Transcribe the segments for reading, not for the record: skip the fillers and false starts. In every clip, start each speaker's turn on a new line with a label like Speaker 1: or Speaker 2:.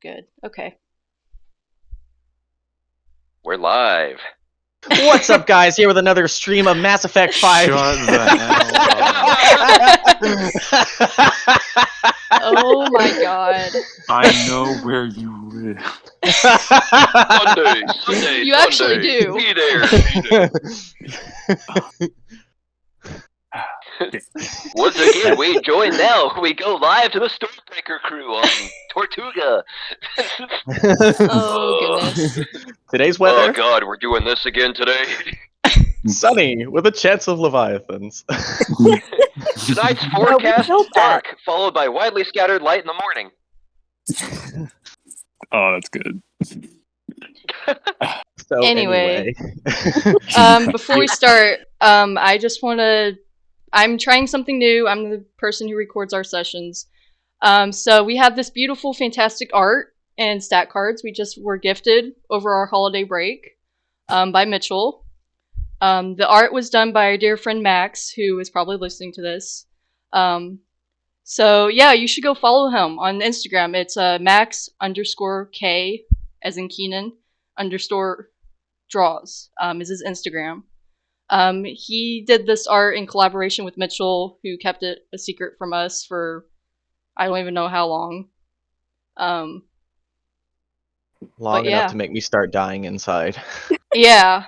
Speaker 1: Good. Okay.
Speaker 2: We're live.
Speaker 3: What's up, guys? Here with another stream of Mass Effect 5.
Speaker 4: Shut the hell up.
Speaker 1: Oh my god.
Speaker 4: I know where you live.
Speaker 2: Sunday.
Speaker 1: You actually do.
Speaker 2: Be there. Once again, we join now. We go live to the Stormbreaker crew on Tortuga.
Speaker 1: Oh goodness.
Speaker 3: Today's
Speaker 2: Oh
Speaker 3: weather,
Speaker 2: god, we're doing this again today.
Speaker 3: sunny, with a chance of leviathans.
Speaker 2: Tonight's forecast is dark, followed by widely scattered light in the morning.
Speaker 4: Oh, that's good.
Speaker 3: So
Speaker 1: Anyway.
Speaker 3: anyway.
Speaker 1: Before we start, I just want to. I'm trying something new. I'm the person who records our sessions. So we have this beautiful, fantastic art and stat cards we just were gifted over our holiday break by Mitchell. The art was done by our dear friend Max, who is probably listening to this. So yeah, you should go follow him on Instagram. It's Max_K, as in Keenan, _ draws is his Instagram. He did this art in collaboration with Mitchell, who kept it a secret from us for I don't even know how long.
Speaker 3: Long
Speaker 1: yeah.
Speaker 3: enough to make me start dying inside.
Speaker 1: Yeah.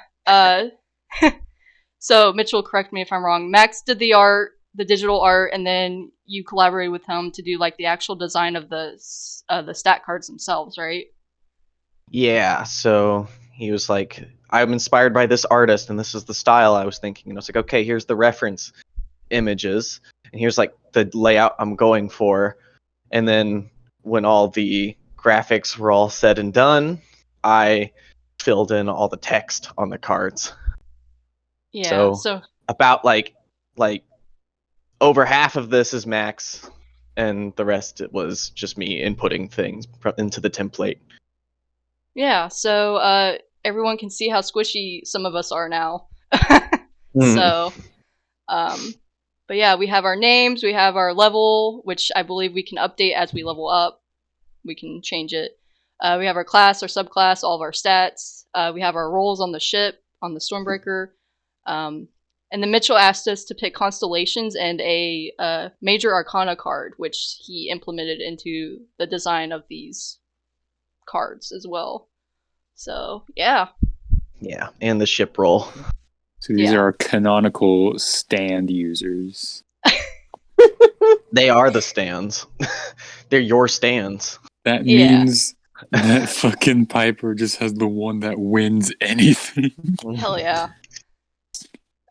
Speaker 1: So Mitchell, correct me if I'm wrong. Max did the art, the digital art, and then you collaborated with him to do like the actual design of the stat cards themselves, right?
Speaker 3: Yeah, so he was like, I'm inspired by this artist, and this is the style I was thinking. And I was like, okay, here's the reference images, and here's like the layout I'm going for. And then when all the graphics were all said and done, I filled in all the text on the cards.
Speaker 1: Yeah.
Speaker 3: So about like over half of this is Max, and the rest it was just me inputting things into the template.
Speaker 1: Yeah, so everyone can see how squishy some of us are now. So, but yeah, we have our names, we have our level, which I believe we can update as we level up. We can change it. We have our class, our subclass, all of our stats. We have our roles on the ship, on the Stormbreaker. And then Mitchell asked us to pick constellations and a major arcana card, which he implemented into the design of these cards as well. So yeah,
Speaker 3: and the ship roll.
Speaker 4: So these are our canonical stand users.
Speaker 3: They are the stands. They're your stands.
Speaker 4: That means that fucking Piper just has the one that wins anything.
Speaker 1: Hell yeah.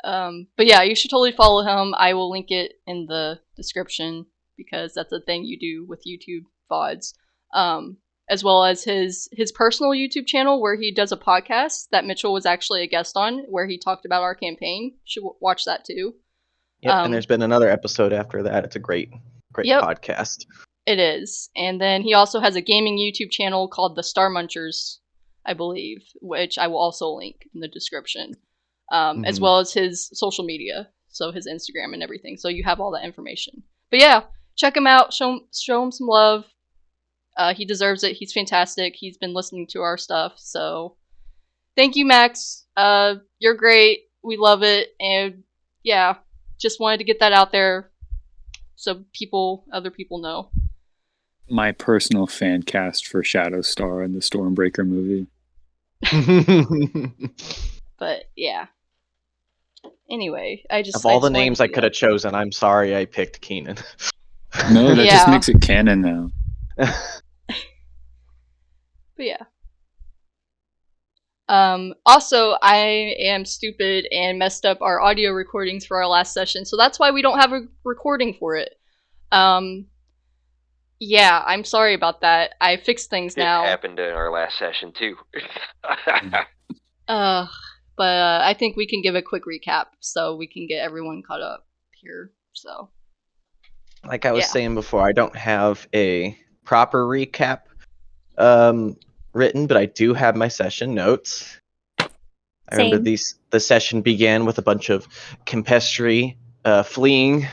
Speaker 1: But yeah, you should totally follow him. I will link it in the description because that's a thing you do with YouTube VODs. As well as his personal YouTube channel where he does a podcast that Mitchell was actually a guest on, where he talked about our campaign. You should watch that too.
Speaker 3: Yep, and there's been another episode after that. It's a great podcast. It
Speaker 1: is. And then he also has a gaming YouTube channel called The Star Munchers, I believe, which I will also link in the description. As well as his social media, so his Instagram and everything. So you have all that information. But yeah, check him out. Show him some love. He deserves it. He's fantastic. He's been listening to our stuff. So thank you, Max. You're great. We love it. And yeah, just wanted to get that out there so other people know.
Speaker 4: My personal fan cast for Shadowstar in the Stormbreaker movie.
Speaker 1: But yeah. Anyway,
Speaker 3: of all the names I could have chosen, I'm sorry I picked Keenan.
Speaker 4: No, that just makes it canon now.
Speaker 1: But yeah. Also, I am stupid and messed up our audio recordings for our last session, so that's why we don't have a recording for it. Yeah, I'm sorry about that. I fixed things now.
Speaker 2: It happened in our last session too.
Speaker 1: But I think we can give a quick recap so we can get everyone caught up here. So,
Speaker 3: like I was saying before, I don't have a proper recap written, but I do have my session notes. I remember the session began with a bunch of Campestri fleeing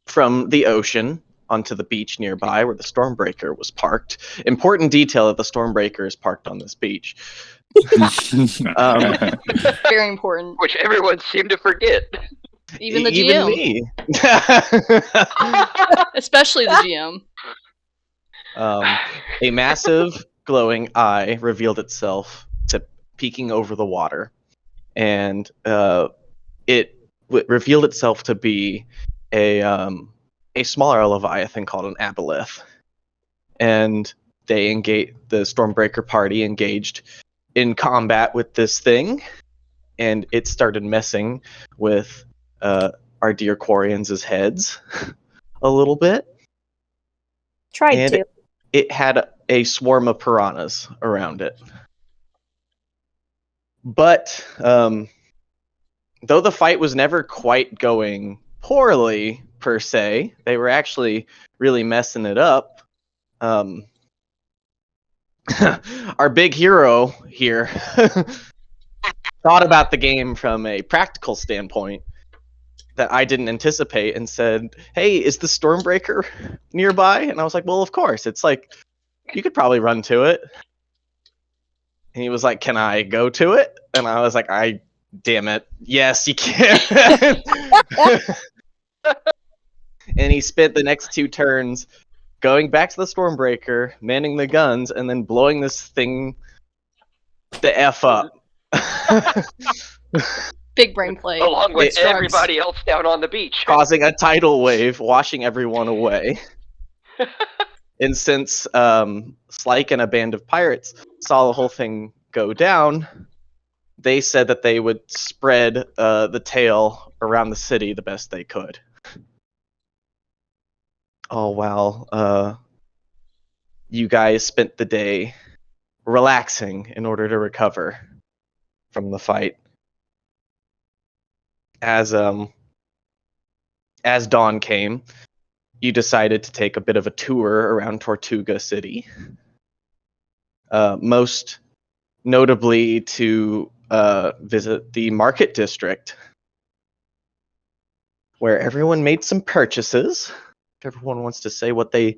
Speaker 3: from the ocean onto the beach nearby where the Stormbreaker was parked. Important detail that the Stormbreaker is parked on this beach.
Speaker 1: Very important.
Speaker 2: Which everyone seemed to forget.
Speaker 1: Even the
Speaker 3: Even
Speaker 1: GM.
Speaker 3: me.
Speaker 1: Especially the GM.
Speaker 3: A massive glowing eye revealed itself to peeking over the water, and it revealed itself to be a smaller leviathan called an aboleth. And the Stormbreaker party engaged in combat with this thing, and it started messing with our dear Quarians' heads a little bit.
Speaker 5: Tried
Speaker 3: And
Speaker 5: to.
Speaker 3: it had a swarm of piranhas around it. But though the fight was never quite going poorly, per se, they were actually really messing it up. Our big hero here thought about the game from a practical standpoint that I didn't anticipate and said, "Hey, is the Stormbreaker nearby?" And I was like, "Well, of course. It's like, you could probably run to it." And he was like, "Can I go to it?" And I was like, damn it. Yes, you can. And he spent the next 2 turns going back to the Stormbreaker, manning the guns, and then blowing this thing the F up.
Speaker 1: Big brain play.
Speaker 2: Along with
Speaker 1: Strux.
Speaker 2: everybody else down on the beach.
Speaker 3: Causing a tidal wave, washing everyone away. And since Slyke and a band of pirates saw the whole thing go down, they said that they would spread the tale around the city the best they could. Oh, wow. You guys spent the day relaxing in order to recover from the fight. As dawn came, you decided to take a bit of a tour around Tortuga City. Most notably to visit the market district, where everyone made some purchases. If everyone wants to say what they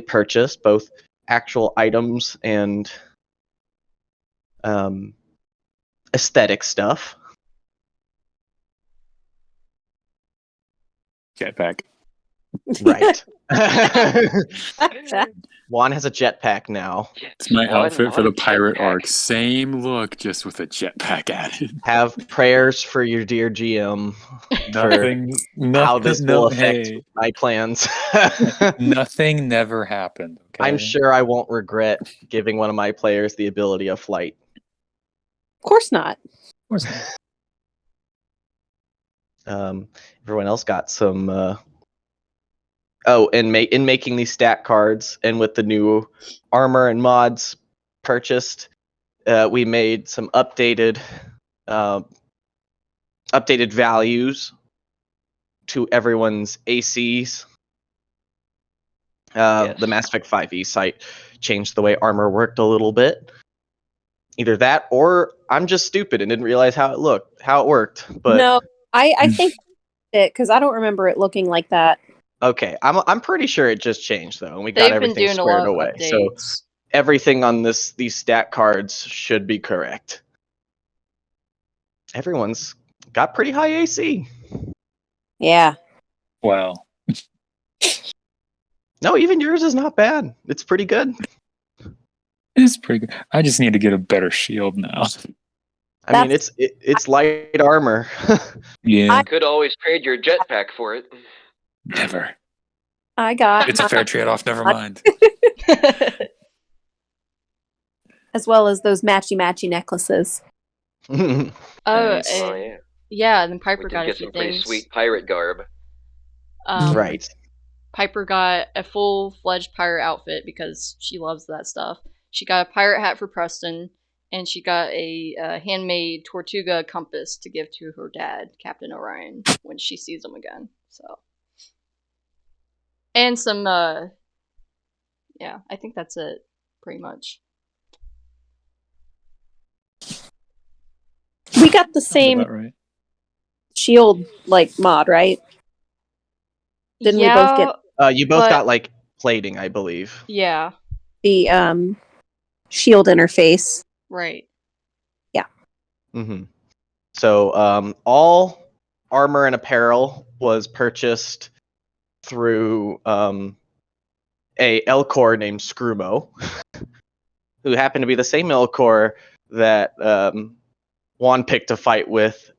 Speaker 3: purchased, both actual items and aesthetic stuff.
Speaker 4: Jetpack.
Speaker 3: Right. Juan has a jetpack now.
Speaker 4: It's my outfit for the pirate arc. Same look, just with a jetpack added.
Speaker 3: Have prayers for your dear GM.
Speaker 4: Nothing.
Speaker 3: How this will affect
Speaker 4: hey,
Speaker 3: my plans.
Speaker 4: nothing never happened. Okay?
Speaker 3: I'm sure I won't regret giving one of my players the ability of flight.
Speaker 5: Of course not.
Speaker 4: Of course not.
Speaker 3: Everyone else got some. In making these stat cards and with the new armor and mods purchased, we made some updated values to everyone's ACs.
Speaker 2: Yes.
Speaker 3: The Mass Effect 5e site changed the way armor worked a little bit. Either that, or I'm just stupid and didn't realize how it worked. But
Speaker 5: no, I think it because I don't remember it looking like that.
Speaker 3: okay, I'm pretty sure it just changed though, and we got
Speaker 1: They've been
Speaker 3: everything
Speaker 1: doing a
Speaker 3: squared
Speaker 1: lot of
Speaker 3: away.
Speaker 1: updates.
Speaker 3: So everything on these stat cards should be correct. Everyone's got pretty high AC.
Speaker 5: Yeah.
Speaker 4: Wow.
Speaker 3: No, even yours is not bad. It's pretty good.
Speaker 4: It's pretty good. I just need to get a better shield now.
Speaker 3: I mean, it's light armor.
Speaker 4: Yeah.
Speaker 2: Could always trade your jetpack for it.
Speaker 4: Never.
Speaker 5: I got
Speaker 4: It's a fair trade-off. Never mind.
Speaker 5: as well as those matchy necklaces.
Speaker 1: Oh,
Speaker 4: Nice.
Speaker 2: Oh
Speaker 1: and,
Speaker 2: yeah.
Speaker 1: yeah, and then Piper
Speaker 2: We did
Speaker 1: got a
Speaker 2: get
Speaker 1: few
Speaker 2: some pretty
Speaker 1: things.
Speaker 2: sweet pirate garb.
Speaker 3: Right.
Speaker 1: Piper got a full-fledged pirate outfit because she loves that stuff. She got a pirate hat for Preston, and she got a handmade Tortuga compass to give to her dad, Captain Orion, when she sees him again. So, and some, yeah, I think that's it, pretty much.
Speaker 5: We got the
Speaker 4: Sounds
Speaker 5: same
Speaker 4: about right.
Speaker 5: shield mod, right? Didn't we both get
Speaker 3: You both
Speaker 1: But-
Speaker 3: got like plating, I believe.
Speaker 1: Yeah,
Speaker 5: The shield interface.
Speaker 1: right.
Speaker 3: Mm-hmm. So all armor and apparel was purchased through a Elcor named Scrumo, who happened to be the same Elcor that Juan picked a fight with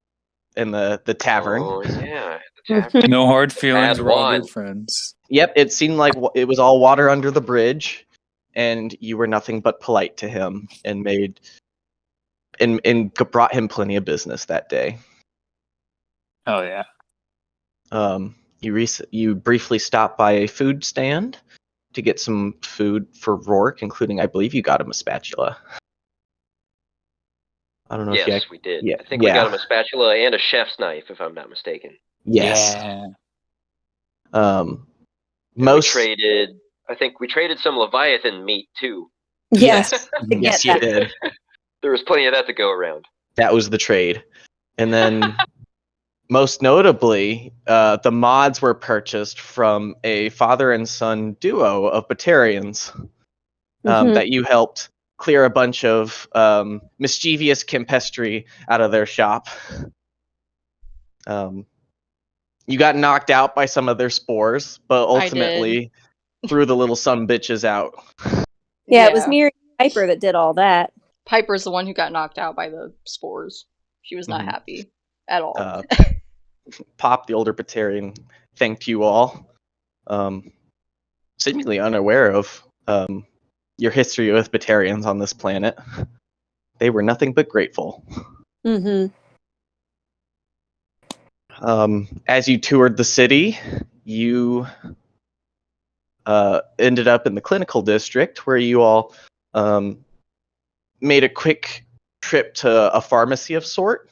Speaker 3: in the tavern.
Speaker 2: Oh yeah, the tavern.
Speaker 4: No hard feelings.
Speaker 2: Bad
Speaker 4: We're all
Speaker 2: one.
Speaker 4: good friends.
Speaker 3: Yep, it seemed like it was all water under the bridge, and you were nothing but polite to him and made and brought him plenty of business that day.
Speaker 4: Oh yeah.
Speaker 3: You briefly stopped by a food stand to get some food for Rourke, including, I believe, you got him a spatula. I don't know if you.
Speaker 2: Yes, we did.
Speaker 3: Yeah,
Speaker 2: I think we
Speaker 3: yeah.
Speaker 2: got him a spatula and a chef's knife, if I'm not mistaken.
Speaker 3: Yes.
Speaker 4: Yeah.
Speaker 2: And
Speaker 3: Most.
Speaker 2: I think we traded some Leviathan meat too.
Speaker 5: Yes.
Speaker 3: Yes,
Speaker 5: get
Speaker 3: you
Speaker 5: that.
Speaker 3: did.
Speaker 2: There was plenty of that to go around.
Speaker 3: That was the trade. And then, most notably, the mods were purchased from a father and son duo of Batarians
Speaker 5: Mhm.
Speaker 3: that you helped clear a bunch of mischievous Campestri out of their shop. You got knocked out by some of their spores, but ultimately threw the little son bitches out.
Speaker 5: Yeah, it was Meeri'Nara Piper that did all that.
Speaker 1: Piper's the one who got knocked out by the spores. She was not
Speaker 3: Mhm.
Speaker 1: happy at all.
Speaker 3: Pop, the older Batarian, thanked you all, seemingly unaware of your history with Batarians on this planet. They were nothing but grateful.
Speaker 5: Mm-hmm.
Speaker 3: As you toured the city, you ended up in the clinical district where you all made a quick trip to a pharmacy of sort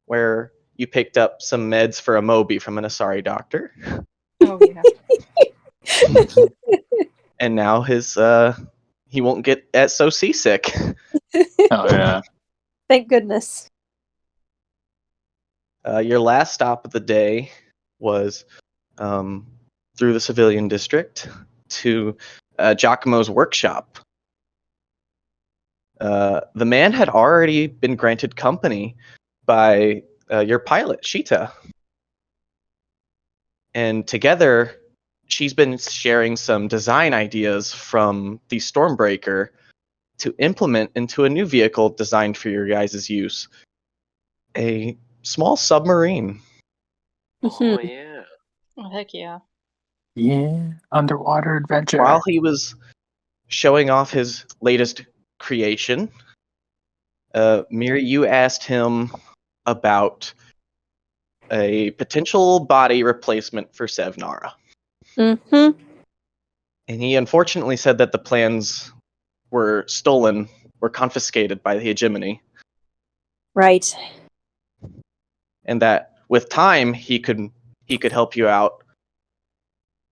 Speaker 3: where you picked up some meds for a Moby from an Asari doctor.
Speaker 1: Oh yeah.
Speaker 3: And now he won't get so seasick.
Speaker 4: Oh yeah.
Speaker 5: Thank goodness.
Speaker 3: Your last stop of the day was through the civilian district to Giacomo's workshop. The man had already been granted company by your pilot, Sheeta. And together, she's been sharing some design ideas from the Stormbreaker to implement into a new vehicle designed for your guys' use. A small submarine.
Speaker 2: Oh
Speaker 5: Mhm.
Speaker 2: yeah.
Speaker 1: Oh heck yeah.
Speaker 4: Yeah. Underwater adventure.
Speaker 3: While he was showing off his latest creation, Miri, you asked him about a potential body replacement for Sevnara.
Speaker 5: Mm-hmm.
Speaker 3: And he unfortunately said that the plans were stolen, were confiscated by the hegemony,
Speaker 5: Right.
Speaker 3: and that with time he could help you out.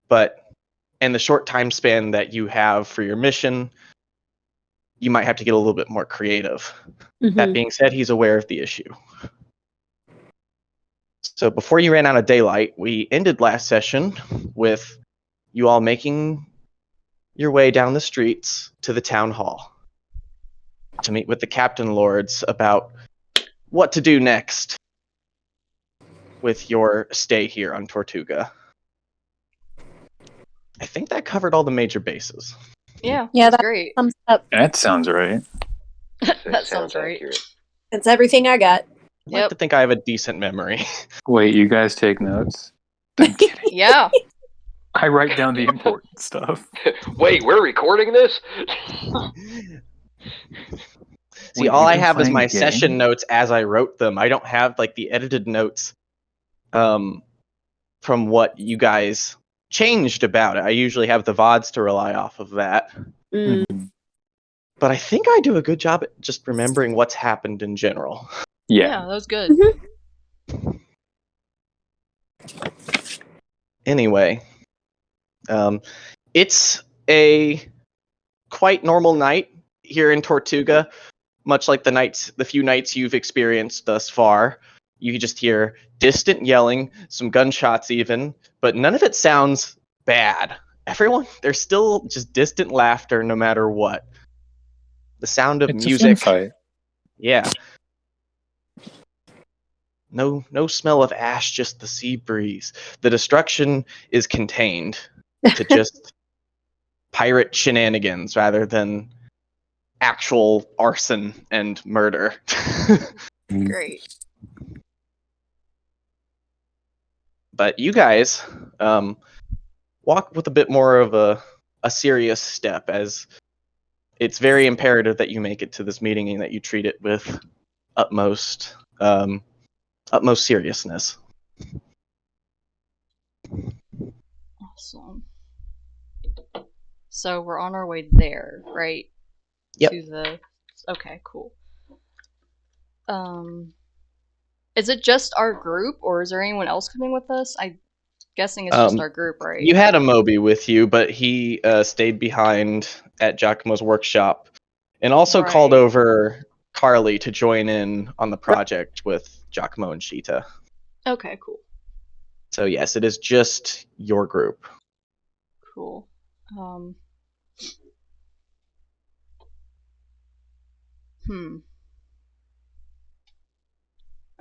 Speaker 3: But in the short time span that you have for your mission, you might have to get a little bit more creative.
Speaker 5: Mm-hmm.
Speaker 3: That being said, he's aware of the issue. So before you ran out of daylight, we ended last session with you all making your way down the streets to the town hall to meet with the captain lords about what to do next with your stay here on Tortuga. I think that covered all the major bases.
Speaker 1: Yeah.
Speaker 5: Yeah,
Speaker 1: That's
Speaker 5: that
Speaker 1: great.
Speaker 5: sums up.
Speaker 4: That sounds right.
Speaker 1: That sounds right.
Speaker 2: accurate.
Speaker 5: That's everything I got.
Speaker 3: I'd like
Speaker 1: Yep.
Speaker 3: to think I have a decent memory.
Speaker 4: Wait, you guys take notes? I'm kidding.
Speaker 1: Yeah.
Speaker 4: I write down the important stuff.
Speaker 2: Wait, we're recording this?
Speaker 3: See,
Speaker 4: Wait,
Speaker 3: all
Speaker 4: you've
Speaker 3: I
Speaker 4: been
Speaker 3: have is
Speaker 4: playing
Speaker 3: my
Speaker 4: a game?
Speaker 3: session notes as I wrote them. I don't have like the edited notes from what you guys changed about it. I usually have the VODs to rely off of that.
Speaker 5: Mm.
Speaker 4: Mhm.
Speaker 3: But I think I do a good job at just remembering what's happened in general.
Speaker 1: Yeah,
Speaker 4: Yeah.
Speaker 1: that was good.
Speaker 3: Anyway, it's a quite normal night here in Tortuga, much like the few nights you've experienced thus far. You just hear distant yelling, some gunshots even, but none of it sounds bad. Everyone, there's still just distant laughter no matter what. The sound of
Speaker 4: It's
Speaker 3: music.
Speaker 4: a fun fight.
Speaker 3: Yeah. No smell of ash, just the sea breeze. The destruction is contained to just pirate shenanigans rather than actual arson and murder.
Speaker 1: Great.
Speaker 3: But you guys walk with a bit more of a serious step, as it's very imperative that you make it to this meeting and that you treat it with utmost seriousness.
Speaker 1: Awesome. So we're on our way there, right?
Speaker 3: Yep.
Speaker 1: To the. Okay, cool. Is it just our group, or is there anyone else coming with us? I'm guessing it's just our group, right?
Speaker 3: You had a Moby with you, but he stayed behind at Giacomo's workshop, and also called
Speaker 1: Right.
Speaker 3: over Carly to join in on the project with Giacomo and Sheeta.
Speaker 1: Okay, cool.
Speaker 3: So yes, it is just your group.
Speaker 1: Cool.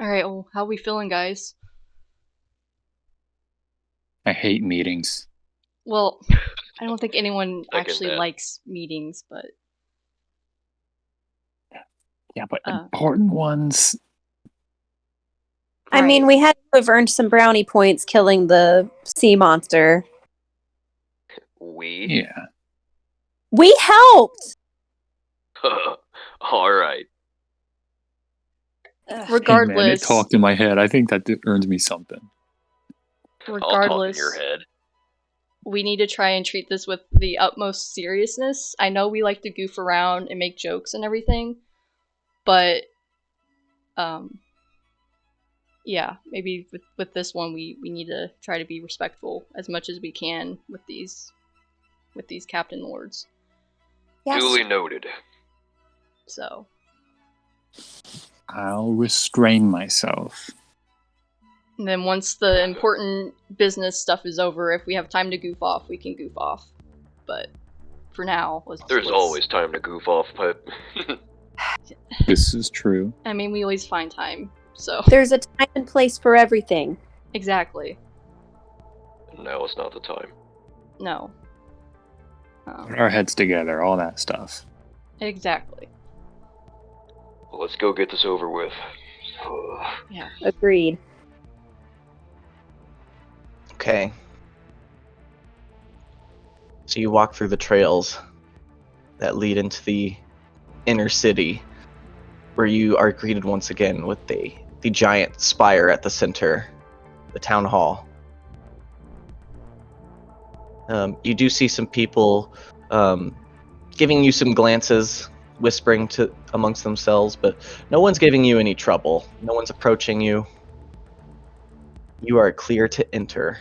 Speaker 1: Alright, well, how we feeling, guys?
Speaker 4: I hate meetings.
Speaker 1: Well, I don't think anyone
Speaker 2: Second
Speaker 1: actually
Speaker 2: that.
Speaker 1: likes meetings, but...
Speaker 4: Yeah, but important ones.
Speaker 5: I mean, we had to have earned some brownie points killing the sea monster.
Speaker 2: We?
Speaker 4: Yeah.
Speaker 5: We helped!
Speaker 2: Alright.
Speaker 1: Regardless,
Speaker 4: Hey man, it talked in my head. I think that earns me something.
Speaker 2: I'll talk in
Speaker 1: regardless,
Speaker 2: your head.
Speaker 1: we need to try and treat this with the utmost seriousness. I know we like to goof around and make jokes and everything, but yeah, maybe with this one we need to try to be respectful as much as we can with these Captain Lords.
Speaker 5: Yes.
Speaker 2: Duly noted.
Speaker 1: So
Speaker 4: I'll restrain myself.
Speaker 1: and then once the important business stuff is over, if we have time to goof off, we can goof off. But for now,
Speaker 2: There's always time to goof off, but
Speaker 4: This is true.
Speaker 1: I mean, we always find time. So
Speaker 5: There's a time and place for everything.
Speaker 1: exactly.
Speaker 2: now it's not the time.
Speaker 1: No.
Speaker 4: Put our heads together, all that stuff.
Speaker 1: Exactly.
Speaker 2: Well, let's go get this over with.
Speaker 1: Yeah.
Speaker 5: Agreed.
Speaker 3: Okay. So you walk through the trails that lead into the inner city, where you are greeted once again with the giant spire at the center, the town hall. You do see some people giving you some glances, whispering to amongst themselves, but no one's giving you any trouble. No one's approaching you. You are clear to enter.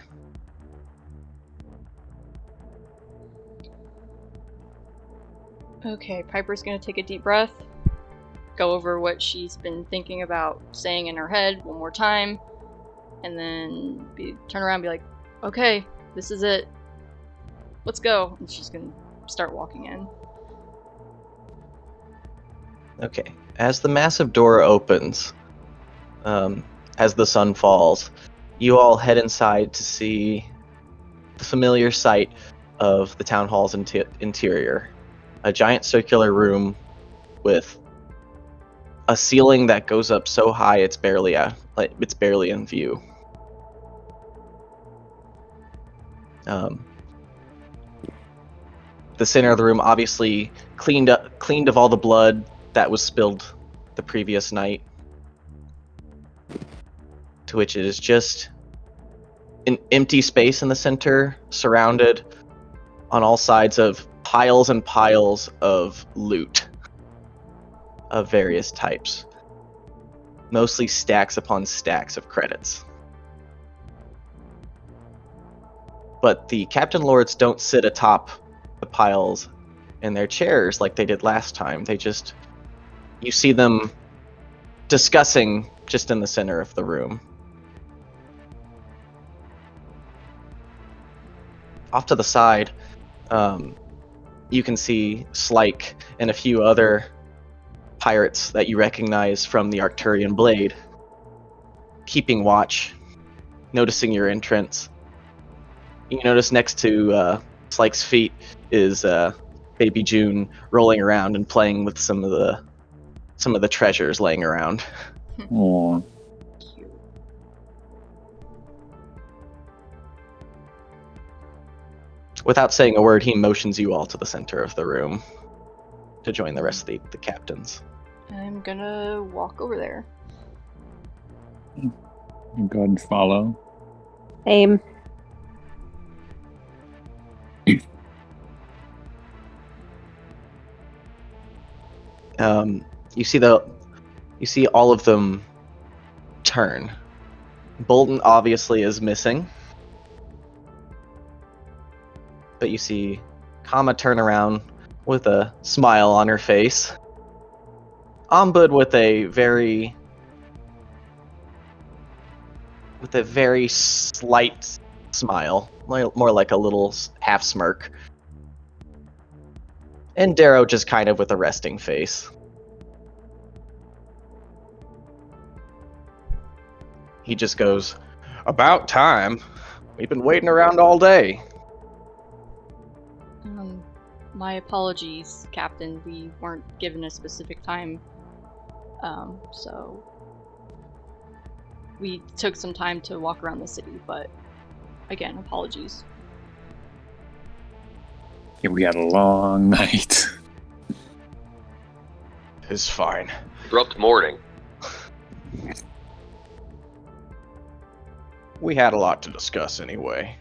Speaker 1: Okay, Piper's gonna take a deep breath, go over what she's been thinking about saying in her head one more time, and then turn around and be like, okay, this is it. Let's go. And she's gonna start walking in.
Speaker 3: Okay. As the massive door opens, as the sun falls, you all head inside to see the familiar sight of the town hall's interior. A giant circular room with a ceiling that goes up so high it's barely in view. The center of the room obviously cleaned of all the blood that was spilled the previous night, to which it is just an empty space in the center, surrounded on all sides of piles and piles of loot of various types, mostly stacks upon stacks of credits. But the Captain Lords don't sit atop the piles in their chairs like they did last time. You see them discussing just in the center of the room. off to the side, you can see Slyke and a few other pirates that you recognize from the Arcturian Blade, keeping watch, noticing your entrance. You notice next to Slyke's feet is Baby June rolling around and playing with some of the treasures laying around.
Speaker 4: Aw.
Speaker 1: Cute.
Speaker 3: Without saying a word, he motions you all to the center of the room to join the rest of the captains.
Speaker 1: I'm gonna walk over there.
Speaker 4: You go ahead and follow.
Speaker 5: Aim.
Speaker 3: You see all of them turn. Bolton obviously is missing, but you see Kama turn around with a smile on her face. Ombud with a very slight smile, more like a little half smirk. And Darrow just kind of with a resting face. He just goes, "About time. We've been waiting around all day."
Speaker 1: My apologies, Captain. We weren't given a specific time. So we took some time to walk around the city, but again, apologies.
Speaker 4: Yeah, we had a long night.
Speaker 3: It's fine.
Speaker 2: Abrupt morning.
Speaker 3: We had a lot to discuss anyway.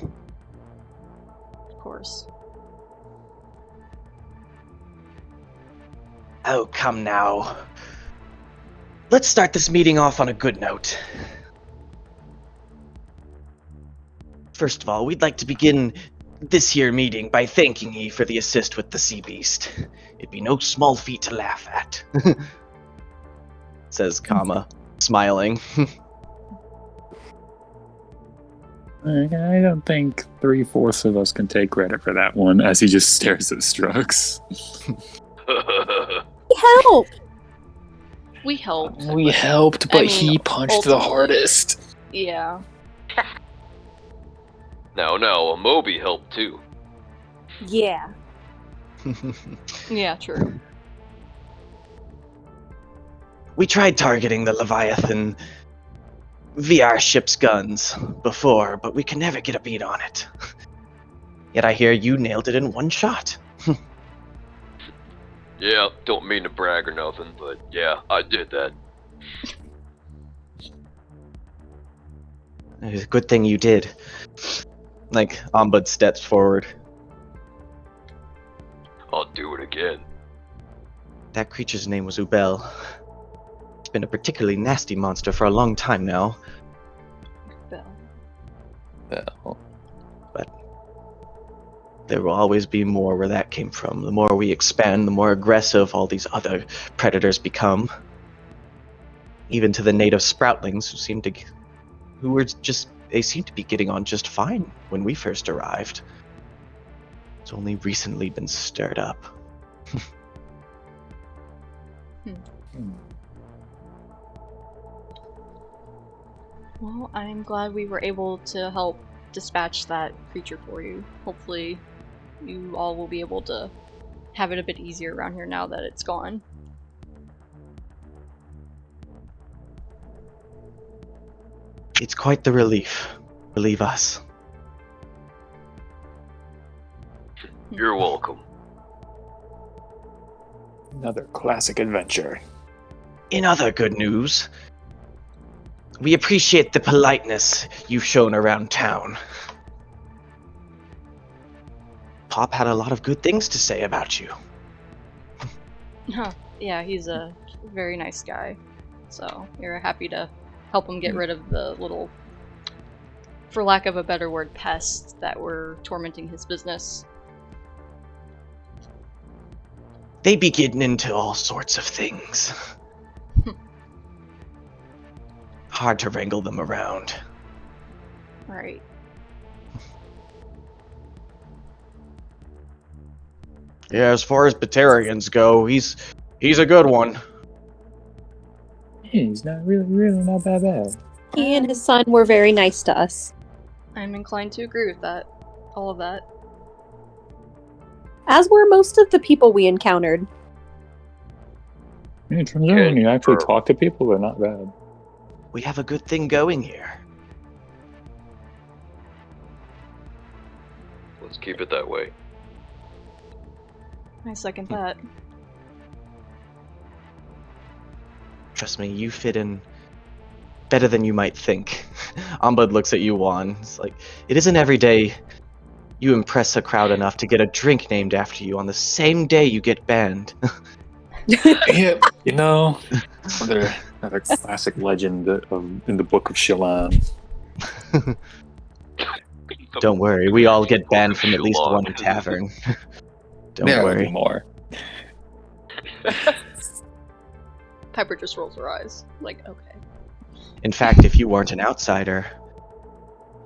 Speaker 1: Of course.
Speaker 3: Oh, come now. Let's start this meeting off on a good note. First of all, we'd like to begin this here meeting by thanking ye for the assist with the sea beast. It'd be no small feat to laugh at. Says Kama, smiling.
Speaker 4: I don't think 3/4 of us can take credit for that one, as he just stares at Strux.
Speaker 5: Help!
Speaker 1: We helped.
Speaker 6: We helped, but
Speaker 1: I mean,
Speaker 6: he punched the
Speaker 1: ultimately-
Speaker 6: hardest.
Speaker 1: Yeah.
Speaker 2: No, a Moby helped too.
Speaker 5: Yeah.
Speaker 1: Yeah, true.
Speaker 3: We tried targeting the Leviathan via our ship's guns before, but we can never get a beat on it. Yet I hear you nailed it in one shot.
Speaker 2: Yeah, don't mean to brag or nothing, but yeah, I did that.
Speaker 3: It's a good thing you did. Like, Ombud steps forward.
Speaker 2: I'll do it again.
Speaker 3: That creature's name was Ubel. It's been a particularly nasty monster for a long time now.
Speaker 1: Bell.
Speaker 3: There will always be more where that came from. The more we expand, the more aggressive all these other predators become. Even to the native sproutlings they seem to be getting on just fine when we first arrived. It's only recently been stirred up.
Speaker 1: Well, I'm glad we were able to help dispatch that creature for you. Hopefully, you all will be able to have it a bit easier around here now that it's gone.
Speaker 3: It's quite the relief, believe us.
Speaker 2: You're welcome.
Speaker 6: Another classic adventure.
Speaker 3: In other good news, we appreciate the politeness you've shown around town. Pop had a lot of good things to say about you.
Speaker 1: Huh. Yeah, he's a very nice guy. So, you're happy to help him get rid of the little, for lack of a better word, pests that were tormenting his business.
Speaker 3: They be getting into all sorts of things. Hard to wrangle them around.
Speaker 1: Right.
Speaker 3: Yeah, as far as Batarians go, he's a good one.
Speaker 4: He's not really not that bad.
Speaker 5: He and his son were very nice to us.
Speaker 1: I'm inclined to agree with that. All of that.
Speaker 5: As were most of the people we encountered.
Speaker 4: Yeah, it turns out when you actually talk to people, they're not bad.
Speaker 3: We have a good thing going here.
Speaker 2: Let's keep it that way.
Speaker 1: I second that.
Speaker 3: Trust me, you fit in better than you might think. Ombud looks at you, Juan. It's like, it isn't every day you impress a crowd enough to get a drink named after you on the same day you get banned.
Speaker 4: Yeah, you know, another classic legend in the Book of Shelan.
Speaker 3: Don't worry, we all get banned from at least one tavern. Don't
Speaker 4: There will be
Speaker 3: worry.
Speaker 4: more.
Speaker 1: Pepper just rolls her eyes. Like, okay.
Speaker 3: In fact, if you weren't an outsider,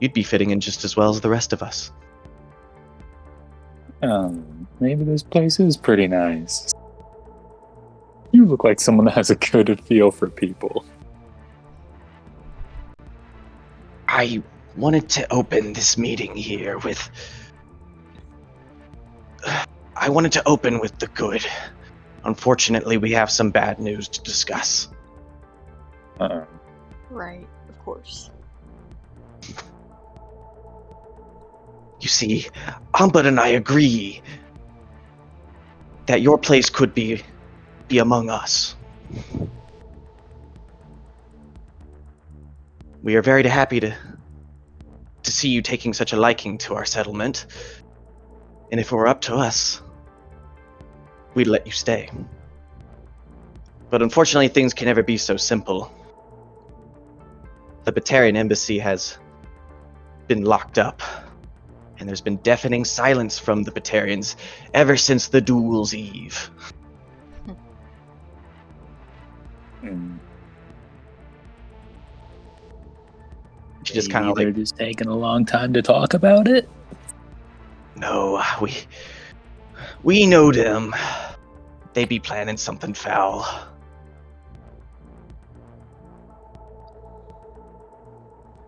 Speaker 3: you'd be fitting in just as well as the rest of us.
Speaker 4: Maybe this place is pretty nice. You look like someone that has a good feel for people.
Speaker 3: I wanted to open this meeting here with... I wanted to open with the good. Unfortunately, we have some bad news to discuss.
Speaker 1: Right, of course.
Speaker 3: You see, Ombud and I agree that your place could be among us. We are very happy to see you taking such a liking to our settlement. And if it were up to us, we'd let you stay. But unfortunately, things can never be so simple. The Batarian embassy has been locked up, and there's been deafening silence from the Batarians ever since the duel's eve. She just kind of
Speaker 4: they're just taking a long time to talk about it.
Speaker 3: No, we know them. They be planning something foul.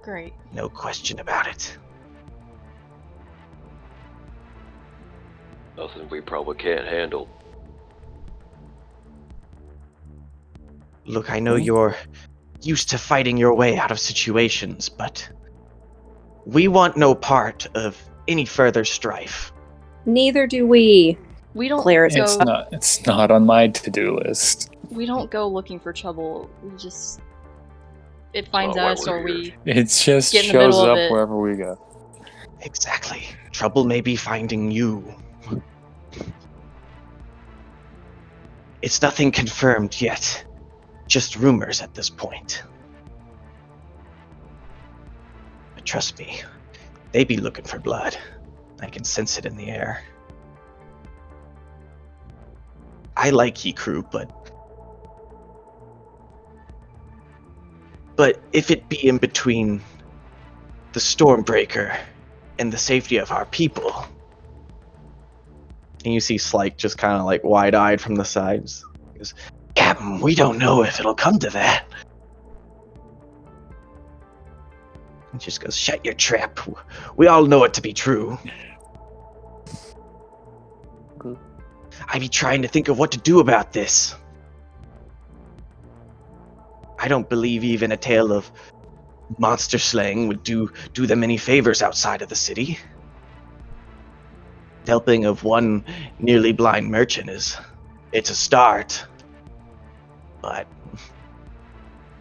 Speaker 1: Great.
Speaker 3: No question about it.
Speaker 2: Nothing we probably can't handle.
Speaker 3: Look, I know you're used to fighting your way out of situations, but we want no part of any further strife.
Speaker 5: Neither do we.
Speaker 1: We don't
Speaker 5: Claire's
Speaker 1: go.
Speaker 4: It's not on my to-do list.
Speaker 1: We don't go looking for trouble. We just it finds
Speaker 2: not why
Speaker 1: us,
Speaker 2: we're
Speaker 1: or
Speaker 2: here.
Speaker 1: we
Speaker 4: It just
Speaker 1: Get in the
Speaker 4: shows
Speaker 1: middle of
Speaker 4: up
Speaker 1: it.
Speaker 4: wherever we go.
Speaker 3: Exactly. Trouble may be finding you. It's nothing confirmed yet. Just rumors at this point. But trust me, they be looking for blood. I can sense it in the air. I like ye crew, but if it be in between the Stormbreaker and the safety of our people. And you see Slyke just kind of like wide-eyed from the sides. He goes, Captain, we don't know if it'll come to that. And just goes, shut your trap. We all know it to be true.
Speaker 4: Good.
Speaker 3: I be trying to think of what to do about this. I don't believe even a tale of monster slaying would do them any favors outside of the city. Helping of one nearly blind merchant it's a start. But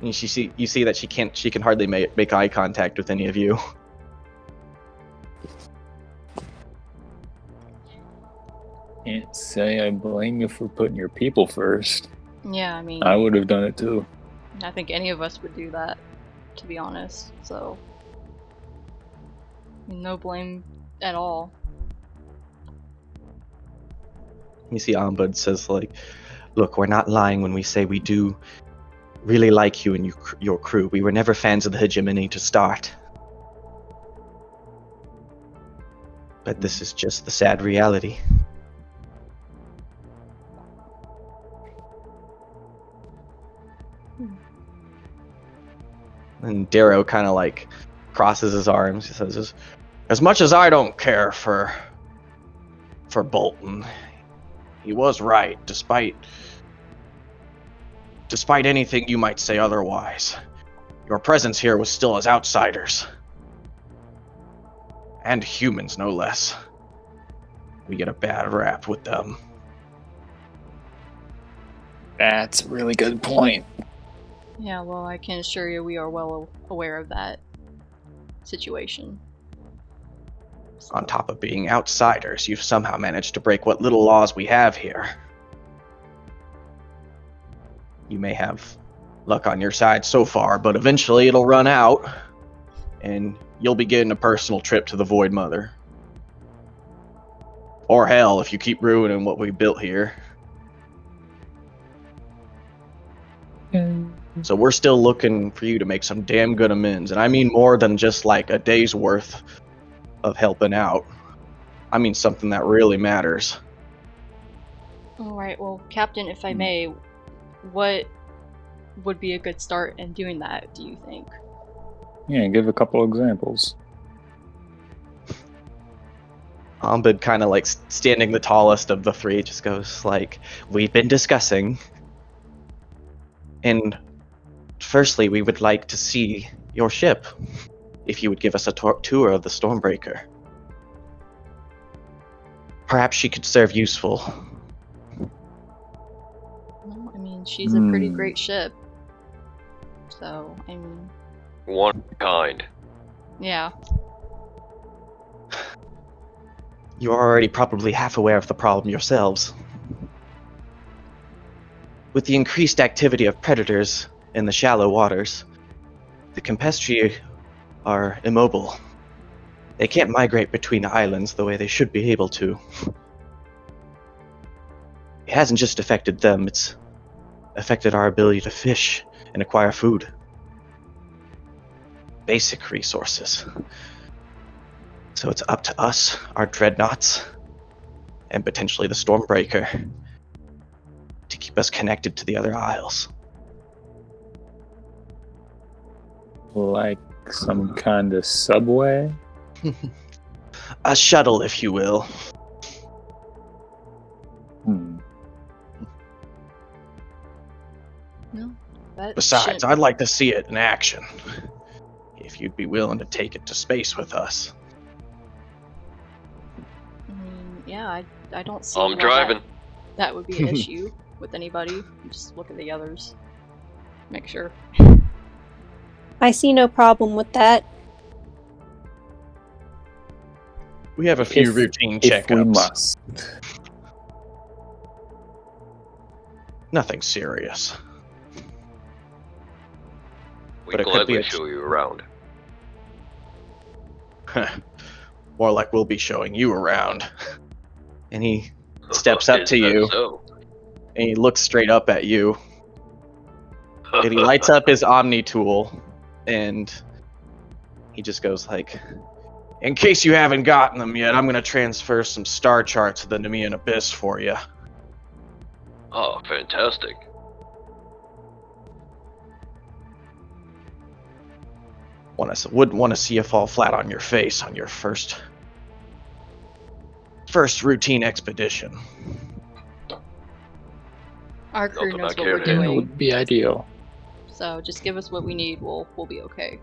Speaker 3: you see that she can hardly make eye contact with any of you.
Speaker 4: Can't say I blame you for putting your people first.
Speaker 1: Yeah, I mean,
Speaker 4: I would have done it too.
Speaker 1: I think any of us would do that, to be honest. So, no blame at all.
Speaker 3: You see Ombud says, like, look, we're not lying when we say we do really like you and your crew. We were never fans of the hegemony to start. But this is just the sad reality. And Darrow kind of like crosses his arms. He says, "As much as I don't care for Bolton, he was right, despite anything you might say otherwise. Your presence here was still as outsiders. And humans, no less. We get a bad rap with them."
Speaker 6: That's a really good point.
Speaker 1: Yeah, well, I can assure you we are well aware of that situation. So,
Speaker 3: On top of being outsiders, you've somehow managed to break what little laws we have here. You may have luck on your side so far, but eventually it'll run out, and you'll be getting a personal trip to the Void Mother. Or hell, if you keep ruining what we built here. So we're still looking for you to make some damn good amends, and I mean more than just like a day's worth of helping out. I mean something that really matters.
Speaker 1: Alright, well, Captain, if I may, what would be a good start in doing that, do you think?
Speaker 4: Yeah, give a couple examples.
Speaker 3: Ombud kind of like standing the tallest of the three just goes like, "We've been discussing, and firstly we would like to see your ship, if you would give us a tour of the Stormbreaker. Perhaps she could serve useful."
Speaker 1: Well, I mean, she's a pretty great ship. So, I mean...
Speaker 2: One of a kind.
Speaker 1: Yeah.
Speaker 3: You're already probably half aware of the problem yourselves. With the increased activity of predators in the shallow waters, the Campestri are immobile. They can't migrate between islands the way they should be able to. It hasn't just affected them, it's affected our ability to fish and acquire food. Basic resources. So it's up to us, our dreadnoughts, and potentially the Stormbreaker, to keep us connected to the other isles.
Speaker 4: Like some kind of subway?
Speaker 3: A shuttle, if you will.
Speaker 1: No, that
Speaker 3: Besides,
Speaker 1: shouldn't-
Speaker 3: I'd like to see it in action. If you'd be willing to take it to space with us.
Speaker 1: I mean, yeah, I don't see
Speaker 2: I'm
Speaker 1: why
Speaker 2: driving.
Speaker 1: that would be an issue with anybody. Just look at the others. Make sure.
Speaker 5: I see no problem with that.
Speaker 3: We have a few
Speaker 4: If-
Speaker 3: routine
Speaker 4: If we
Speaker 3: checkups.
Speaker 4: must.
Speaker 3: Nothing serious.
Speaker 2: We'd
Speaker 3: But it could be
Speaker 2: gladly
Speaker 3: a-
Speaker 2: show you around.
Speaker 3: More like we'll be showing you around. And he steps up
Speaker 2: Is
Speaker 3: to
Speaker 2: that
Speaker 3: you,
Speaker 2: So?
Speaker 3: and he looks straight up at you, and he lights up his Omni tool, and he just goes like, "In case you haven't gotten them yet, I'm going to transfer some star charts to the Nemean Abyss for you."
Speaker 2: Oh, fantastic.
Speaker 3: Wouldn't want to see you fall flat on your face on your first routine expedition.
Speaker 1: Our crew
Speaker 2: Nothing
Speaker 1: knows
Speaker 2: I
Speaker 1: what
Speaker 2: care
Speaker 1: we're
Speaker 2: to
Speaker 6: That
Speaker 1: doing,
Speaker 6: would be ideal.
Speaker 1: so just give us what we need. We'll be okay.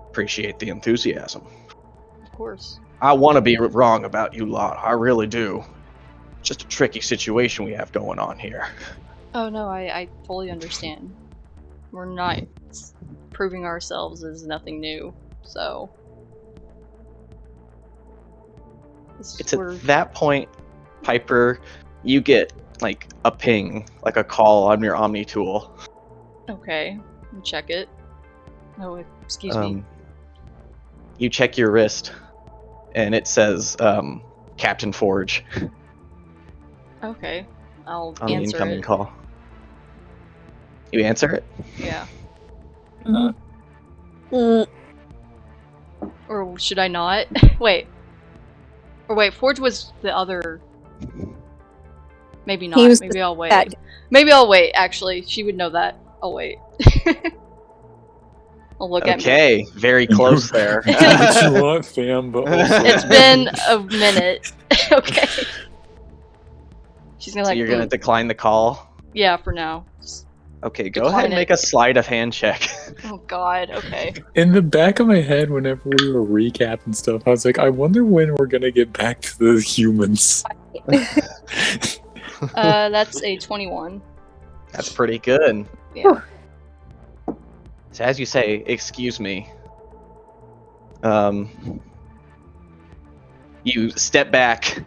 Speaker 3: Appreciate the enthusiasm.
Speaker 1: Of course.
Speaker 3: I want to be wrong about you lot. I really do. It's just a tricky situation we have going on here.
Speaker 1: Oh no, I fully understand. We're not proving ourselves as nothing new, so.
Speaker 3: It's at that point, Piper, you get like a ping, like a call on your Omni tool.
Speaker 1: Okay, check it. Oh, excuse me.
Speaker 3: You check your wrist, and it says Captain Forge
Speaker 1: Okay, I'll
Speaker 3: on the
Speaker 1: answer
Speaker 3: incoming
Speaker 1: it.
Speaker 3: call. You answer it?
Speaker 1: Yeah.
Speaker 5: Mm,
Speaker 1: Or should I not? Wait. Or wait, Forge was the other... Maybe
Speaker 5: He
Speaker 1: not.
Speaker 5: was
Speaker 1: Maybe I'll wait.
Speaker 5: that-
Speaker 1: Maybe I'll wait, actually. She would know that. I'll wait. I'll look at me.
Speaker 3: Okay, very close there.
Speaker 4: Do what you want, fam, but also...
Speaker 1: It's been a minute. Okay. She's gonna
Speaker 3: So
Speaker 1: like,
Speaker 3: you're gonna decline the call?
Speaker 1: yeah, for now. Just-
Speaker 3: Okay, go
Speaker 1: Decline
Speaker 3: ahead and
Speaker 1: it.
Speaker 3: make a sleight of hand check.
Speaker 1: oh god, okay.
Speaker 4: In the back of my head, whenever we were recapping stuff, I was like, I wonder when we're gonna get back to the humans.
Speaker 1: That's a 21.
Speaker 3: That's pretty good.
Speaker 1: Yeah.
Speaker 3: So as you say, excuse me. You step back,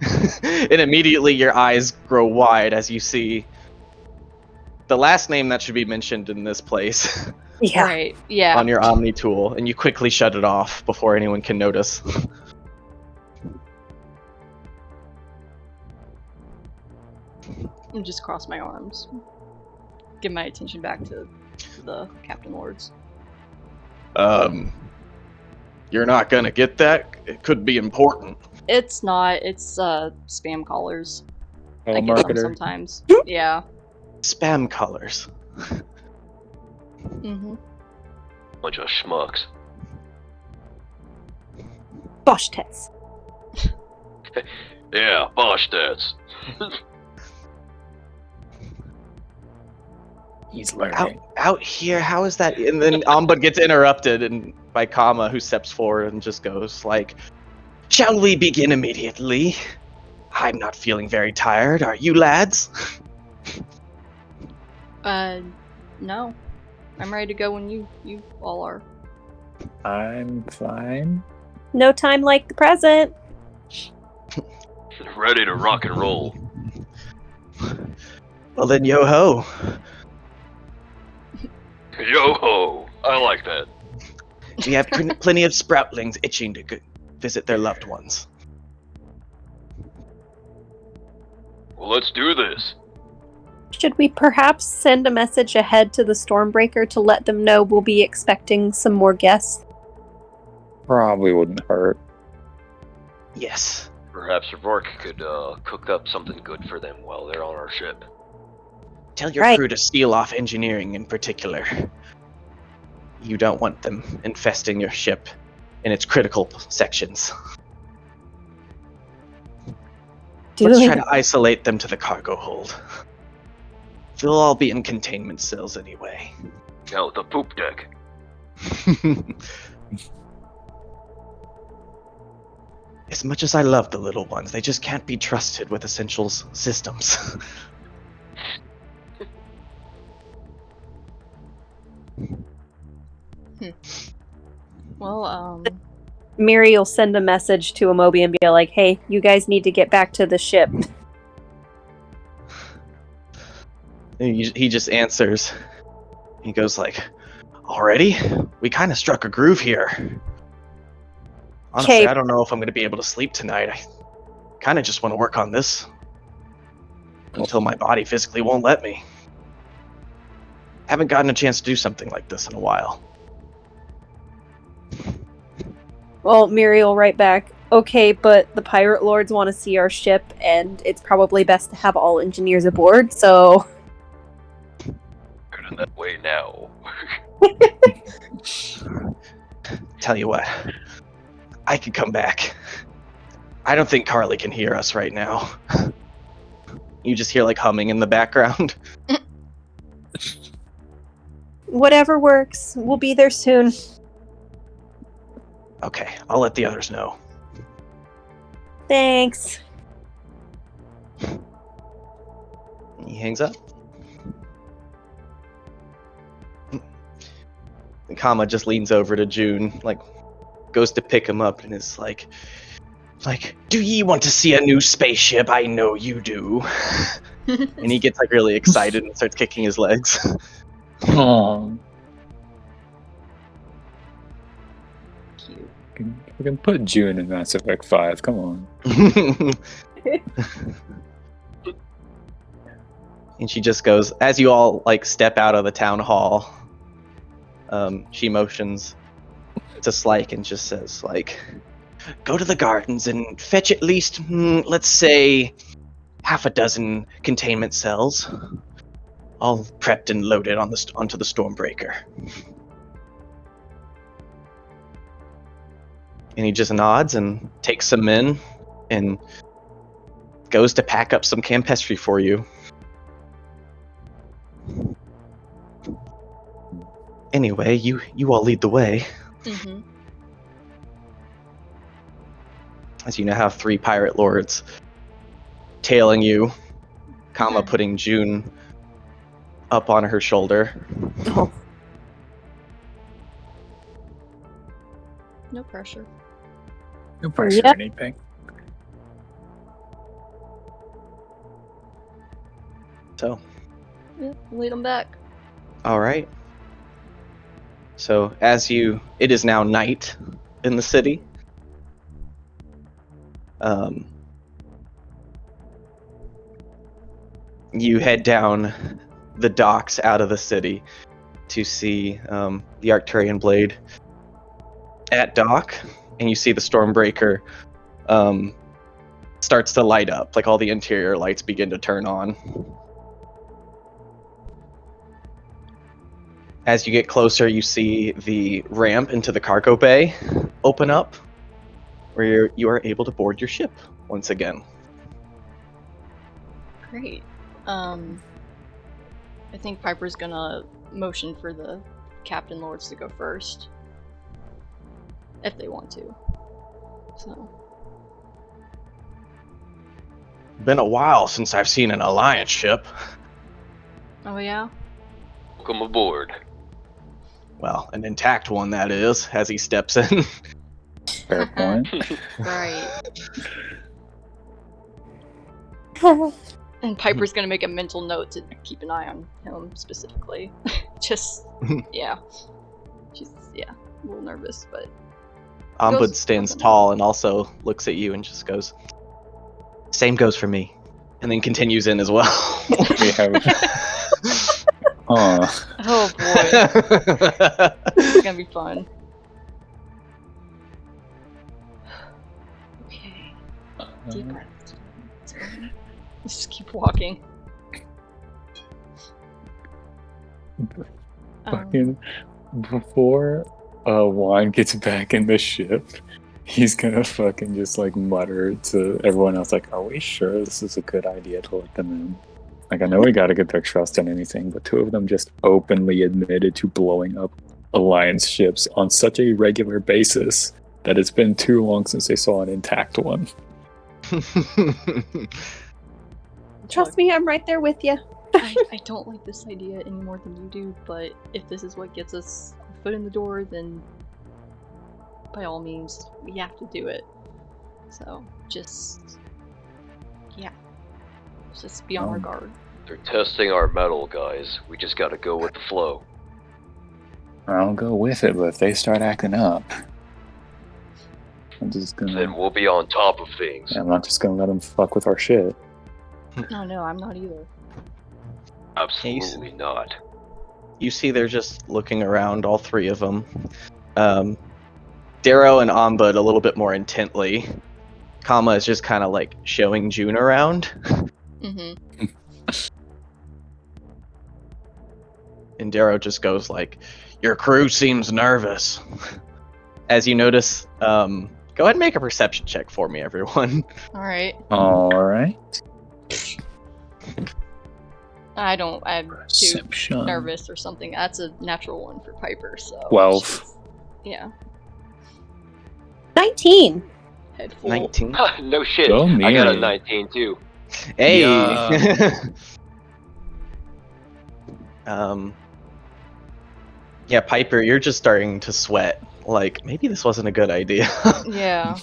Speaker 3: and immediately your eyes grow wide as you see the last name that should be mentioned in this place
Speaker 5: Yeah.
Speaker 1: Right. Yeah.
Speaker 3: on your Omni tool, and you quickly shut it off before anyone can notice.
Speaker 1: And just cross my arms. Give my attention back to the Captain Lords.
Speaker 3: You're not gonna get that? It could be important.
Speaker 1: It's not. It's spam callers. I get them
Speaker 4: Telemarketer.
Speaker 1: sometimes. Yeah.
Speaker 3: Spam colors.
Speaker 1: Mm-hmm.
Speaker 2: Bunch of schmucks.
Speaker 5: Bosch tits.
Speaker 2: Yeah, Bosch stats.
Speaker 6: He's
Speaker 3: Out,
Speaker 6: learning.
Speaker 3: out here, how is that? And then Amba gets interrupted and by Kama, who steps forward and just goes like, "Shall we begin immediately? I'm not feeling very tired. Are you lads?"
Speaker 1: No. I'm ready to go when you all are.
Speaker 4: I'm fine.
Speaker 5: No time like the present.
Speaker 2: Ready to rock and roll.
Speaker 3: Well then, yo ho.
Speaker 2: Yo ho! I like that.
Speaker 3: We have plenty of sproutlings itching to visit their loved ones.
Speaker 2: Well, let's do this.
Speaker 5: Should we perhaps send a message ahead to the Stormbreaker to let them know we'll be expecting some more guests?
Speaker 4: Probably wouldn't hurt.
Speaker 3: Yes.
Speaker 2: Perhaps Rourke could cook up something good for them while they're on our ship.
Speaker 3: Tell your
Speaker 5: Right.
Speaker 3: crew to seal off engineering in particular. You don't want them infesting your ship in its critical sections. Let's try to isolate them to the cargo hold. They'll all be in containment cells anyway.
Speaker 2: Out the poop deck.
Speaker 3: As much as I love the little ones, they just can't be trusted with Essentials systems.
Speaker 1: Well,
Speaker 5: Miri will send a message to Amobi and be like, hey, you guys need to get back to the ship.
Speaker 3: And he just answers. He goes like, "Already? We kind of struck a groove here. Honestly,
Speaker 5: 'Kay.
Speaker 3: I don't know if I'm going to be able to sleep tonight. I kind of just want to work on this until my body physically won't let me. Haven't gotten a chance to do something like this in a while."
Speaker 5: Well, Miri will write back, okay, but the Pirate Lords want to see our ship, and it's probably best to have all engineers aboard, so...
Speaker 2: Good in that way now.
Speaker 3: Tell you what, I could come back. I don't think Carly can hear us right now. You just hear like humming in the background.
Speaker 5: Whatever works. We'll be there soon.
Speaker 3: Okay, I'll let the others know.
Speaker 5: Thanks.
Speaker 3: He hangs up. And Kama just leans over to June, like, goes to pick him up and is like, "Do ye want to see a new spaceship? I know you do." And he gets like really excited and starts kicking his legs.
Speaker 4: Oh,
Speaker 1: cute.
Speaker 4: we can put June in Mass Effect 5. Come on.
Speaker 3: And she just goes, as you all like step out of the town hall, she motions to Slyke and just says like, "Go to the gardens and fetch at least, let's say, half a dozen containment cells, all prepped and loaded onto the Stormbreaker. And he just nods and takes some men and goes to pack up some Campestri for you. Anyway, you all lead the way.
Speaker 1: Mm-hmm.
Speaker 3: As you now have 3 pirate lords tailing you, comma
Speaker 1: Okay.
Speaker 3: putting June up on her shoulder.
Speaker 5: Oh.
Speaker 1: No pressure.
Speaker 6: No pressure
Speaker 5: Yeah.
Speaker 6: or anything.
Speaker 3: So,
Speaker 1: Yeah, lead them back.
Speaker 3: all right. So, it is now night in the city. You head down the docks out of the city to see the Arcturian Blade at dock, and you see the Stormbreaker starts to light up, like all the interior lights begin to turn on. As you get closer, you see the ramp into the cargo bay open up, where you are able to board your ship once again.
Speaker 1: Great. I think Piper's gonna motion for the Captain Lords to go first. If they want to. So.
Speaker 3: Been a while since I've seen an Alliance ship.
Speaker 1: Oh yeah?
Speaker 2: Welcome aboard.
Speaker 3: Well, an intact one, that is, as he steps in.
Speaker 6: Fair point.
Speaker 1: Right. And Piper's gonna make a mental note to keep an eye on him specifically. Just, yeah. She's, yeah, a little nervous, but...
Speaker 3: Ombud stands tall and also looks at you and just goes, "Same goes for me," and then continues in as well.
Speaker 6: We have. Oh,
Speaker 1: Oh boy, it's gonna be fun. Okay, deep breath. Let's just keep walking.
Speaker 6: fucking before Juan gets back in the ship, he's gonna fucking just like mutter to everyone else, like, "Are we sure this is a good idea to let them in? Like, I know we gotta get their trust and anything, but 2 of them just openly admitted to blowing up Alliance ships on such a regular basis that it's been too long since they saw an intact one."
Speaker 5: Trust me, I'm right there with you.
Speaker 1: I don't like this idea any more than you do, but if this is what gets us our foot in the door, then by all means, we have to do it. So, just... yeah. Just be on our guard.
Speaker 2: They're testing our metal, guys. We just gotta go with the flow.
Speaker 6: I'll go with it, but if they start acting up, I'm just
Speaker 2: Then
Speaker 6: gonna.
Speaker 2: we'll be on top of things.
Speaker 6: I'm not just gonna let them fuck with our shit.
Speaker 1: No, I'm not either.
Speaker 2: Absolutely not.
Speaker 3: You see they're just looking around, all 3 of them. Darrow and Ombud a little bit more intently. Kama is just kind of like showing June around.
Speaker 1: Mm-hmm.
Speaker 3: And Darrow just goes like, "Your crew seems nervous." As you notice, go ahead and make a perception check for me, everyone.
Speaker 1: Alright.
Speaker 6: Alright.
Speaker 1: I'm too
Speaker 6: Perception.
Speaker 1: nervous or something. That's a natural 1 for Piper, so...
Speaker 6: 12.
Speaker 1: she's- Yeah.
Speaker 5: 19.
Speaker 1: Head full.
Speaker 3: 19.
Speaker 2: No shit.
Speaker 6: Go
Speaker 2: I got a
Speaker 6: Meeri.
Speaker 2: 19 too.
Speaker 3: Hey!
Speaker 6: Yeah.
Speaker 3: Yeah, Piper, you're just starting to sweat. Like, maybe this wasn't a good idea.
Speaker 1: Yeah.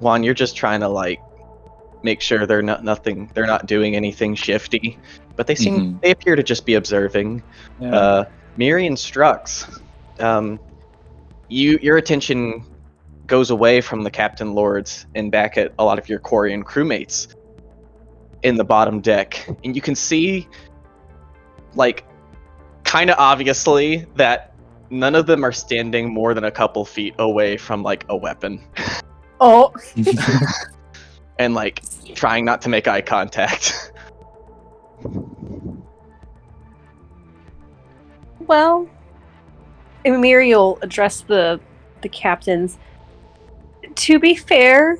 Speaker 3: Juan, you're just trying to like make sure they're not doing anything shifty, but they appear to just be observing.
Speaker 6: Yeah.
Speaker 3: Meeri and Strux, your attention goes away from the Captain Lords and back at a lot of your Quarian crewmates in the bottom deck, and you can see, like, kind of obviously that none of them are standing more than a couple feet away from like a weapon.
Speaker 5: Oh.
Speaker 3: and like trying not to make eye contact.
Speaker 5: Well, Miri will address the captains. To be fair,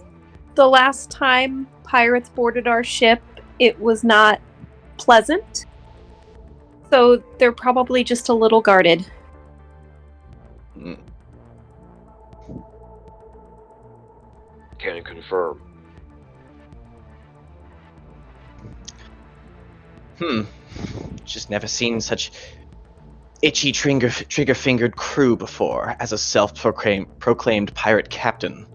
Speaker 5: the last time pirates boarded our ship, it was not pleasant. So they're probably just a little guarded.
Speaker 2: Can confirm.
Speaker 3: Just never seen such itchy trigger-fingered crew before as a self-proclaimed pirate captain.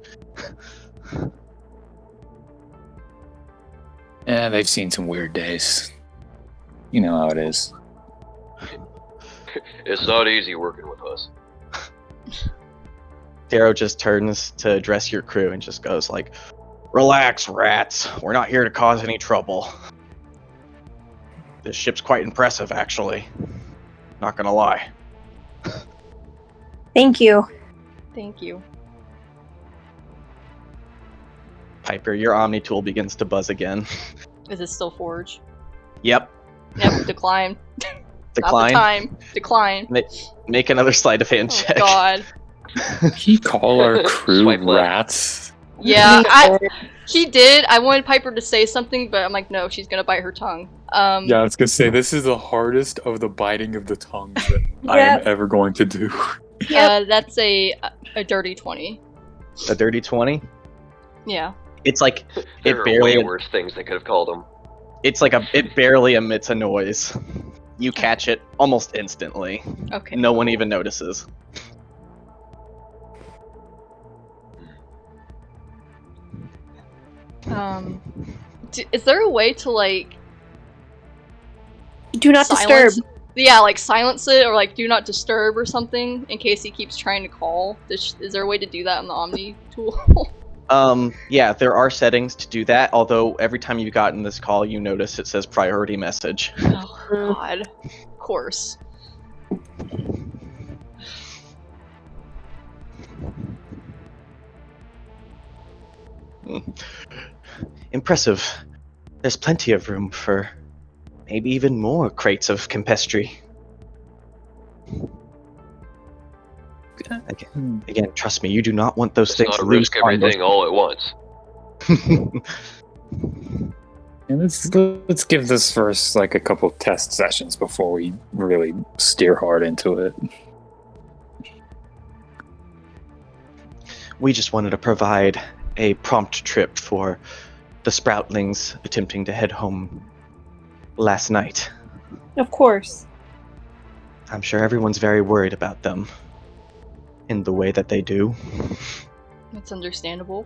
Speaker 6: Yeah, they've seen some weird days. You know how it is.
Speaker 2: It's not easy working with us.
Speaker 3: Darrow just turns to address your crew and just goes like, "Relax, rats. We're not here to cause any trouble. This ship's quite impressive, actually. Not gonna lie."
Speaker 5: Thank you.
Speaker 1: Thank you.
Speaker 3: Piper, your Omni tool begins to buzz again.
Speaker 1: Is it still Forge?
Speaker 3: Yep.
Speaker 1: Yep, decline.
Speaker 3: Decline.
Speaker 1: Not the time. Decline.
Speaker 3: Make another sleight of hand
Speaker 1: Oh
Speaker 3: check.
Speaker 1: god.
Speaker 6: He call our crew
Speaker 2: Swipe left.
Speaker 6: rats.
Speaker 1: Yeah, he did. I wanted Piper to say something, but I'm like, no, she's gonna bite her tongue.
Speaker 6: Yeah, I was gonna say this is the hardest of the biting of the tongues that I am ever going to do.
Speaker 1: That's a dirty 20.
Speaker 3: A dirty 20?
Speaker 1: Yeah.
Speaker 3: It's like
Speaker 2: There
Speaker 3: it
Speaker 2: are
Speaker 3: barely
Speaker 2: way worse things they could have called him.
Speaker 3: it's like it barely emits a noise. You catch it almost instantly.
Speaker 1: Okay.
Speaker 3: No one even notices.
Speaker 1: Is there a way to like
Speaker 5: Do not
Speaker 1: silence?
Speaker 5: disturb.
Speaker 1: Yeah, like silence it or like do not disturb or something in case he keeps trying to call. Is there a way to do that on the Omni tool?
Speaker 3: Yeah, there are settings to do that, although every time you've gotten this call, you notice it says priority message.
Speaker 1: Oh god. Of course.
Speaker 3: Impressive. There's plenty of room for maybe even more crates of Campestri. Again, trust me, you do not want those
Speaker 2: Let's
Speaker 3: things
Speaker 2: not
Speaker 3: to lose
Speaker 2: risk everything all at once.
Speaker 6: And let's give this first like a couple test sessions before we really steer hard into it.
Speaker 3: We just wanted to provide a prompt trip for the Sproutlings attempting to head home last night.
Speaker 5: Of course.
Speaker 3: I'm sure everyone's very worried about them in the way that they do.
Speaker 1: That's understandable.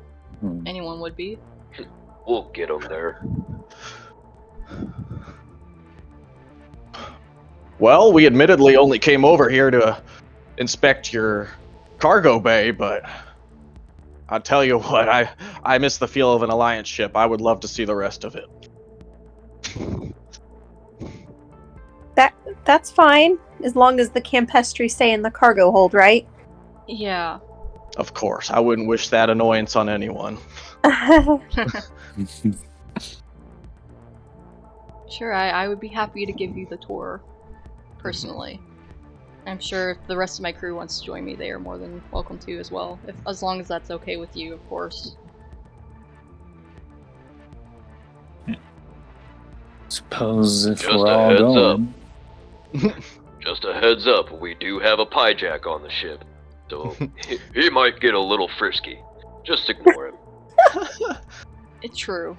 Speaker 1: Anyone would be.
Speaker 2: We'll get them there.
Speaker 3: Well, we admittedly only came over here to inspect your cargo bay, but I'll tell you what, I miss the feel of an Alliance ship. I would love to see the rest of it.
Speaker 5: That's fine, as long as the Campestri stay in the cargo hold, right?
Speaker 1: Yeah.
Speaker 3: Of course, I wouldn't wish that annoyance on anyone.
Speaker 1: Sure, I would be happy to give you the tour, personally. I'm sure if the rest of my crew wants to join me, they are more than welcome to as well. As long as that's okay with you, of course.
Speaker 6: Suppose if
Speaker 2: Just
Speaker 6: we're
Speaker 2: a
Speaker 6: all
Speaker 2: heads
Speaker 6: going.
Speaker 2: Just a heads up, we do have a piejack on the ship, so he might get a little frisky. Just ignore him.
Speaker 1: It's true.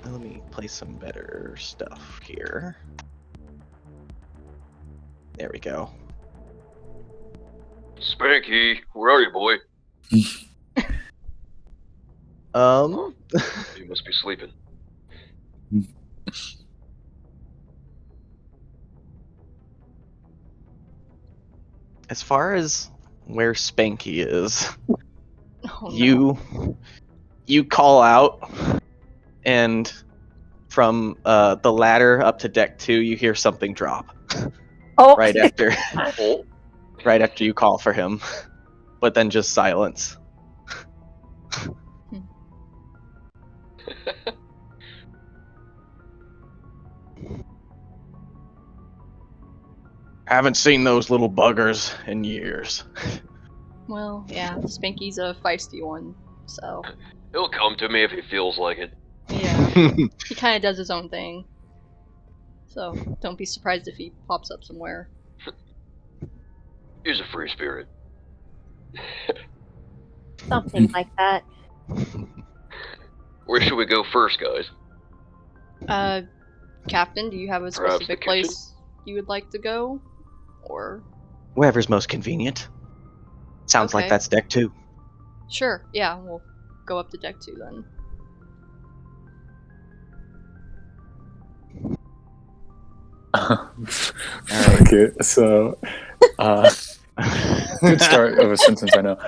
Speaker 3: Let me play some better stuff here. There we go.
Speaker 2: Spanky, where are you, boy? You must be sleeping.
Speaker 3: As far as where Spanky is,
Speaker 1: Oh, no.
Speaker 3: you call out, and from the ladder up to deck 2, you hear something drop
Speaker 5: Oh,
Speaker 3: right after
Speaker 2: Oh,
Speaker 3: right after you call for him. but then just silence. Haven't seen those little buggers in years.
Speaker 1: Well, yeah, Spanky's a feisty one, so
Speaker 2: He'll come to me if he feels like it.
Speaker 1: yeah, he kind of does his own thing. So don't be surprised if he pops up somewhere.
Speaker 2: He's a free spirit.
Speaker 5: Something like that.
Speaker 2: Where should we go first, guys?
Speaker 1: Captain, do you have a
Speaker 2: Perhaps the
Speaker 1: specific place you would like to go? Or
Speaker 3: Wherever's most convenient. Sounds like
Speaker 1: Okay.
Speaker 3: that's deck 2.
Speaker 1: sure, yeah, we'll go up to deck 2 then.
Speaker 6: Fuck it. So, good start of a sentence, I know.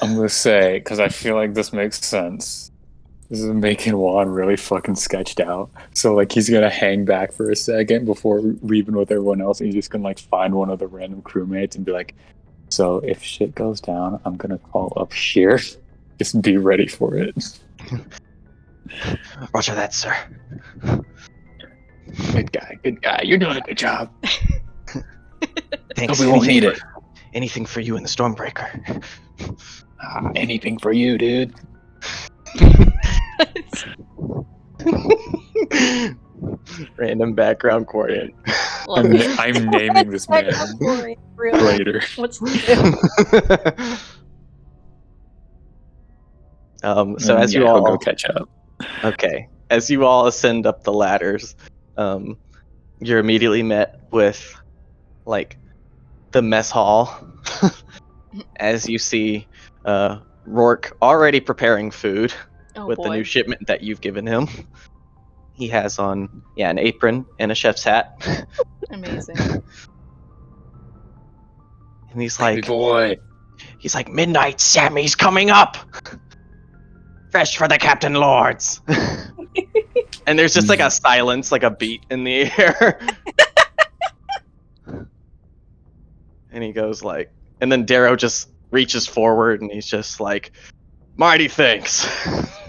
Speaker 6: I'm gonna say, because I feel like this makes sense. This is making Juan really fucking sketched out. So, like, he's gonna hang back for a second before leaving with everyone else, and he's just gonna, like, find one of the random crewmates and be like, so, if shit goes down, I'm gonna call up here. Just be ready for it.
Speaker 3: Roger that, sir.
Speaker 6: Good guy. You're doing a good job.
Speaker 3: Thanks.
Speaker 6: We won't need it.
Speaker 3: Anything for you in the Stormbreaker.
Speaker 6: Anything for you, dude.
Speaker 3: Random background Quarian.
Speaker 1: Love it.
Speaker 6: I'm naming this man
Speaker 5: Really?
Speaker 6: later.
Speaker 1: What's
Speaker 3: So as you
Speaker 6: I'll
Speaker 3: all
Speaker 6: go catch up.
Speaker 3: Okay. As you all ascend up the ladders, you're immediately met with, like, the mess hall. As you see Rourke already preparing food
Speaker 1: oh
Speaker 3: with
Speaker 1: boy.
Speaker 3: the new shipment that you've given him. He has on, an apron and a chef's hat.
Speaker 1: Amazing.
Speaker 3: And he's like,
Speaker 6: boy.
Speaker 3: Midnight Sammy's coming up! Fresh for the Captain Lords! And there's just like a silence, like a beat in the air. And he goes like, and then Darrow just reaches forward and he's just like, mighty thanks!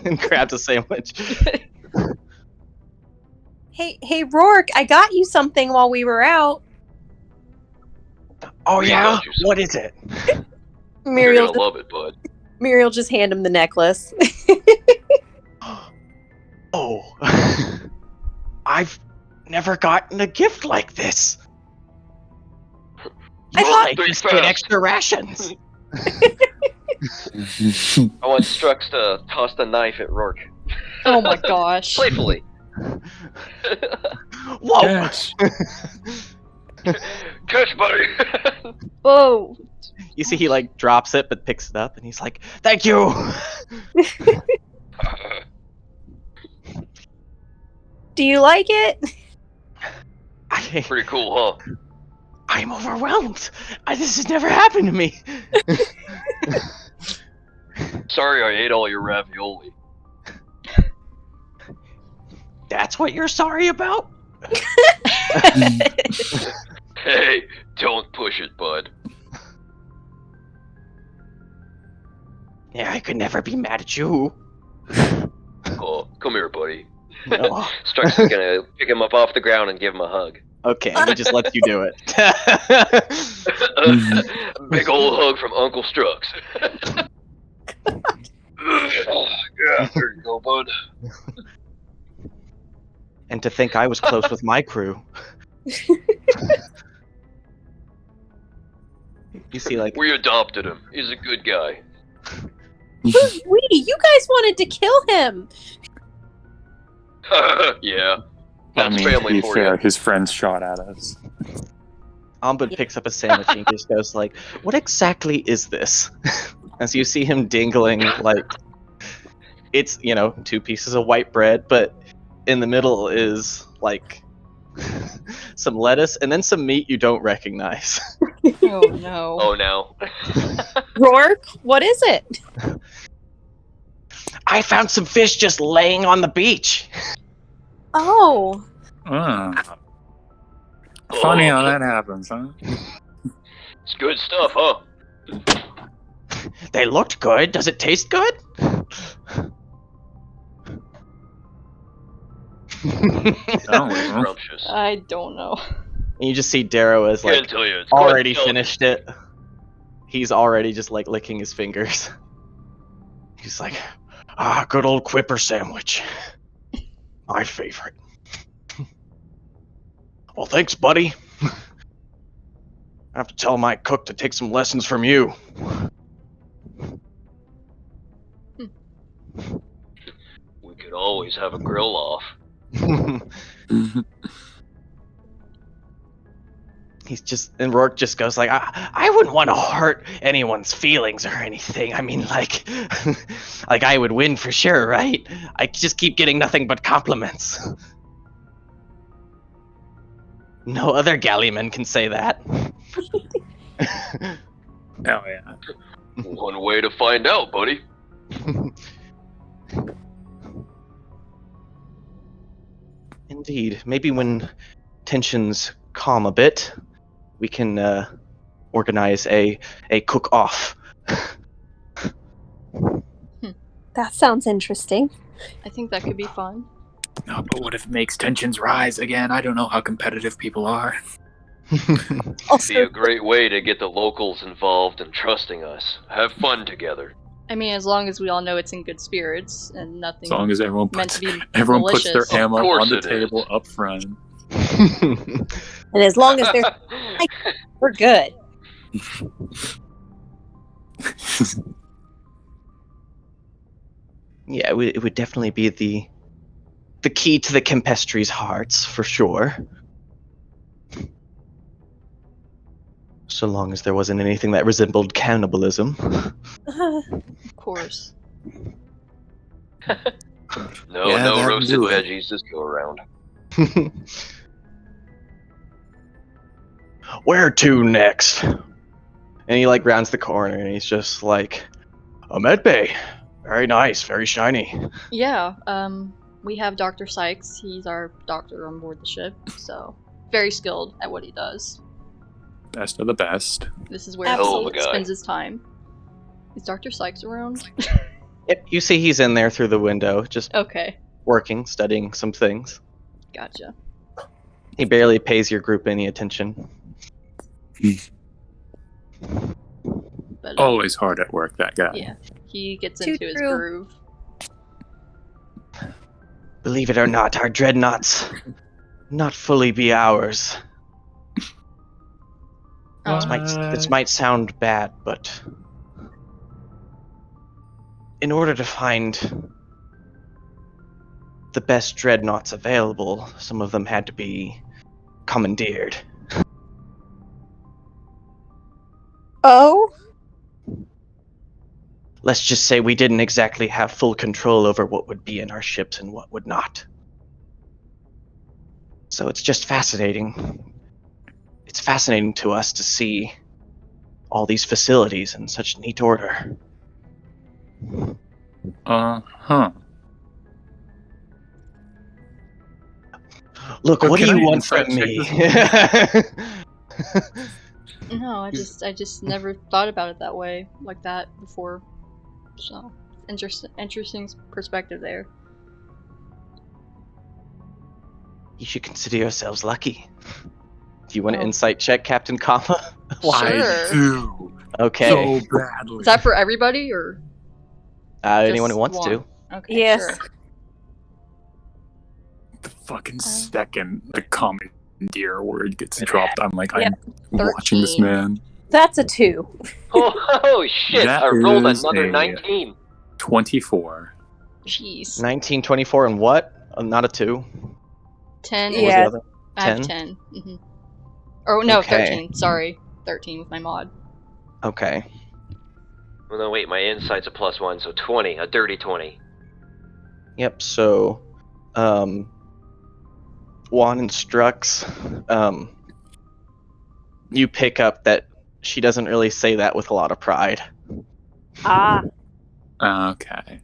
Speaker 3: And grabs a sandwich.
Speaker 5: Hey, Rourke, I got you something while we were out.
Speaker 3: Oh
Speaker 2: We
Speaker 3: yeah?
Speaker 2: got you some.
Speaker 3: What is it?
Speaker 2: You're
Speaker 5: Muriel,
Speaker 2: gonna love it, bud.
Speaker 5: Muriel just hand him the necklace.
Speaker 3: Oh. I've never gotten a gift like this.
Speaker 5: I
Speaker 3: You
Speaker 5: thought-
Speaker 3: like just get extra rations.
Speaker 2: I want Strux to toss the knife at Rourke.
Speaker 1: Oh my gosh.
Speaker 2: Playfully.
Speaker 3: Whoa!
Speaker 6: Yes.
Speaker 2: Catch, buddy!
Speaker 1: Whoa.
Speaker 3: You see he like drops it but picks it up and he's like, thank you!
Speaker 5: Do you like it?
Speaker 2: Pretty cool, huh?
Speaker 3: I'm overwhelmed. This has never happened to me.
Speaker 2: Sorry I ate all your ravioli.
Speaker 3: That's what you're sorry about?
Speaker 2: Hey, don't push it, bud.
Speaker 3: Yeah, I could never be mad at you.
Speaker 2: Oh, come here, buddy.
Speaker 3: No.
Speaker 2: Strux is gonna pick him up off the ground and give him a hug.
Speaker 3: Okay, he just lets you do it.
Speaker 2: Big old hug from Uncle Strux. Yeah, there you go, bud.
Speaker 3: And to think I was close with my crew. You see, like,
Speaker 2: We adopted him. He's a good guy.
Speaker 5: Who's we? You guys wanted to kill him.
Speaker 2: Yeah.
Speaker 6: I
Speaker 2: That's
Speaker 6: mean, to
Speaker 2: family
Speaker 6: be
Speaker 2: for
Speaker 6: fair,
Speaker 2: you.
Speaker 6: his friends shot at us.
Speaker 3: Ombud picks up a sandwich and just goes like, what exactly is this? As you see him dingling, like, it's, 2 pieces of white bread, but in the middle is, like, some lettuce and then some meat you don't recognize.
Speaker 1: Oh no.
Speaker 2: Oh, no.
Speaker 5: Rourke, what is it?
Speaker 3: I found some fish just laying on the beach.
Speaker 5: Oh,
Speaker 6: Funny how that happens, huh?
Speaker 2: It's good stuff, huh?
Speaker 3: They looked good. Does it taste good?
Speaker 2: Scrumptious.
Speaker 1: I don't know.
Speaker 3: And you just see Darrow has
Speaker 2: Can't
Speaker 3: like
Speaker 2: tell you, it's quite
Speaker 3: already
Speaker 2: delicate.
Speaker 3: finished it. He's already just like licking his fingers. He's like, good old Quipper sandwich. My favorite. Well, thanks, buddy. I have to tell my cook to take some lessons from you.
Speaker 2: We could always have a grill off.
Speaker 3: He's just, and Rourke just goes like, I wouldn't want to hurt anyone's feelings or anything. I mean, like, like I would win for sure, right? I just keep getting nothing but compliments. No other galleyman can say that.
Speaker 6: Oh yeah.
Speaker 2: One way to find out, buddy.
Speaker 3: Indeed. Maybe when tensions calm a bit, we can organize a cook-off.
Speaker 5: That sounds interesting.
Speaker 1: I think that could be fun.
Speaker 6: No, but what if it makes tensions rise again? I don't know how competitive people are.
Speaker 2: It'd be a great way to get the locals involved and trusting us. Have fun together.
Speaker 1: I mean, as long as we all know it's in good spirits and nothing
Speaker 6: As long as everyone
Speaker 1: meant
Speaker 6: puts,
Speaker 1: to be
Speaker 6: everyone puts
Speaker 1: malicious.
Speaker 6: their ammo
Speaker 2: Of course
Speaker 6: on the
Speaker 2: it is.
Speaker 6: table up front.
Speaker 5: And as long as they're we're good.
Speaker 3: Yeah, it would definitely be the key to the Campestri's hearts, for sure. So long as there wasn't anything that resembled cannibalism.
Speaker 1: Of course.
Speaker 2: No,
Speaker 6: Yeah,
Speaker 2: no
Speaker 6: that'd
Speaker 2: roasted
Speaker 6: do it.
Speaker 2: veggies this go around.
Speaker 3: Where to next? And he like rounds the corner and he's just like, a med bay. Very nice, very shiny.
Speaker 1: Yeah, we have Dr. Sykes. He's our doctor on board the ship, so very skilled at what he does.
Speaker 6: Best of the best.
Speaker 1: This is where
Speaker 2: Hell of a
Speaker 1: he
Speaker 2: guy.
Speaker 1: spends his time. Is Dr. Sykes around?
Speaker 3: Yep, you see he's in there through the window, just
Speaker 1: Okay,
Speaker 3: working, studying some things.
Speaker 1: gotcha.
Speaker 3: He barely pays your group any attention.
Speaker 1: But
Speaker 6: Always hard at work, that guy.
Speaker 1: yeah, he gets
Speaker 5: Too
Speaker 1: into his
Speaker 5: true.
Speaker 1: groove.
Speaker 3: Believe it or not, our dreadnoughts not fully be ours.
Speaker 1: Oh,
Speaker 3: This might sound bad, but in order to find the best dreadnoughts available, some of them had to be commandeered.
Speaker 5: Oh?
Speaker 3: Let's just say we didn't exactly have full control over what would be in our ships and what would not. So it's just fascinating. It's fascinating to us to see all these facilities in such neat order.
Speaker 6: Uh-huh.
Speaker 3: Look,
Speaker 6: So
Speaker 3: what do
Speaker 6: can
Speaker 3: you
Speaker 6: I
Speaker 3: want from
Speaker 6: insight
Speaker 3: me?
Speaker 1: no, I just never thought about it that way, like that before. So, interesting perspective there.
Speaker 3: You should consider yourselves lucky. Do you want to
Speaker 1: Oh.
Speaker 3: insight check Captain Kama?
Speaker 1: Sure.
Speaker 6: I do.
Speaker 3: Okay.
Speaker 6: So badly.
Speaker 1: Is that for everybody or?
Speaker 3: Anyone
Speaker 1: just
Speaker 3: who wants
Speaker 1: one?
Speaker 3: to.
Speaker 1: Okay,
Speaker 5: Yes.
Speaker 1: sure.
Speaker 6: The fucking second the commandeer word gets
Speaker 5: Yeah.
Speaker 6: dropped, I'm like,
Speaker 5: Yep.
Speaker 6: I'm watching this
Speaker 1: 13.
Speaker 6: man.
Speaker 5: That's a 2.
Speaker 2: Oh shit,
Speaker 6: That
Speaker 2: I rolled
Speaker 6: is
Speaker 2: another
Speaker 6: a-
Speaker 2: 19.
Speaker 6: 24.
Speaker 1: Jeez.
Speaker 3: 19, 24, and what? Not a 2.
Speaker 1: 10.
Speaker 3: What was
Speaker 5: Yeah.
Speaker 3: the other?
Speaker 1: I have
Speaker 3: 10?
Speaker 1: 10. Mm-hmm. Oh no,
Speaker 3: Okay.
Speaker 1: 13. Sorry, 13 with my mod.
Speaker 3: Okay.
Speaker 2: Well, no, wait, my insight's a +1, so 20, a dirty 20.
Speaker 3: Yep, so, Juan and Strux, you pick up that she doesn't really say that with a lot of pride.
Speaker 5: Ah.
Speaker 6: Okay.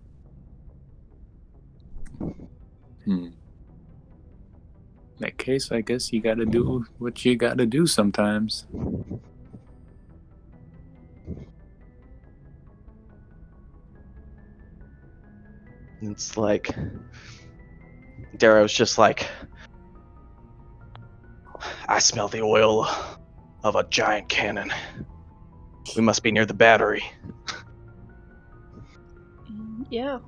Speaker 6: In that case, I guess you gotta do what you gotta do sometimes.
Speaker 3: It's like Darrow's just like, I smell the oil of a giant cannon. We must be near the battery.
Speaker 1: Yeah.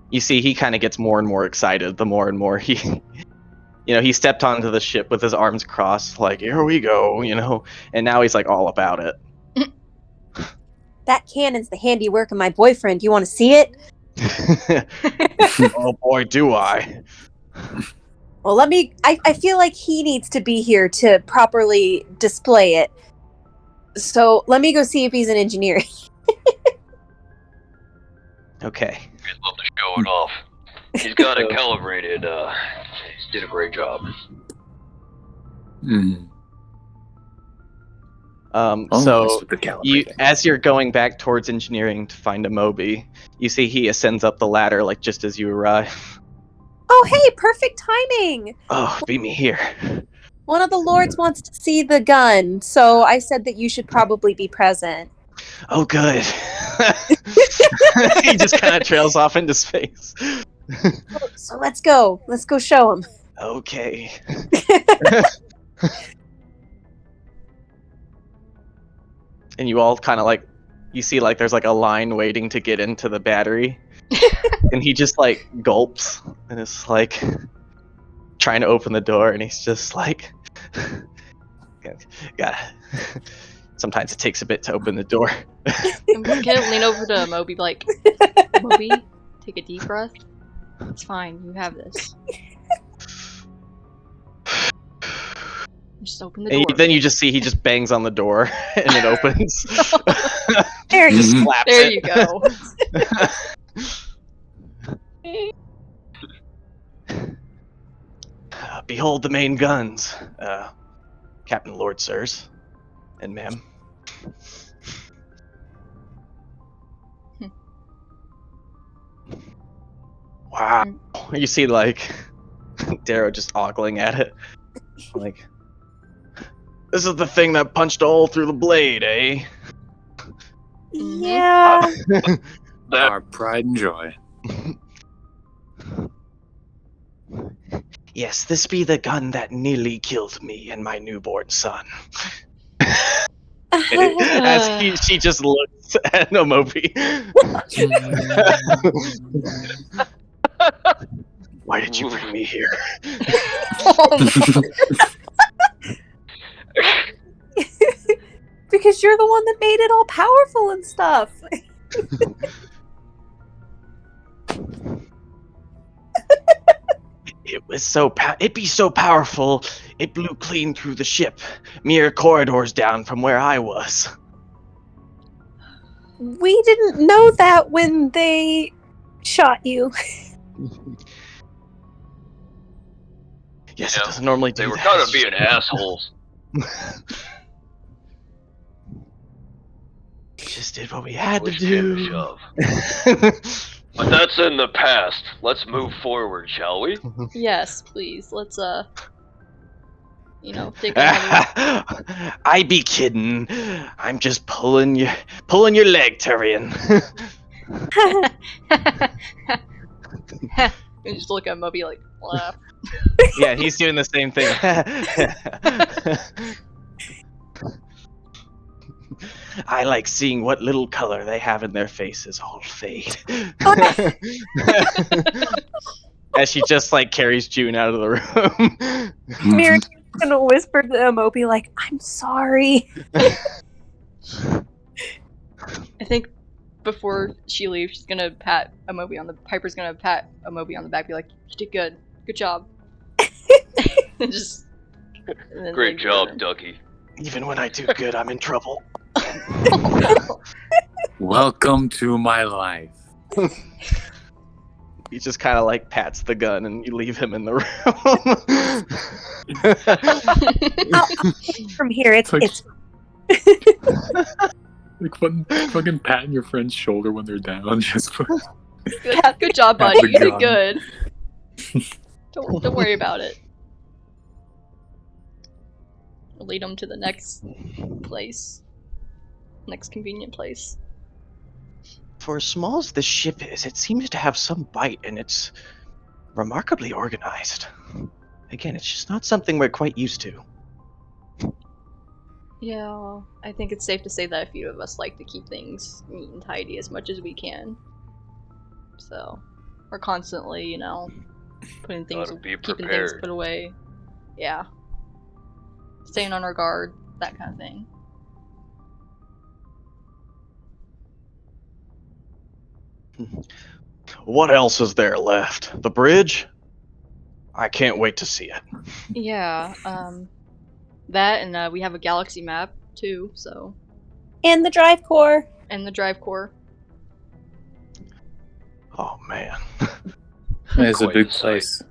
Speaker 3: You see, he kind of gets more and more excited the more and more he, he stepped onto the ship with his arms crossed, like, here we go, and now he's like all about it.
Speaker 5: That cannon's the handiwork of my boyfriend. You want to see it?
Speaker 3: Oh boy, do I.
Speaker 5: Well, I feel like he needs to be here to properly display it. So let me go see if he's an engineer.
Speaker 3: Okay.
Speaker 2: He'd love to show it off. He's got it calibrated. He's did a great job.
Speaker 3: So
Speaker 6: with the calibrating.
Speaker 3: as you're going back towards engineering to find a Moby, you see he ascends up the ladder like just as you arrive.
Speaker 5: Oh, hey, perfect timing.
Speaker 3: Oh, beat me here.
Speaker 5: One of the lords wants to see the gun, so I said that you should probably be present.
Speaker 3: Oh, good. He just kind of trails off into space.
Speaker 5: So let's go. Let's go show him.
Speaker 3: Okay. And you all kind of like, you see like there's like a line waiting to get into the battery. And he just like gulps and is like trying to open the door, and he's just like, gotta. Sometimes it takes a bit to open the door.
Speaker 1: I'm gonna lean over to Moby, like, Moby, take a deep breath. It's fine. You have this. Just open the door.
Speaker 3: Then you just see he just bangs on the door and it opens.
Speaker 5: There you
Speaker 3: Just slaps
Speaker 1: There
Speaker 3: it.
Speaker 1: you go.
Speaker 3: Behold the main guns, Captain Lord Sirs, and ma'am. Wow. You see, like, Darrow just ogling at it. Like, this is the thing that punched a hole through the blade, eh?
Speaker 5: Yeah.
Speaker 6: Our pride and joy.
Speaker 3: Yes, this be the gun that nearly killed me and my newborn son. As she just looks at Nomobi. Why did you bring me here?
Speaker 5: Because you're the one that made it all powerful and stuff.
Speaker 3: It was it be so powerful, it blew clean through the ship, mere corridors down from where I was.
Speaker 5: We didn't know that when they shot you.
Speaker 3: Yes, it doesn't normally do
Speaker 2: They were
Speaker 3: that.
Speaker 2: kind of being assholes.
Speaker 3: Just did what we had to
Speaker 2: Push came to
Speaker 3: do.
Speaker 2: shove. But that's in the past. Let's move forward, shall we?
Speaker 1: Yes, please. Let's take another.
Speaker 3: I be kidding. I'm just pulling your leg, Tyrion.
Speaker 1: And just look at Moby like, laugh.
Speaker 3: Yeah, he's doing the same thing. I like seeing what little color they have in their faces all fade. As she just like carries June out of the room.
Speaker 5: Miri's gonna whisper to Moby like, "I'm sorry."
Speaker 1: I think before she leaves, she's gonna pat Amobi on the. Piper's gonna pat Amobi on the back, be like, "You did good. Good job." and then
Speaker 2: Great
Speaker 1: leave
Speaker 2: job,
Speaker 1: her.
Speaker 2: Ducky.
Speaker 3: Even when I do good, I'm in trouble.
Speaker 6: Welcome to my life.
Speaker 3: He just kind of like pats the gun and you leave him in the room.
Speaker 5: From here, it's
Speaker 6: Like fucking patting your friend's shoulder when they're down. Just
Speaker 1: Good job, buddy.
Speaker 6: the
Speaker 1: You did
Speaker 6: gun.
Speaker 1: good. Don't worry about it. We'll lead them to the next place. Next convenient place.
Speaker 3: For as small as this ship is, it seems to have some bite, and it's remarkably organized. Again, it's just not something we're quite used to.
Speaker 1: Yeah, I think it's safe to say that a few of us like to keep things neat and tidy as much as we can. So, we're constantly, putting things,
Speaker 2: Gotta be
Speaker 1: keeping things
Speaker 2: prepared.
Speaker 1: put away. Yeah. Staying on our guard, that kind of thing.
Speaker 3: What else is there left? The bridge? I can't wait to see it.
Speaker 1: Yeah, that and we have a galaxy map too, so.
Speaker 5: And the drive core.
Speaker 1: And the drive core.
Speaker 3: Oh man.
Speaker 6: It's a
Speaker 2: Quite
Speaker 6: big
Speaker 2: the sight.
Speaker 6: place.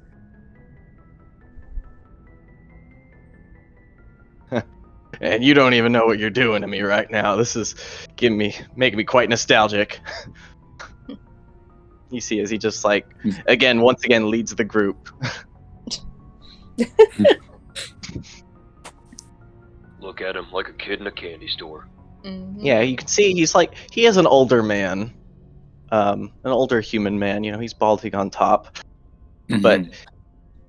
Speaker 3: And you don't even know what you're doing to me right now. This is making me quite nostalgic. You see, as he just once again leads the group.
Speaker 2: Look at him like a kid in a candy store.
Speaker 1: Mm-hmm.
Speaker 3: Yeah, you can see he is an older man, an older human man. He's balding on top, but
Speaker 6: Mhm.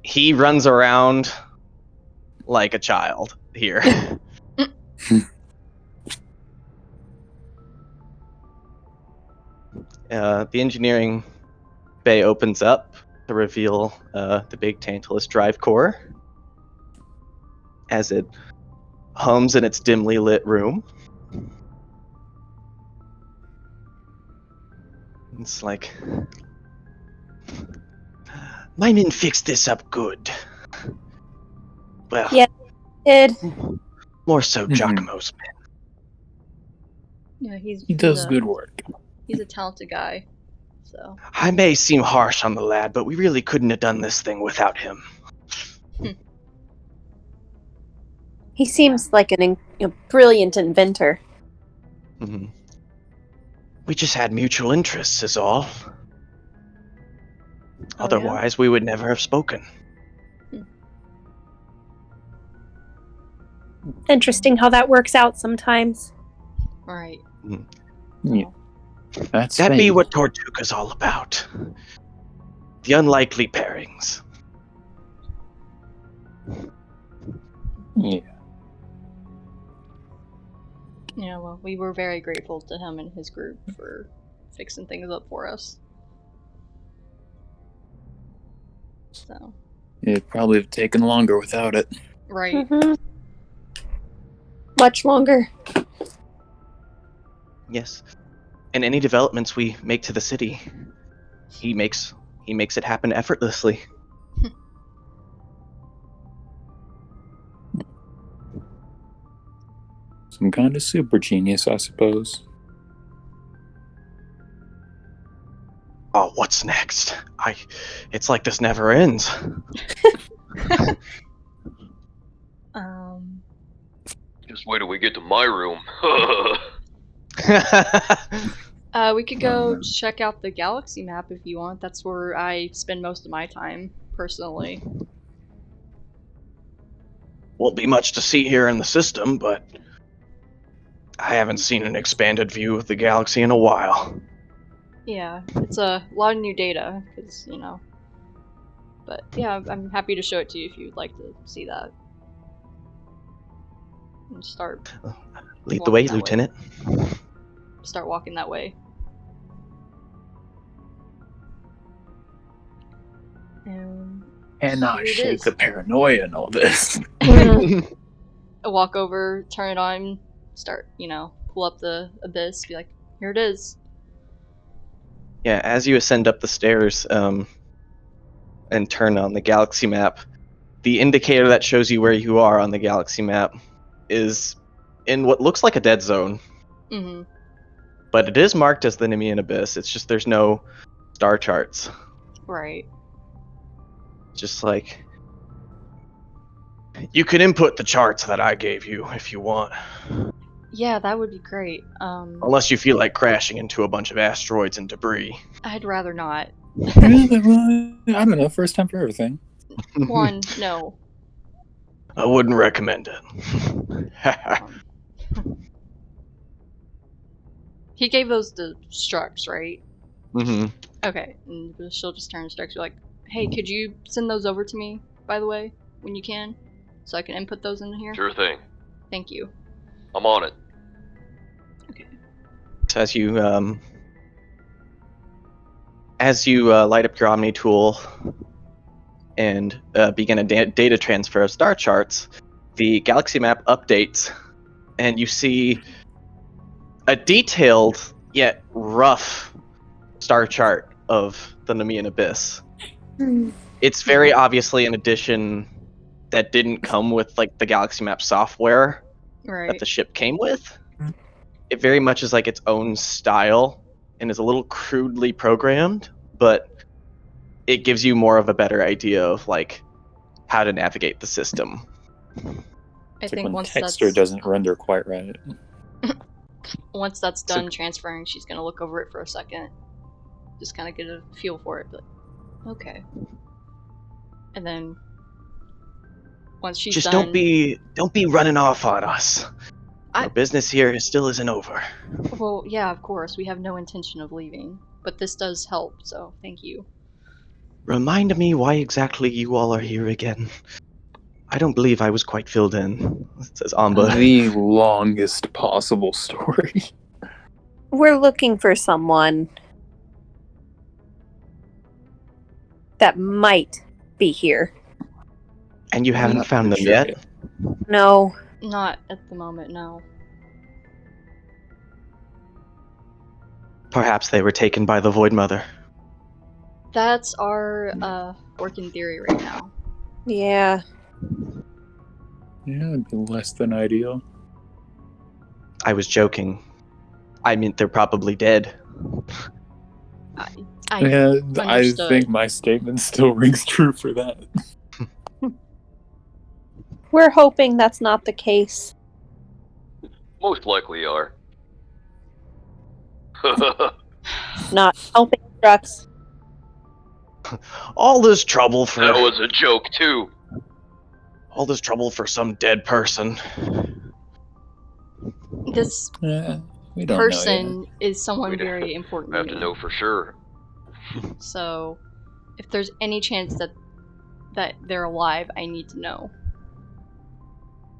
Speaker 3: he runs around like a child here. The engineering bay opens up to reveal the big Tantalus drive core as it hums in its dimly lit room. It's like, my men fixed this up good. Well,
Speaker 5: Yeah. Did.
Speaker 3: more so
Speaker 6: Mhm.
Speaker 3: Giacomo's men.
Speaker 1: Yeah,
Speaker 6: He does good work.
Speaker 1: He's a talented guy, so.
Speaker 3: I may seem harsh on the lad, but we really couldn't have done this thing without him.
Speaker 5: He seems like a brilliant inventor.
Speaker 3: Mm-hmm. We just had mutual interests, is all.
Speaker 1: Oh,
Speaker 3: Otherwise, we would never have spoken.
Speaker 5: Interesting how that works out sometimes.
Speaker 1: Right.
Speaker 6: Yeah. That's
Speaker 3: That be
Speaker 6: fate.
Speaker 3: what Tortuga's all about. The unlikely pairings.
Speaker 6: Yeah.
Speaker 1: Yeah, well, we were very grateful to him and his group for fixing things up for us. So.
Speaker 6: It'd probably have taken longer without it.
Speaker 1: Right.
Speaker 5: Mm-hmm. Much longer.
Speaker 3: Yes. And any developments we make to the city, he makes it happen effortlessly.
Speaker 6: Some kind of super genius, I suppose.
Speaker 3: Oh, what's next? It's like this never ends.
Speaker 2: Just wait till we get to my room.
Speaker 1: We could go check out the galaxy map if you want. That's where I spend most of my time, personally.
Speaker 3: Won't be much to see here in the system, but I haven't seen an expanded view of the galaxy in a while.
Speaker 1: Yeah, it's a lot of new data, because, But yeah, I'm happy to show it to you if you'd like to see that. And start
Speaker 3: Lead the way,
Speaker 1: walking that
Speaker 3: Lieutenant.
Speaker 1: Start walking that way.
Speaker 6: And I
Speaker 1: here it
Speaker 6: shake
Speaker 1: is.
Speaker 6: the paranoia and all this.
Speaker 1: I walk over, turn it on, start, pull up the abyss, be like, here it is.
Speaker 3: Yeah, as you ascend up the stairs and turn on the galaxy map, the indicator that shows you where you are on the galaxy map is in what looks like a dead zone.
Speaker 1: Mm-hmm.
Speaker 3: But it is marked as the Nemean Abyss. It's just there's no star charts.
Speaker 1: Right.
Speaker 3: Just like, you can input the charts that I gave you if you want.
Speaker 1: Yeah, that would be great.
Speaker 3: Unless you feel like crashing into a bunch of asteroids and debris.
Speaker 1: I'd rather not.
Speaker 6: I don't know. First time for everything.
Speaker 1: One, no.
Speaker 3: I wouldn't recommend it.
Speaker 1: He gave those to Strux, right?
Speaker 3: Mm-hmm.
Speaker 1: Okay, and she'll just turn to Strux and be like, hey, could you send those over to me, by the way, when you can? So I can input those in here?
Speaker 2: Sure thing.
Speaker 1: Thank you.
Speaker 2: I'm on it.
Speaker 1: Okay.
Speaker 3: So as you light up your Omni tool and begin a data transfer of star charts, the galaxy map updates, and you see a detailed yet rough star chart of the Nemean Abyss. It's very obviously an addition that didn't come with like the galaxy map software that
Speaker 1: Right.
Speaker 3: the ship came with. It very much is like its own style and is a little crudely programmed, but it gives you more of a better idea of like how to navigate the system.
Speaker 1: I
Speaker 6: It's
Speaker 1: think
Speaker 6: like when
Speaker 1: once
Speaker 6: texture doesn't render quite right.
Speaker 1: once that's
Speaker 3: So-
Speaker 1: done transferring, she's gonna look over it for a second. Just kind of get a feel for it. But okay. And then once she's
Speaker 3: Just
Speaker 1: done,
Speaker 3: don't be running off on us.
Speaker 1: I-
Speaker 3: Our business here still isn't over.
Speaker 1: well, yeah, of course, we have no intention of leaving, but this does help, so thank you.
Speaker 3: Remind me why exactly you all are here again. I don't believe I was quite filled in, says Amba.
Speaker 6: The longest possible story.
Speaker 5: We're looking for someone that might be here.
Speaker 3: And you haven't
Speaker 6: Not
Speaker 3: found
Speaker 6: for
Speaker 3: them
Speaker 6: sure
Speaker 3: yet?
Speaker 6: yet.
Speaker 5: No.
Speaker 1: Not at the moment, no.
Speaker 3: Perhaps they were taken by the Void Mother.
Speaker 1: That's our working theory right now.
Speaker 5: Yeah.
Speaker 6: Yeah, it'd be less than ideal.
Speaker 3: I was joking. I mean, they're probably dead.
Speaker 1: I
Speaker 6: Yeah, I
Speaker 1: understood.
Speaker 6: think my statement still rings true for that.
Speaker 5: We're hoping that's not the case.
Speaker 2: Most likely are.
Speaker 5: Not helping Strux.
Speaker 3: All this trouble for
Speaker 2: That was a joke too.
Speaker 3: some dead person.
Speaker 1: This
Speaker 6: Yeah, we don't know
Speaker 1: person is someone
Speaker 2: We'd
Speaker 1: very important
Speaker 2: Have
Speaker 1: to
Speaker 2: to
Speaker 1: me.
Speaker 2: know for sure.
Speaker 1: So, if there's any chance that they're alive, I need to know.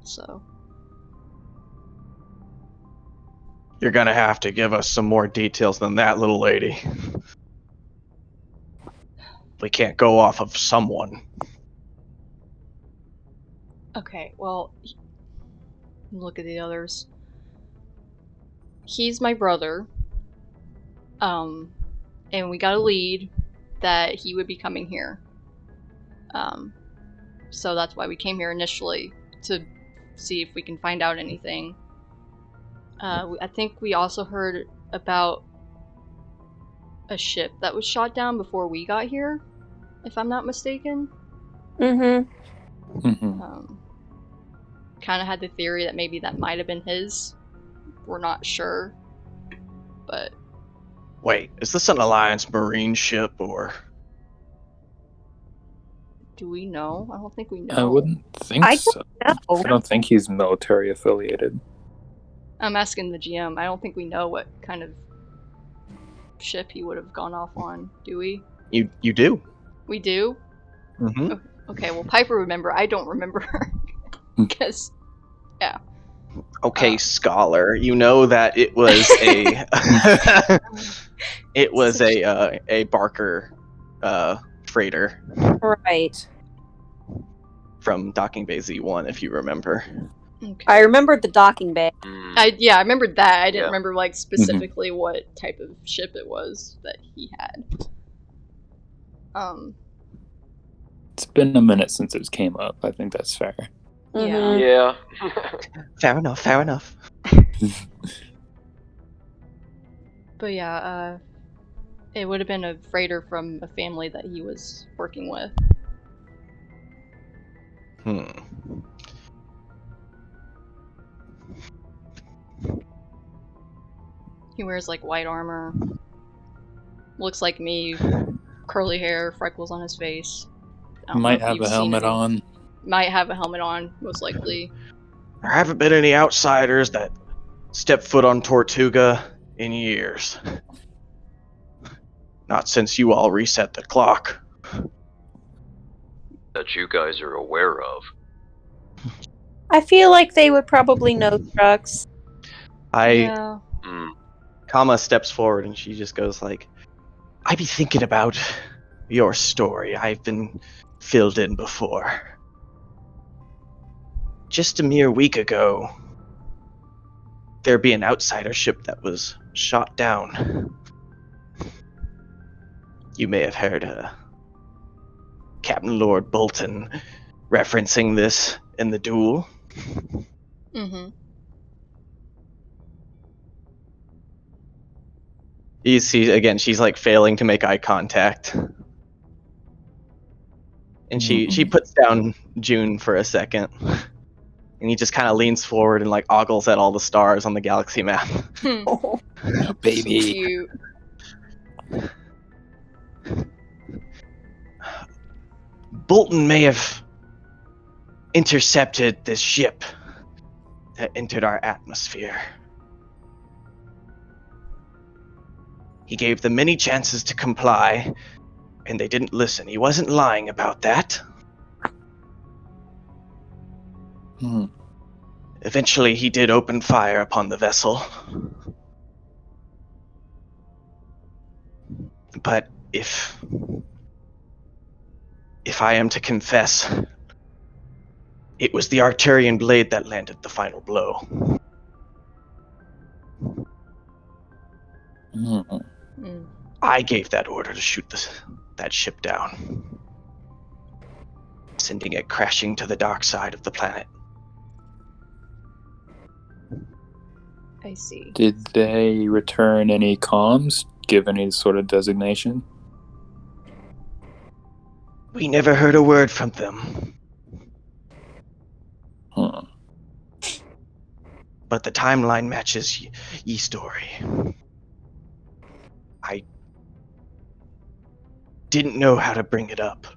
Speaker 1: So,
Speaker 3: You're gonna have to give us some more details than that, little lady. We can't go off of someone.
Speaker 1: okay, well, look at the others. He's my brother. And we got a lead that he would be coming here. So that's why we came here initially, to see if we can find out anything. I think we also heard about a ship that was shot down before we got here, if I'm not mistaken.
Speaker 5: Mm-hmm.
Speaker 6: yet. Mhm.
Speaker 1: Kind of had the theory that maybe that might have been his. We're not sure, but
Speaker 3: Wait, is this an Alliance Marine ship or?
Speaker 1: do we know? I don't think we know.
Speaker 6: I wouldn't think
Speaker 5: I
Speaker 6: so.
Speaker 5: don't know.
Speaker 6: I don't think he's military affiliated.
Speaker 1: I'm asking the GM. I don't think we know what kind of ship he would have gone off on. Do we?
Speaker 3: You do?
Speaker 1: We do?
Speaker 3: Mm-hmm.
Speaker 1: Okay, well, Piper remember. I don't remember. Because,
Speaker 3: Okay, scholar. You know that it was a Barker freighter
Speaker 5: Right.
Speaker 3: from Docking Bay Z1, if you remember.
Speaker 1: okay.
Speaker 5: I remembered the docking bay.
Speaker 2: Mm,
Speaker 1: I remembered that. I didn't
Speaker 2: Yeah.
Speaker 1: remember, like, specifically what type of ship it was that he had.
Speaker 6: It's been a minute since it came up. I think that's fair.
Speaker 5: Mhm.
Speaker 2: yeah.
Speaker 3: Fair enough, fair enough.
Speaker 1: But yeah, it would have been a freighter from a family that he was working with. He wears, like, white armor. Looks like me. Curly hair, freckles on his face. I don't know
Speaker 6: Might
Speaker 1: if
Speaker 6: have
Speaker 1: you've
Speaker 6: a
Speaker 1: seen
Speaker 6: helmet
Speaker 1: him.
Speaker 6: on.
Speaker 1: Might have a helmet on, most likely.
Speaker 3: There haven't been any outsiders that step foot on Tortuga in years. Not since you all reset the clock.
Speaker 2: That you guys are aware of.
Speaker 5: I feel like they would probably know Strux.
Speaker 1: Yeah.
Speaker 3: Kama steps forward and she just goes like, I be thinking about your story. I've been filled in before. Just a mere week ago, there be an outsider ship that was shot down. You may have heard Captain Lord Bolton referencing this in the duel.
Speaker 1: Mm-hmm.
Speaker 3: You see, again, she's like failing to make eye contact. And she puts down June for a second. And he just kind of leans forward and like ogles at all the stars on the galaxy map.
Speaker 6: Oh,
Speaker 1: So
Speaker 6: baby.
Speaker 1: cute.
Speaker 3: Bolton may have intercepted this ship that entered our atmosphere. He gave them many chances to comply, and they didn't listen. He wasn't lying about that. Eventually, he did open fire upon the vessel. But if I am to confess, it was the Arturian blade that landed the final blow. I gave that order to shoot that ship down, sending it crashing to the dark side of the planet.
Speaker 1: I see.
Speaker 6: Did they return any comms, give any sort of designation?
Speaker 3: We never heard a word from them.
Speaker 6: Huh.
Speaker 3: But the timeline matches ye story. I didn't know how to bring it up.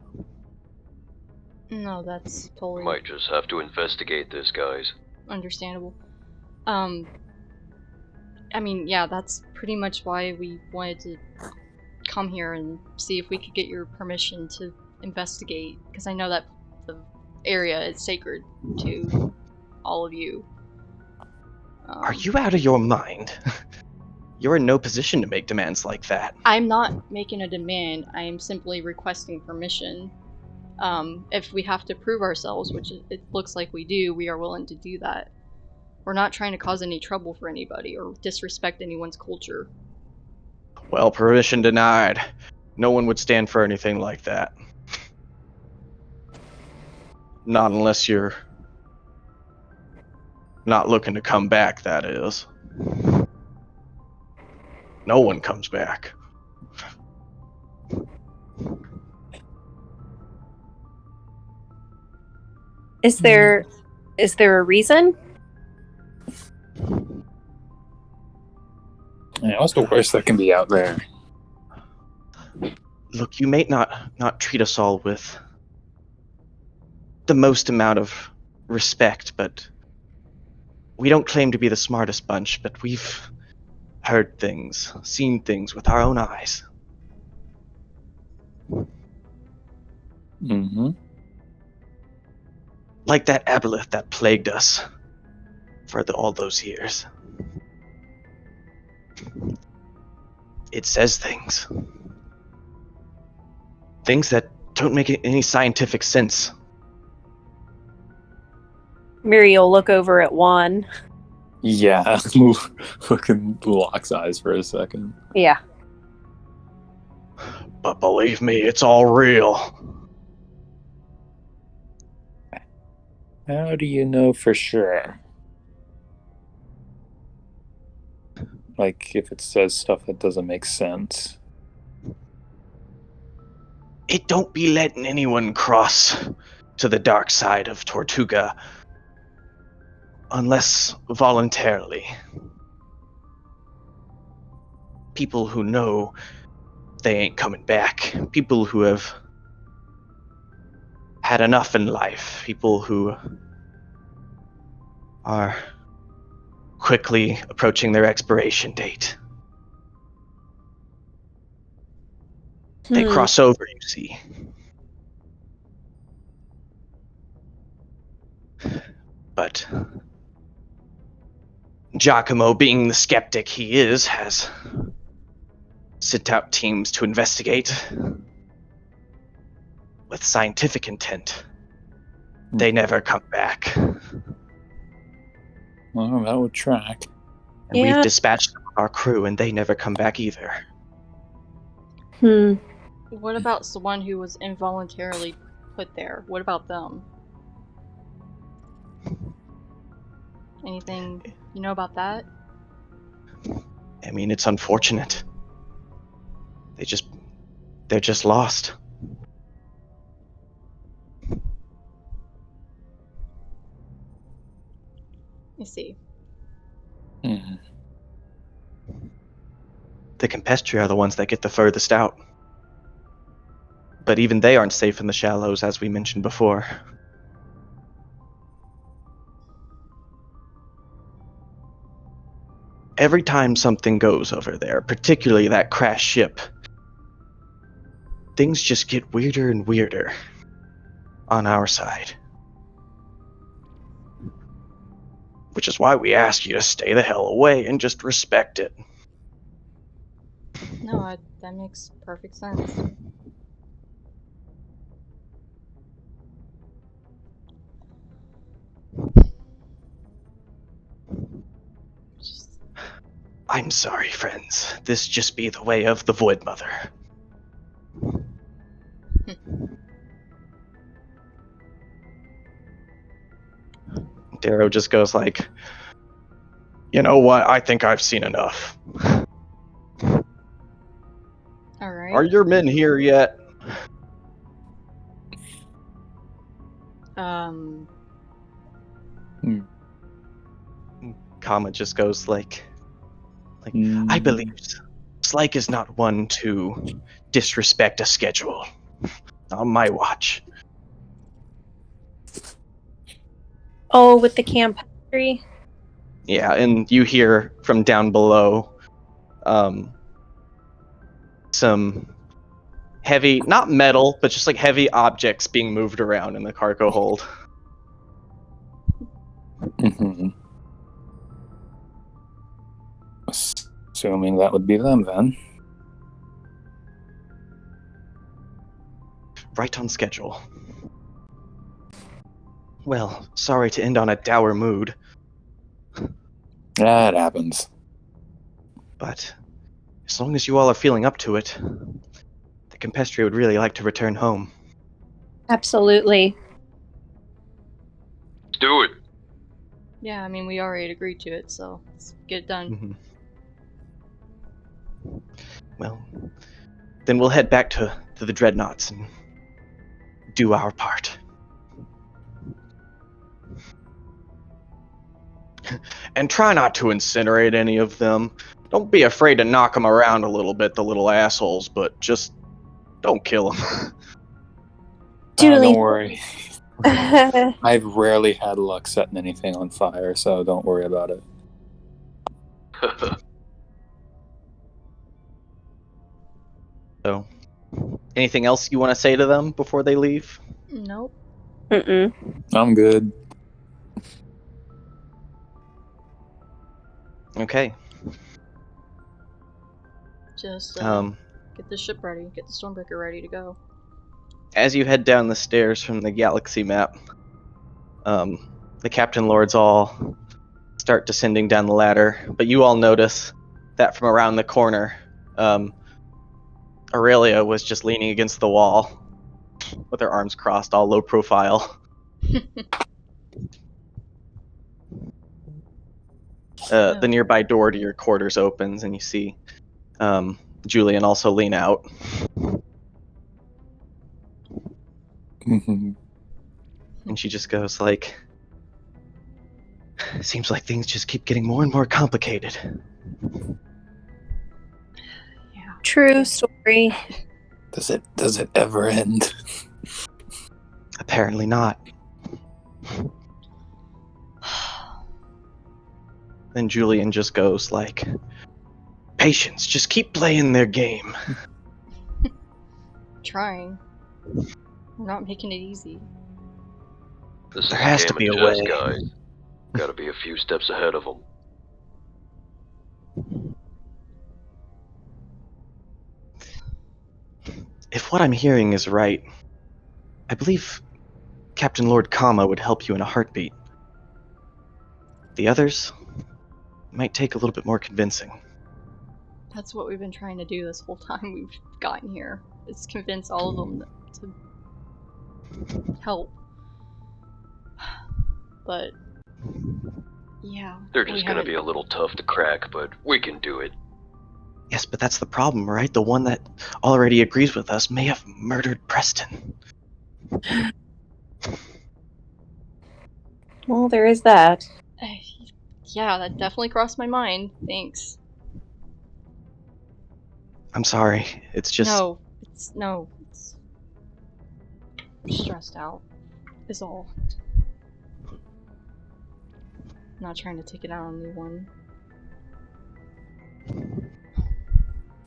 Speaker 1: No, that's totally
Speaker 2: Might just have to investigate this, guys.
Speaker 1: understandable. I mean, yeah, that's pretty much why we wanted to come here and see if we could get your permission to investigate, because I know that the area is sacred to all of you.
Speaker 3: Are you out of your mind? You're in no position to make demands like that.
Speaker 1: I'm not making a demand, I am simply requesting permission. If we have to prove ourselves, which it looks like we do, we are willing to do that. We're not trying to cause any trouble for anybody or disrespect anyone's culture.
Speaker 3: Well, permission denied. No one would stand for anything like that. Not unless you're not looking to come back, that is. No one comes back.
Speaker 5: Is there a reason?
Speaker 6: Yeah, what's the worst that can be out there?
Speaker 3: Look, you may not treat us all with the most amount of respect, but we don't claim to be the smartest bunch, but we've heard things, seen things with our own eyes.
Speaker 6: Mm-hmm.
Speaker 3: Like that aboleth that plagued us for all those years. It says things. Things that don't make any scientific sense.
Speaker 5: Miri will look over at Juan.
Speaker 6: Yeah, fucking locks eyes for a second.
Speaker 5: Yeah.
Speaker 3: But believe me, it's all real.
Speaker 6: How do you know for sure? Like, if it says stuff that doesn't make sense.
Speaker 3: It don't be letting anyone cross to the dark side of Tortuga unless voluntarily. People who know they ain't coming back. People who have had enough in life. People who are quickly approaching their expiration date. They cross over, you see. But Giacomo, being the skeptic he is, has sent out teams to investigate with scientific intent. They never come back.
Speaker 6: Well, that would track.
Speaker 3: And we've dispatched our crew, and they never come back either.
Speaker 1: What about the one who was involuntarily put there? What about them? Anything you know about that?
Speaker 3: I mean, it's unfortunate. They're just lost.
Speaker 1: I see.
Speaker 6: Hmm.
Speaker 3: The Campestri are the ones that get the furthest out. But even they aren't safe in the shallows, as we mentioned before. Every time something goes over there, particularly that crashed ship, things just get weirder and weirder on our side. Which is why we ask you to stay the hell away and just respect it.
Speaker 1: No, that makes perfect sense.
Speaker 3: I'm sorry, friends. This just be the way of the Void Mother. Darrow just goes like, you know what? I think I've seen enough.
Speaker 1: Alright.
Speaker 3: Are your men here yet? Kama just goes like I believe Slyke is not one to disrespect a schedule. On my watch.
Speaker 5: Oh, with the Campestri?
Speaker 3: Yeah, and you hear from down below some heavy, not metal, but just like heavy objects being moved around in the cargo hold.
Speaker 6: Mm-hmm. Assuming that would be them then.
Speaker 3: Right on schedule. Well, sorry to end on a dour mood,
Speaker 6: That happens.
Speaker 3: but as long as you all are feeling up to it, the Campestri would really like to return home.
Speaker 5: Absolutely.
Speaker 2: Let's do it.
Speaker 1: Yeah, I mean, we already agreed to it, so let's get it done.
Speaker 3: Well, then we'll head back to the Dreadnoughts and do our part. And try not to incinerate any of them. Don't be afraid to knock them around a little bit, the little assholes, but just don't kill them.
Speaker 6: Don't worry. I've rarely had luck setting anything on fire, so don't worry about it.
Speaker 3: So, anything else you want to say to them before they leave?
Speaker 1: Nope.
Speaker 6: I'm good.
Speaker 1: Okay. Just get the ship ready, get the Stormbreaker ready to go.
Speaker 3: As you head down the stairs from the galaxy map, the Captain Lords all start descending down the ladder, but you all notice that from around the corner, Aurelia was just leaning against the wall with her arms crossed, all low profile. The nearby door to your quarters opens, and you see Julian also lean out.
Speaker 6: Mm-hmm.
Speaker 3: And she just goes like, seems like things just keep getting more and more complicated.
Speaker 1: Yeah.
Speaker 5: True story.
Speaker 6: Does it ever end?
Speaker 3: Apparently not. Then Julian just goes like, patience, just keep playing their game.
Speaker 1: trying. We're not making it easy.
Speaker 2: This is
Speaker 3: There
Speaker 2: a
Speaker 3: has
Speaker 2: game
Speaker 3: to be
Speaker 2: of
Speaker 3: a
Speaker 2: chess,
Speaker 3: way.
Speaker 2: guys. Gotta be a few steps ahead of them.
Speaker 3: If what I'm hearing is right, I believe Captain Lord Kama would help you in a heartbeat. The others might take a little bit more convincing.
Speaker 1: That's what we've been trying to do this whole time we've gotten here. Is convince all of them to help. But yeah.
Speaker 2: They're
Speaker 1: we
Speaker 2: just gonna
Speaker 1: haven't-
Speaker 2: be a little tough to crack, but we can do it.
Speaker 3: Yes, but that's the problem, right? The one that already agrees with us may have murdered Preston.
Speaker 5: Well, there is that.
Speaker 1: Yeah, that definitely crossed my mind. Thanks.
Speaker 3: I'm sorry. It's just
Speaker 1: No. It's stressed out. Is all. I'm not trying to take it out on anyone.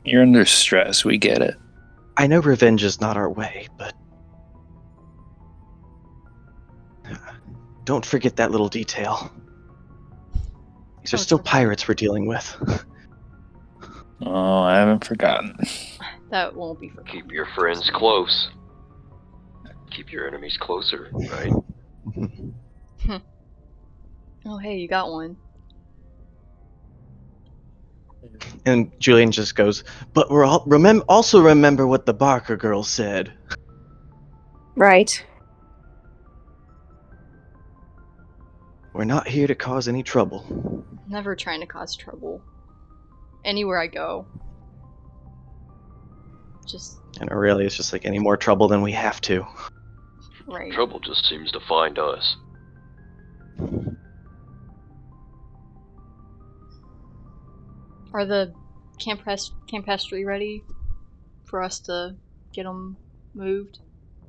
Speaker 6: You're under stress. We get it.
Speaker 3: I know revenge is not our way, but don't forget that little detail. These are
Speaker 1: Oh,
Speaker 3: still
Speaker 1: it's okay.
Speaker 3: pirates we're dealing with.
Speaker 6: Oh, I haven't forgotten.
Speaker 1: That won't be forgotten.
Speaker 2: Keep your friends close. Keep your enemies closer, right?
Speaker 1: Oh, hey, you got one.
Speaker 3: And Julian just goes, but we're all also remember what the Barker girl said.
Speaker 5: Right.
Speaker 3: We're not here to cause any trouble.
Speaker 1: Never trying to cause trouble. Anywhere I go. Just
Speaker 3: And Aurelia's just like, any more trouble than we have to.
Speaker 1: right.
Speaker 2: Trouble just seems to find us.
Speaker 1: Are the Campestri ready for us to get them moved?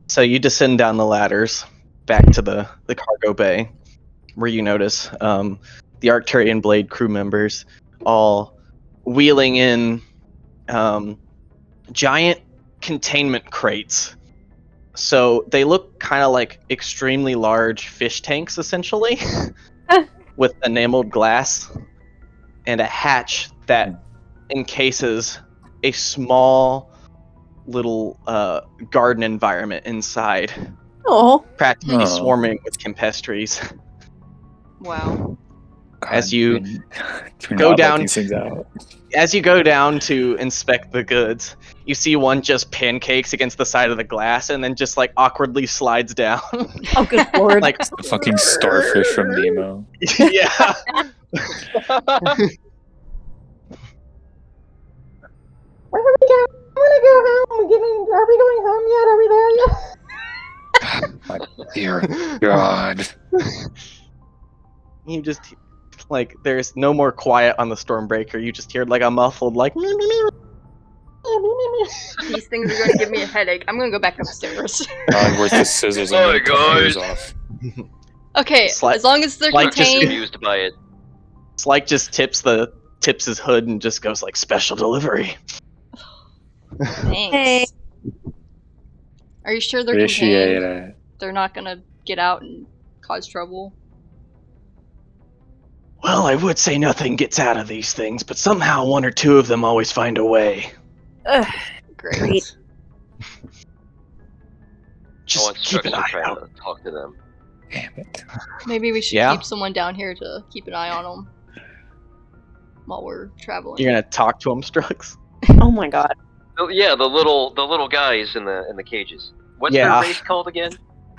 Speaker 3: So you descend down the ladders back to the cargo bay, where you notice the Arcturian Blade crew members all wheeling in giant containment crates. So they look kind of like extremely large fish tanks, essentially, with enameled glass and a hatch that encases a small little garden environment inside,
Speaker 5: Oh.
Speaker 3: practically
Speaker 6: Oh.
Speaker 3: swarming with Campestris.
Speaker 1: Wow.
Speaker 3: As you
Speaker 6: do
Speaker 3: go
Speaker 6: not let
Speaker 3: down-
Speaker 6: these things out.
Speaker 3: As you go down to inspect the goods, you see one just pancakes against the side of the glass and then just like awkwardly slides down.
Speaker 5: Oh, good lord.
Speaker 3: Like,
Speaker 6: A fucking starfish from Nemo.
Speaker 3: yeah.
Speaker 7: Where are we going? I want to go home. Are we going home yet? Are we there yet?
Speaker 6: My dear God.
Speaker 3: You just like there's no more quiet on the Stormbreaker. You just hear like a muffled like
Speaker 1: These things are going to give me a headache. I'm going to go back upstairs.
Speaker 6: Where's the scissors? I'm
Speaker 2: Hi,
Speaker 6: gonna cut my ears
Speaker 2: guys.
Speaker 6: off.
Speaker 1: Okay,
Speaker 3: Sli-
Speaker 1: as long as they're
Speaker 3: like, just
Speaker 1: contained.
Speaker 2: Confused by it.
Speaker 3: Slike just tips his hood and just goes like special delivery.
Speaker 1: Thanks.
Speaker 5: Hey.
Speaker 1: Are you sure they're
Speaker 6: Appreciate
Speaker 1: contained?
Speaker 6: it.
Speaker 1: They're not going to get out and cause trouble?
Speaker 3: Well, I would say nothing gets out of these things, but somehow one or two of them always find a way.
Speaker 5: Ugh,
Speaker 1: Great.
Speaker 5: great.
Speaker 3: Just
Speaker 2: want
Speaker 3: keep an
Speaker 2: Strux to
Speaker 3: eye
Speaker 2: try
Speaker 3: out.
Speaker 2: to talk to them.
Speaker 6: Damn it.
Speaker 1: Maybe we should
Speaker 3: Yeah?
Speaker 1: keep someone down here to keep an eye on them while we're traveling.
Speaker 3: You're gonna talk to him, Strux?
Speaker 5: Oh my god.
Speaker 2: Oh, yeah, the little guys in the cages. What's
Speaker 3: Yeah.
Speaker 2: their race called again?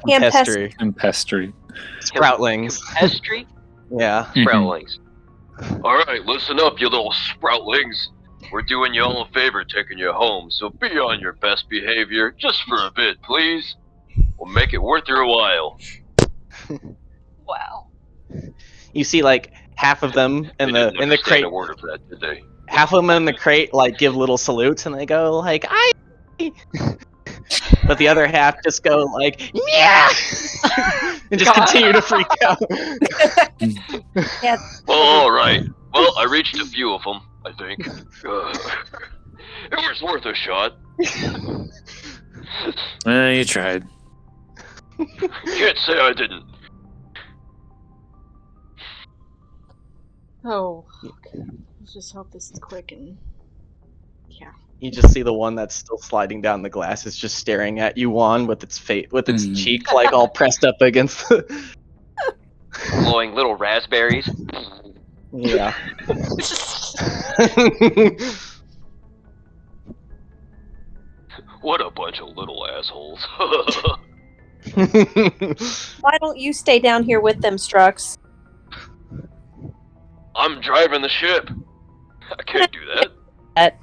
Speaker 3: Campestri.
Speaker 6: Campestri.
Speaker 3: Sproutlings.
Speaker 2: Campestri?
Speaker 3: Yeah.
Speaker 2: Sproutlings. Alright, listen up, you little sproutlings. We're doing you all a favor taking you home, so be on your best behavior, just for a bit, please. We'll make it worth your while.
Speaker 1: Wow.
Speaker 3: You see like half of them in
Speaker 2: They
Speaker 3: the
Speaker 2: didn't
Speaker 3: in the
Speaker 2: understand
Speaker 3: crate.
Speaker 2: a word of that today.
Speaker 3: Half of them in the crate like give little salutes and they go like I. But the other half just go like yeah, and just
Speaker 1: God.
Speaker 3: continue to freak out.
Speaker 5: Yeah.
Speaker 2: Well, alright. Well, I reached a few of them, I think. It was worth a shot.
Speaker 6: You tried.
Speaker 2: Can't say I didn't.
Speaker 1: Oh, okay. Let's just hope this is quick and yeah.
Speaker 3: You just see the one that's still sliding down the glass is just staring at you, Juan, with its cheek like all pressed up against the...
Speaker 2: Glowing little raspberries.
Speaker 3: Yeah.
Speaker 2: What a bunch of little assholes.
Speaker 5: Why don't you stay down here with them, Strux?
Speaker 2: I'm driving the ship. I can't do that.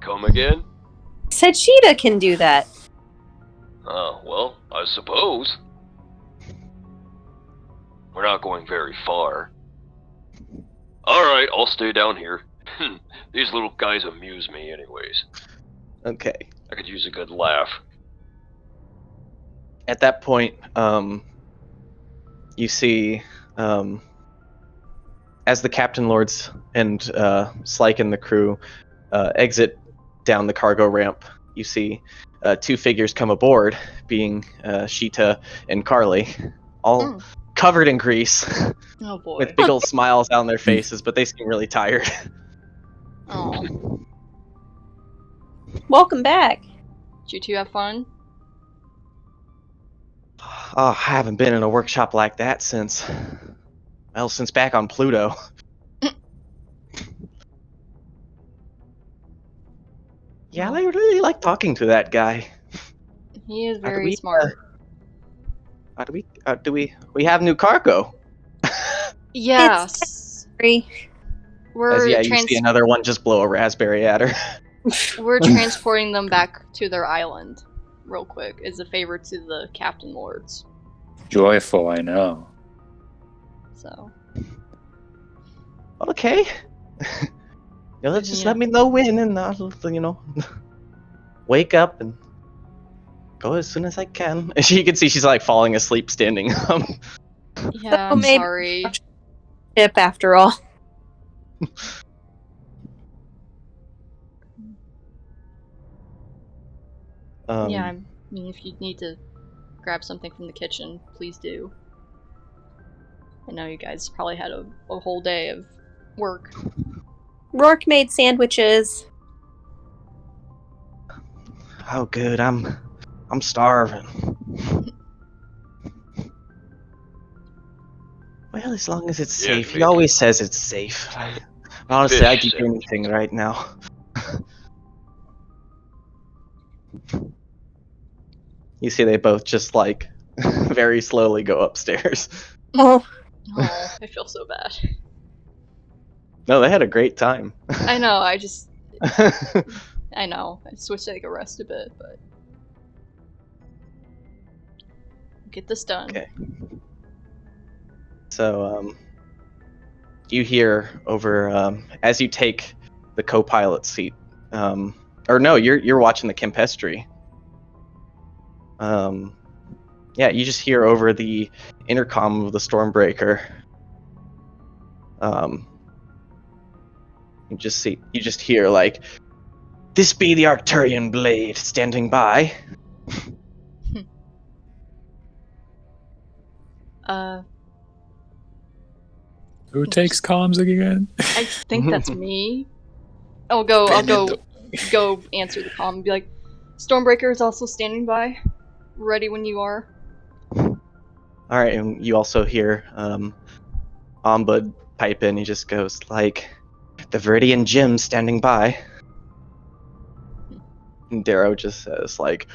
Speaker 2: Come again?
Speaker 5: Said Sheeta can do that.
Speaker 2: Oh, well, I suppose. We're not going very far. Alright, I'll stay down here. These little guys amuse me anyways.
Speaker 3: Okay.
Speaker 2: I could use a good laugh.
Speaker 3: At that point, you see, as the Captain Lords and Slyke and the crew exit down the cargo ramp, you see two figures come aboard, being Sheeta and Carly, all covered in grease,
Speaker 1: Oh boy.
Speaker 3: with big old smiles on their faces, but they seem really tired.
Speaker 1: Oh.
Speaker 5: Welcome back.
Speaker 1: Did you two have fun?
Speaker 3: Oh, I haven't been in a workshop like that since back on Pluto. Yeah, I really like talking to that guy.
Speaker 1: He is very smart.
Speaker 3: We have new cargo?
Speaker 1: Yes. We're
Speaker 3: You see another one just blow a raspberry at her.
Speaker 1: We're transporting them back to their island, real quick, as a favor to the Captain Lords.
Speaker 6: Joyful, I know.
Speaker 1: So.
Speaker 3: Okay. Just let me know when, and I'll, wake up and go as soon as I can. And you can see she's like falling asleep standing up.
Speaker 1: Yeah, I'm sorry.
Speaker 5: Ship after all.
Speaker 1: Yeah, I mean, if you need to grab something from the kitchen, please do. I know you guys probably had a whole day of work.
Speaker 5: Rourke made sandwiches.
Speaker 3: Oh, good. I'm starving. Well, as long as it's safe. He always says it's safe. Honestly, I'd do anything right now. You see they both just like very slowly go upstairs.
Speaker 5: Oh,
Speaker 1: I feel so bad.
Speaker 3: No, they had a great time.
Speaker 1: I know, I just wish I could rest a bit, but get this done.
Speaker 3: Okay. So, you hear over as you take the co-pilot seat, or no, you're watching the Campestri. You just hear over the intercom of the Stormbreaker. You just hear like, "This be the Arcturian blade standing by."
Speaker 6: Who takes comms again?
Speaker 1: I think that's me. I'll go answer the call and be like, Stormbreaker is also standing by. Ready when you are.
Speaker 3: Alright, and you also hear Ombud pipe in. He just goes like, "The Viridian Gym standing by." And Darrow just says like,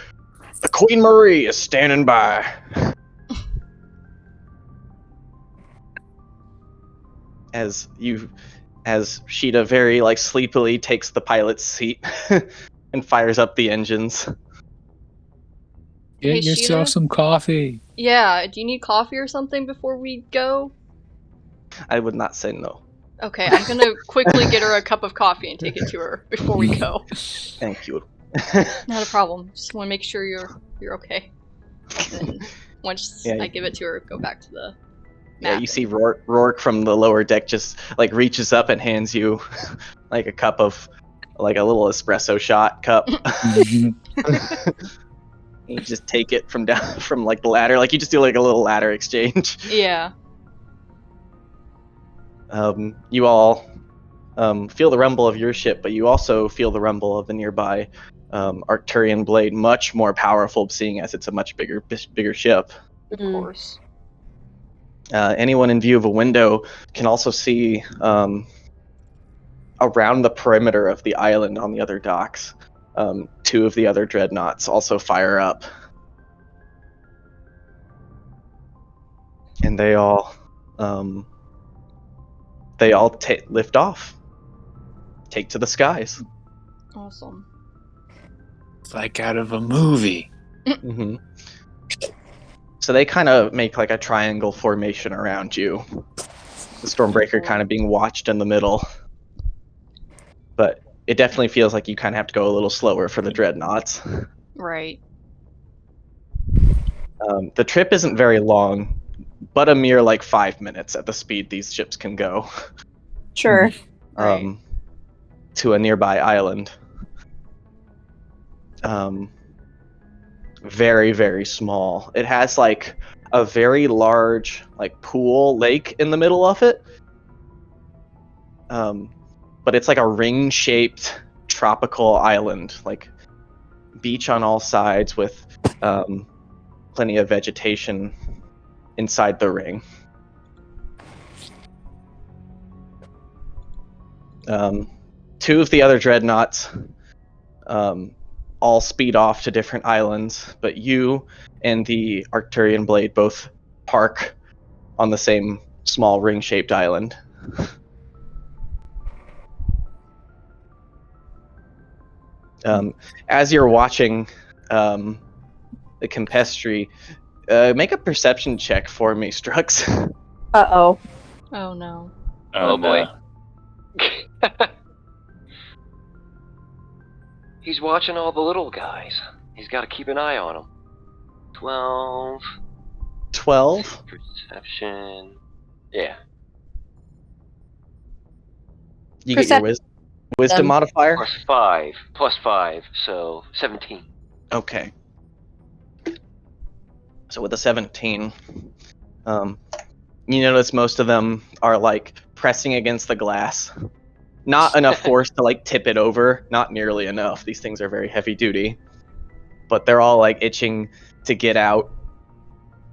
Speaker 3: "The Queen Marie is standing by." As Sheeta very like sleepily takes the pilot's seat and fires up the engines.
Speaker 6: Get yourself some coffee.
Speaker 1: Yeah, do you need coffee or something before we go?
Speaker 3: I would not say no.
Speaker 1: Okay, I'm gonna quickly get her a cup of coffee and take it to her before we go.
Speaker 3: Thank you.
Speaker 1: Not a problem. Just want to make sure you're okay. And then once I give it to her, go back to the map.
Speaker 3: You see Rourke from the lower deck just like reaches up and hands you like a cup of like a little espresso shot cup. You just take it from down from like the ladder, like you just do like a little ladder exchange.
Speaker 1: Yeah.
Speaker 3: You all feel the rumble of your ship, but you also feel the rumble of the nearby Arcturian blade, much more powerful, seeing as it's a much bigger ship.
Speaker 1: Of course.
Speaker 3: Anyone in view of a window can also see around the perimeter of the island on the other docks. 2 of the other dreadnoughts also fire up. And they all lift off. Take to the skies.
Speaker 1: Awesome.
Speaker 6: It's like out of a movie.
Speaker 3: Mm-hmm. So they kind of make like a triangle formation around you. The Stormbreaker kind of being watched in the middle. But it definitely feels like you kind of have to go a little slower for the dreadnoughts.
Speaker 1: Right.
Speaker 3: The trip isn't very long, but a mere like 5 minutes at the speed these ships can go.
Speaker 5: Sure.
Speaker 1: Right.
Speaker 3: To a nearby island. Very, very small. It has like a very large like pool lake in the middle of it. But it's like a ring-shaped tropical island, like beach on all sides with plenty of vegetation inside the ring. 2 of the other dreadnoughts all speed off to different islands, but you and the Arcturian blade both park on the same small ring-shaped island. As you're watching the Campestri, make a perception check for me, Strux.
Speaker 5: Uh-oh.
Speaker 1: Oh no.
Speaker 2: Oh, boy.
Speaker 6: no.
Speaker 2: He's watching all the little guys. He's got to keep an eye on them. 12.
Speaker 3: 12?
Speaker 2: Perception. Yeah.
Speaker 3: You get your wisdom modifier?
Speaker 2: Plus 5. So 17.
Speaker 3: Okay. So with a 17, you notice most of them are like pressing against the glass. Not enough force to like tip it over. Not nearly enough. These things are very heavy duty. But they're all like itching to get out.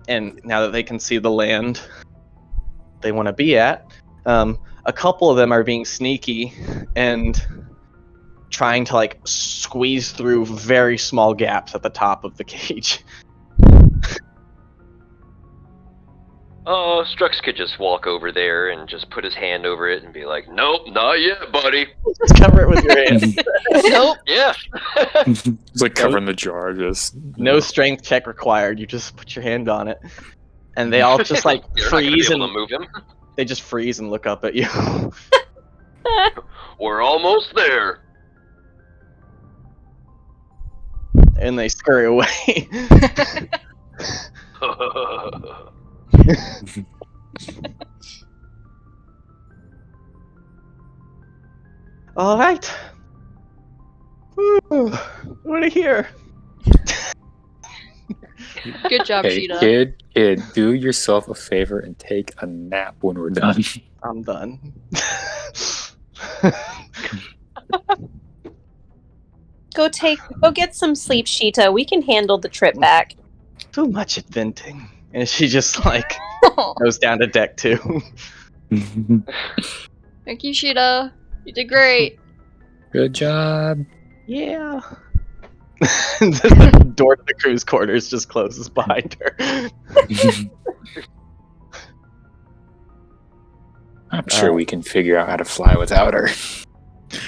Speaker 3: And now that they can see the land they want to be at, a couple of them are being sneaky and trying to like squeeze through very small gaps at the top of the cage.
Speaker 2: Oh, Strux could just walk over there and just put his hand over it and be like, "Nope, not yet, buddy."
Speaker 3: Just cover it with your hand.
Speaker 1: Nope.
Speaker 2: Yeah.
Speaker 6: It's like covering the jar, just
Speaker 3: No strength check required. You just put your hand on it, and they all just like
Speaker 2: You're not gonna
Speaker 3: freeze
Speaker 2: be
Speaker 3: and
Speaker 2: able to move him.
Speaker 3: they just freeze and look up at you.
Speaker 2: We're almost there.
Speaker 3: And they scurry away. All right. Woo. What a here.
Speaker 1: Good job,
Speaker 6: hey,
Speaker 1: Sheeta.
Speaker 6: kid, do yourself a favor and take a nap when we're done.
Speaker 3: I'm done.
Speaker 5: Go get some sleep, Sheeta. We can handle the trip back.
Speaker 3: Too much inventing. And she just like goes down to deck 2.
Speaker 1: Thank you, Sheeta. You did great.
Speaker 6: Good job.
Speaker 3: Yeah. The door to the crew's quarters just closes behind her.
Speaker 6: I'm sure we can figure out how to fly without her.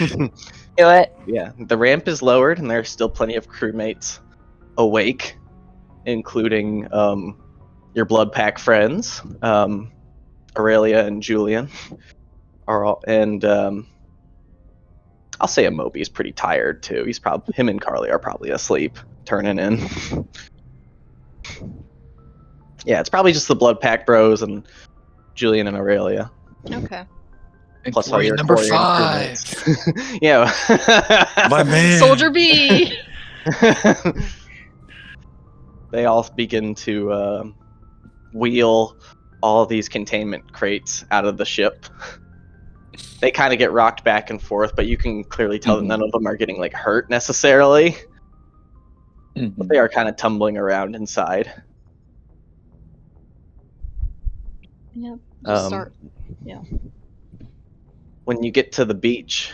Speaker 5: Do it.
Speaker 3: Yeah, the ramp is lowered, and there are still plenty of crewmates awake, including your blood pack friends, Aurelia and Julian, are all, and I'll say Amobi's pretty tired too. Him and Carly are probably asleep, turning in. Yeah, it's probably just the blood pack bros and Julian and Aurelia.
Speaker 1: Okay.
Speaker 3: plus all your
Speaker 6: number
Speaker 3: Quarian
Speaker 6: 5.
Speaker 3: crewmates. Yeah.
Speaker 6: My man.
Speaker 1: Soldier B!
Speaker 3: They all begin to wheel all these containment crates out of the ship. They kind of get rocked back and forth, but you can clearly tell that none of them are getting like hurt necessarily. But they are kind of tumbling around inside.
Speaker 1: Yep. Just start. Yeah.
Speaker 3: When you get to the beach,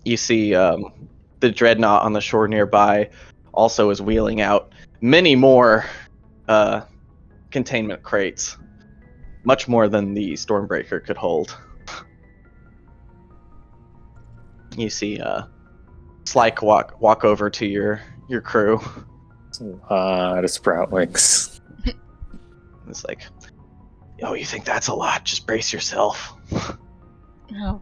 Speaker 3: you see the Dreadnought on the shore nearby also is wheeling out many more containment crates. Much more than the Stormbreaker could hold. You see Slyke walk over to your crew.
Speaker 6: The Sproutlings.
Speaker 3: It's like, oh, you think that's a lot? Just brace yourself.
Speaker 1: Oh,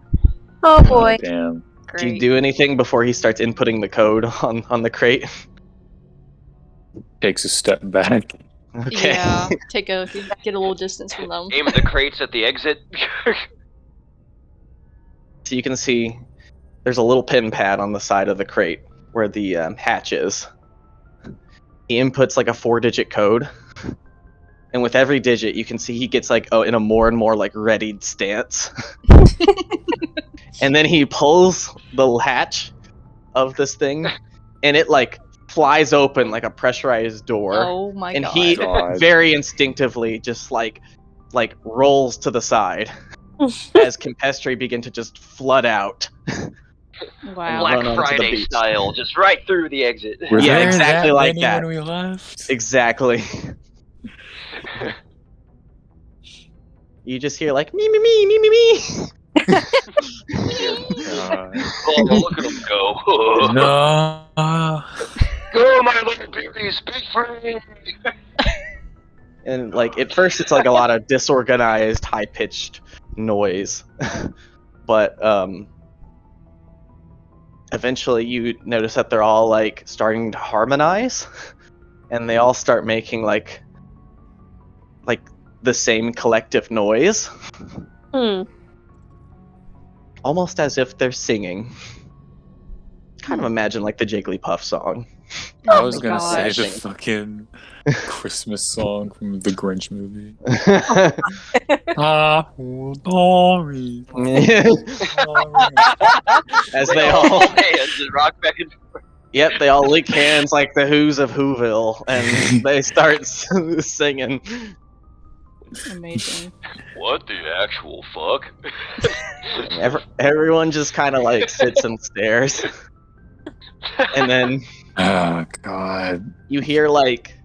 Speaker 5: Oh boy.
Speaker 6: Damn.
Speaker 1: great.
Speaker 3: Do you do anything before he starts inputting the code on the crate?
Speaker 6: Takes a step back.
Speaker 3: Okay.
Speaker 1: Yeah, get a little distance from them.
Speaker 2: Aim the crates at the exit.
Speaker 3: So you can see there's a little pin pad on the side of the crate where the hatch is. He inputs like a 4-digit code. And with every digit, you can see he gets like in a more and more like readied stance. And then he pulls the hatch of this thing, and it like flies open like a pressurized door.
Speaker 1: Oh my
Speaker 3: and
Speaker 1: god.
Speaker 3: he
Speaker 6: God.
Speaker 3: very instinctively just like rolls to the side as Campestri begin to just flood out.
Speaker 1: Wow.
Speaker 3: Run
Speaker 2: Black
Speaker 3: onto the
Speaker 2: Friday
Speaker 3: beach.
Speaker 2: style, just right through the exit.
Speaker 6: Were
Speaker 3: Yeah,
Speaker 6: there
Speaker 3: exactly
Speaker 6: that
Speaker 3: like
Speaker 6: many
Speaker 3: that.
Speaker 6: when we left?
Speaker 3: Exactly. You just hear like me me me me me me.
Speaker 2: Oh, look at him go.
Speaker 6: No.
Speaker 2: Go, my little babies, be free.
Speaker 3: And like at first it's like a lot of disorganized, high-pitched noise. But eventually you notice that they're all like starting to harmonize, and they all start making like the same collective noise, almost as if they're singing. Kind of imagine like the Jigglypuff song.
Speaker 6: I was
Speaker 1: Oh
Speaker 6: gonna say
Speaker 1: gosh.
Speaker 6: the fucking Christmas song from the Grinch movie.
Speaker 3: As they all
Speaker 2: hands and rock back and forth.
Speaker 3: Yep, they all lick hands like the Who's of Whoville, and they start singing.
Speaker 1: Amazing.
Speaker 2: What the actual fuck?
Speaker 3: Everyone just kind of like sits and stares, and then
Speaker 6: Oh god.
Speaker 3: you hear like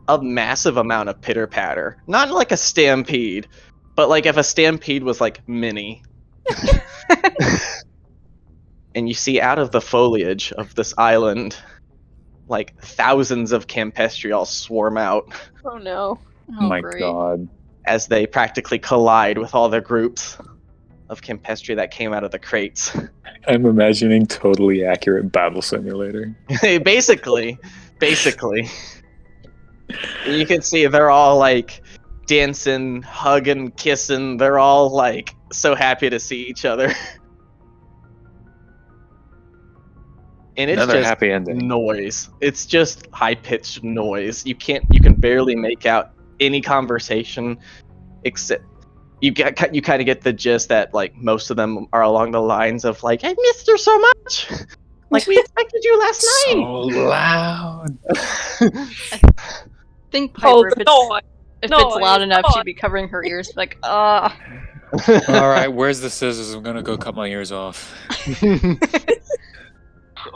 Speaker 3: a massive amount of pitter patter. Not like a stampede, but like if a stampede was like mini. And you see out of the foliage of this island, like thousands of Campestri all swarm out
Speaker 5: Oh no.
Speaker 1: Oh,
Speaker 6: My
Speaker 1: great.
Speaker 6: god.
Speaker 3: as they practically collide with all their groups of Campestri that came out of the crates.
Speaker 6: I'm imagining totally accurate battle simulator.
Speaker 3: Basically. You can see they're all like dancing, hugging, kissing. They're all like so happy to see each other. And it's
Speaker 6: Another
Speaker 3: just
Speaker 6: happy ending.
Speaker 3: noise. It's just high-pitched noise. You can barely make out any conversation, except you kind of get the gist that like most of them are along the lines of like, "I missed her so much, like we expected you last
Speaker 6: So
Speaker 3: night."
Speaker 6: loud.
Speaker 1: Think Piper, if
Speaker 5: no.
Speaker 1: it's
Speaker 5: No,
Speaker 1: loud enough,
Speaker 5: no.
Speaker 1: she'd be covering her ears, like, ah.
Speaker 6: Alright, where's the scissors? I'm gonna go cut my ears off.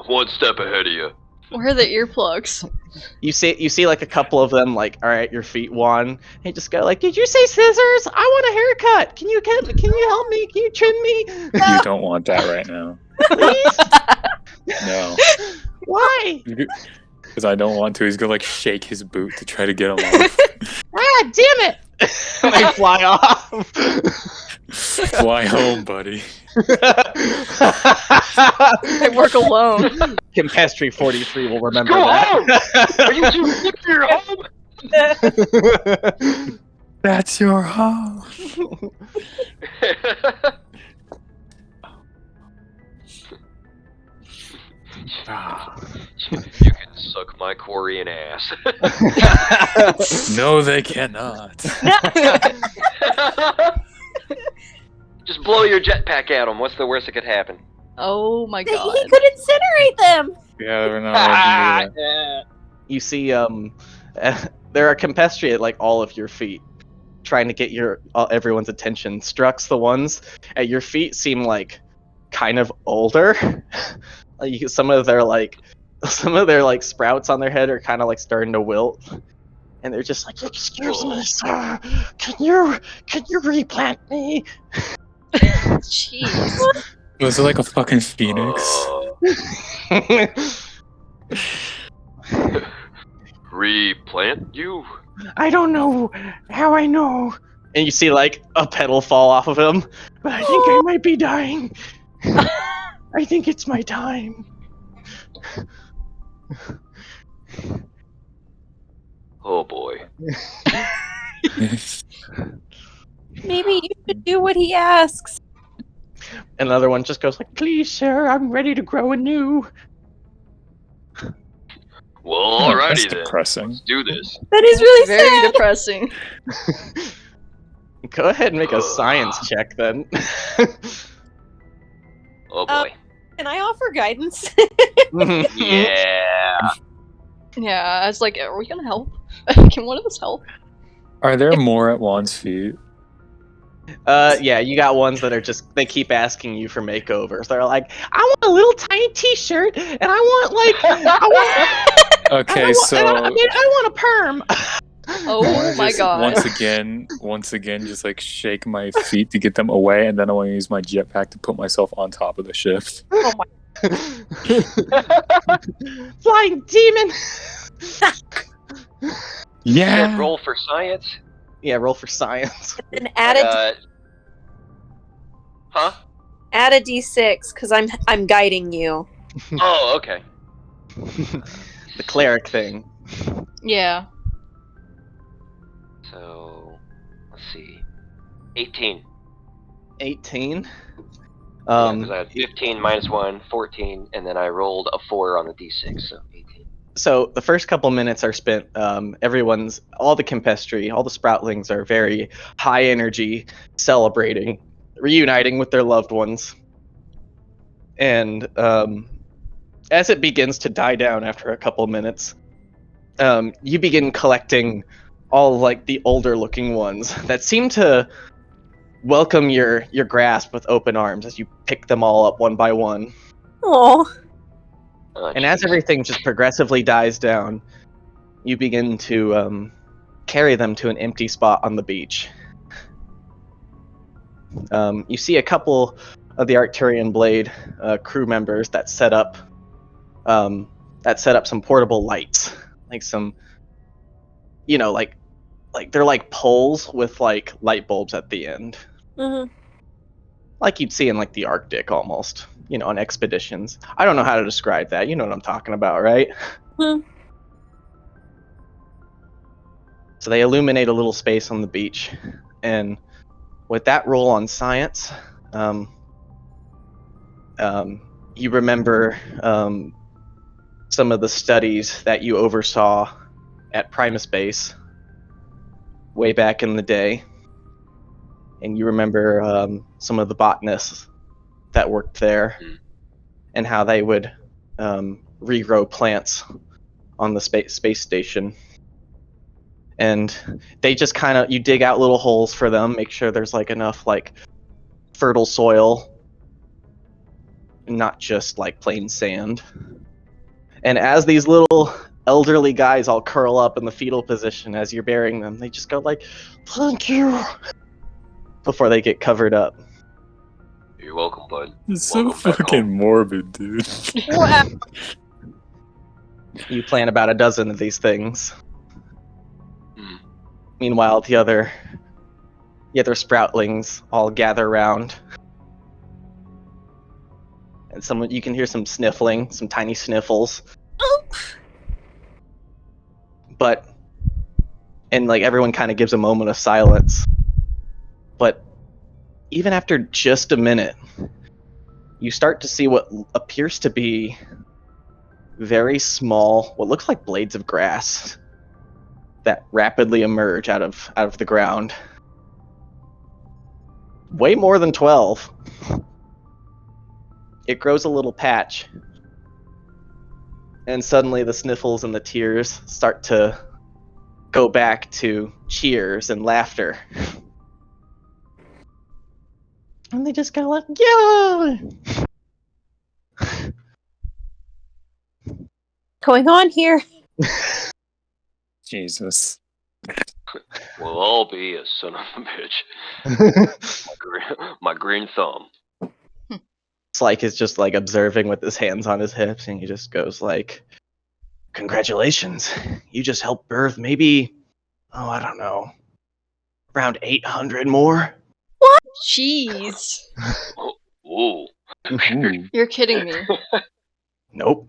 Speaker 2: One step ahead of you.
Speaker 1: Where are the earplugs?
Speaker 3: You see like a couple of them like are at your feet, Juan. They just go like, "Did you say scissors? I want a haircut. Can you help me? Can you trim me?"
Speaker 6: You don't want that right now.
Speaker 3: Please?
Speaker 6: No.
Speaker 3: Why?
Speaker 6: Because I don't want to. He's gonna like shake his boot to try to get him off.
Speaker 3: Ah, damn it! They fly off.
Speaker 6: Fly home, buddy.
Speaker 1: I work alone.
Speaker 3: Campestri 43 will remember
Speaker 2: Go
Speaker 3: that.
Speaker 2: home! Are you too sick for your home?
Speaker 6: That's your home.
Speaker 2: You can suck my Quarian ass.
Speaker 6: No, they cannot.
Speaker 8: Just blow your jetpack at him. What's the worst that could happen?
Speaker 1: Oh my
Speaker 5: He
Speaker 1: god.
Speaker 5: could incinerate them.
Speaker 6: Yeah, we're not allowed to do that.
Speaker 3: You see, there are Campestri at like all of your feet, trying to get everyone's attention. Strux, the ones at your feet seem like kind of older. Like some of their sprouts on their head are kind of like starting to wilt, and they're just like, "Excuse me, sir, can you replant me?"
Speaker 1: Jeez.
Speaker 6: Was it like a fucking phoenix?
Speaker 2: Replant you?
Speaker 3: I don't know how I know. And you see like a petal fall off of him, but I think I might be dying. I think it's my time.
Speaker 2: Oh boy.
Speaker 5: Maybe you should do what he asks.
Speaker 3: Another one just goes like, "Please, sir, I'm ready to grow anew."
Speaker 2: Well,
Speaker 6: That's
Speaker 2: alrighty then.
Speaker 6: depressing.
Speaker 2: Let's do this.
Speaker 5: That is really
Speaker 1: Very
Speaker 5: sad.
Speaker 1: depressing.
Speaker 3: Go ahead and make a science check then.
Speaker 2: Oh boy.
Speaker 5: Can I offer guidance?
Speaker 2: Yeah.
Speaker 1: Yeah, I was like, are we gonna help? Can one of us help?
Speaker 6: Are there more at Juan's feet?
Speaker 3: Yeah, you got ones that are just, they keep asking you for makeovers. They're like, "I want a little tiny t-shirt, and I want
Speaker 6: Okay, so
Speaker 3: I want a perm."
Speaker 6: I
Speaker 1: Oh
Speaker 6: wanna
Speaker 1: my
Speaker 6: just
Speaker 1: god.
Speaker 6: once again, just like shake my feet to get them away, and then I want to use my jetpack to put myself on top of the ship.
Speaker 5: Oh my.
Speaker 3: Flying demon.
Speaker 6: Yeah.
Speaker 8: Roll for science.
Speaker 3: Yeah, roll for science.
Speaker 5: And add a
Speaker 8: Huh?
Speaker 5: add a d6 because I'm guiding you.
Speaker 8: Oh, okay.
Speaker 3: The cleric thing.
Speaker 1: Yeah.
Speaker 8: So, let's see. 18.
Speaker 3: 18.
Speaker 8: Because I had 15 minus 1, 14, and then I rolled a 4 on the d6, so 18.
Speaker 3: So the first couple minutes are spent. All the Campestri, all the Sproutlings are very high energy, celebrating, reuniting with their loved ones. And as it begins to die down after a couple minutes, you begin collecting all like the older looking ones that seem to welcome your grasp with open arms as you pick them all up one by one.
Speaker 5: Oh.
Speaker 3: And as everything just progressively dies down, you begin to carry them to an empty spot on the beach. You see a couple of the Arcturian Blade crew members that set up some portable lights, like some, like they're like poles with like light bulbs at the end, like you'd see in like the Arctic almost. On expeditions. I don't know how to describe that. You know what I'm talking about, right?
Speaker 5: Hmm.
Speaker 3: So they illuminate a little space on the beach, and with that roll on science, you remember some of the studies that you oversaw at Primus Base way back in the day, and you remember some of the botanists that worked there, and how they would regrow plants on the space station. And they just kind of, you dig out little holes for them, make sure there's like enough like fertile soil, not just like plain sand. And as these little elderly guys all curl up in the fetal position as you're burying them, they just go like, "Thank you," before they get covered up.
Speaker 2: You're welcome, bud.
Speaker 6: It's so
Speaker 2: Welcome back
Speaker 6: fucking
Speaker 2: home.
Speaker 6: morbid, dude.
Speaker 5: Wow.
Speaker 3: You plant about a dozen of these things.
Speaker 2: Hmm.
Speaker 3: Meanwhile, the other sproutlings all gather around. And you can hear some sniffling, some tiny sniffles. But And like everyone kind of gives a moment of silence. But even after just a minute, you start to see what appears to be very small, what looks like blades of grass that rapidly emerge out of the ground. Way more than 12. It grows a little patch. And suddenly the sniffles and the tears start to go back to cheers and laughter. And they just kind of like, yeah!
Speaker 5: Going on here?
Speaker 6: Jesus.
Speaker 2: We'll all be a son of a bitch. My green thumb.
Speaker 3: Slyke is just like observing with his hands on his hips, and he just goes like, congratulations. You just helped birth maybe, I don't know, around 800 more?
Speaker 1: Jeez.
Speaker 2: Ooh.
Speaker 1: You're kidding me.
Speaker 3: Nope.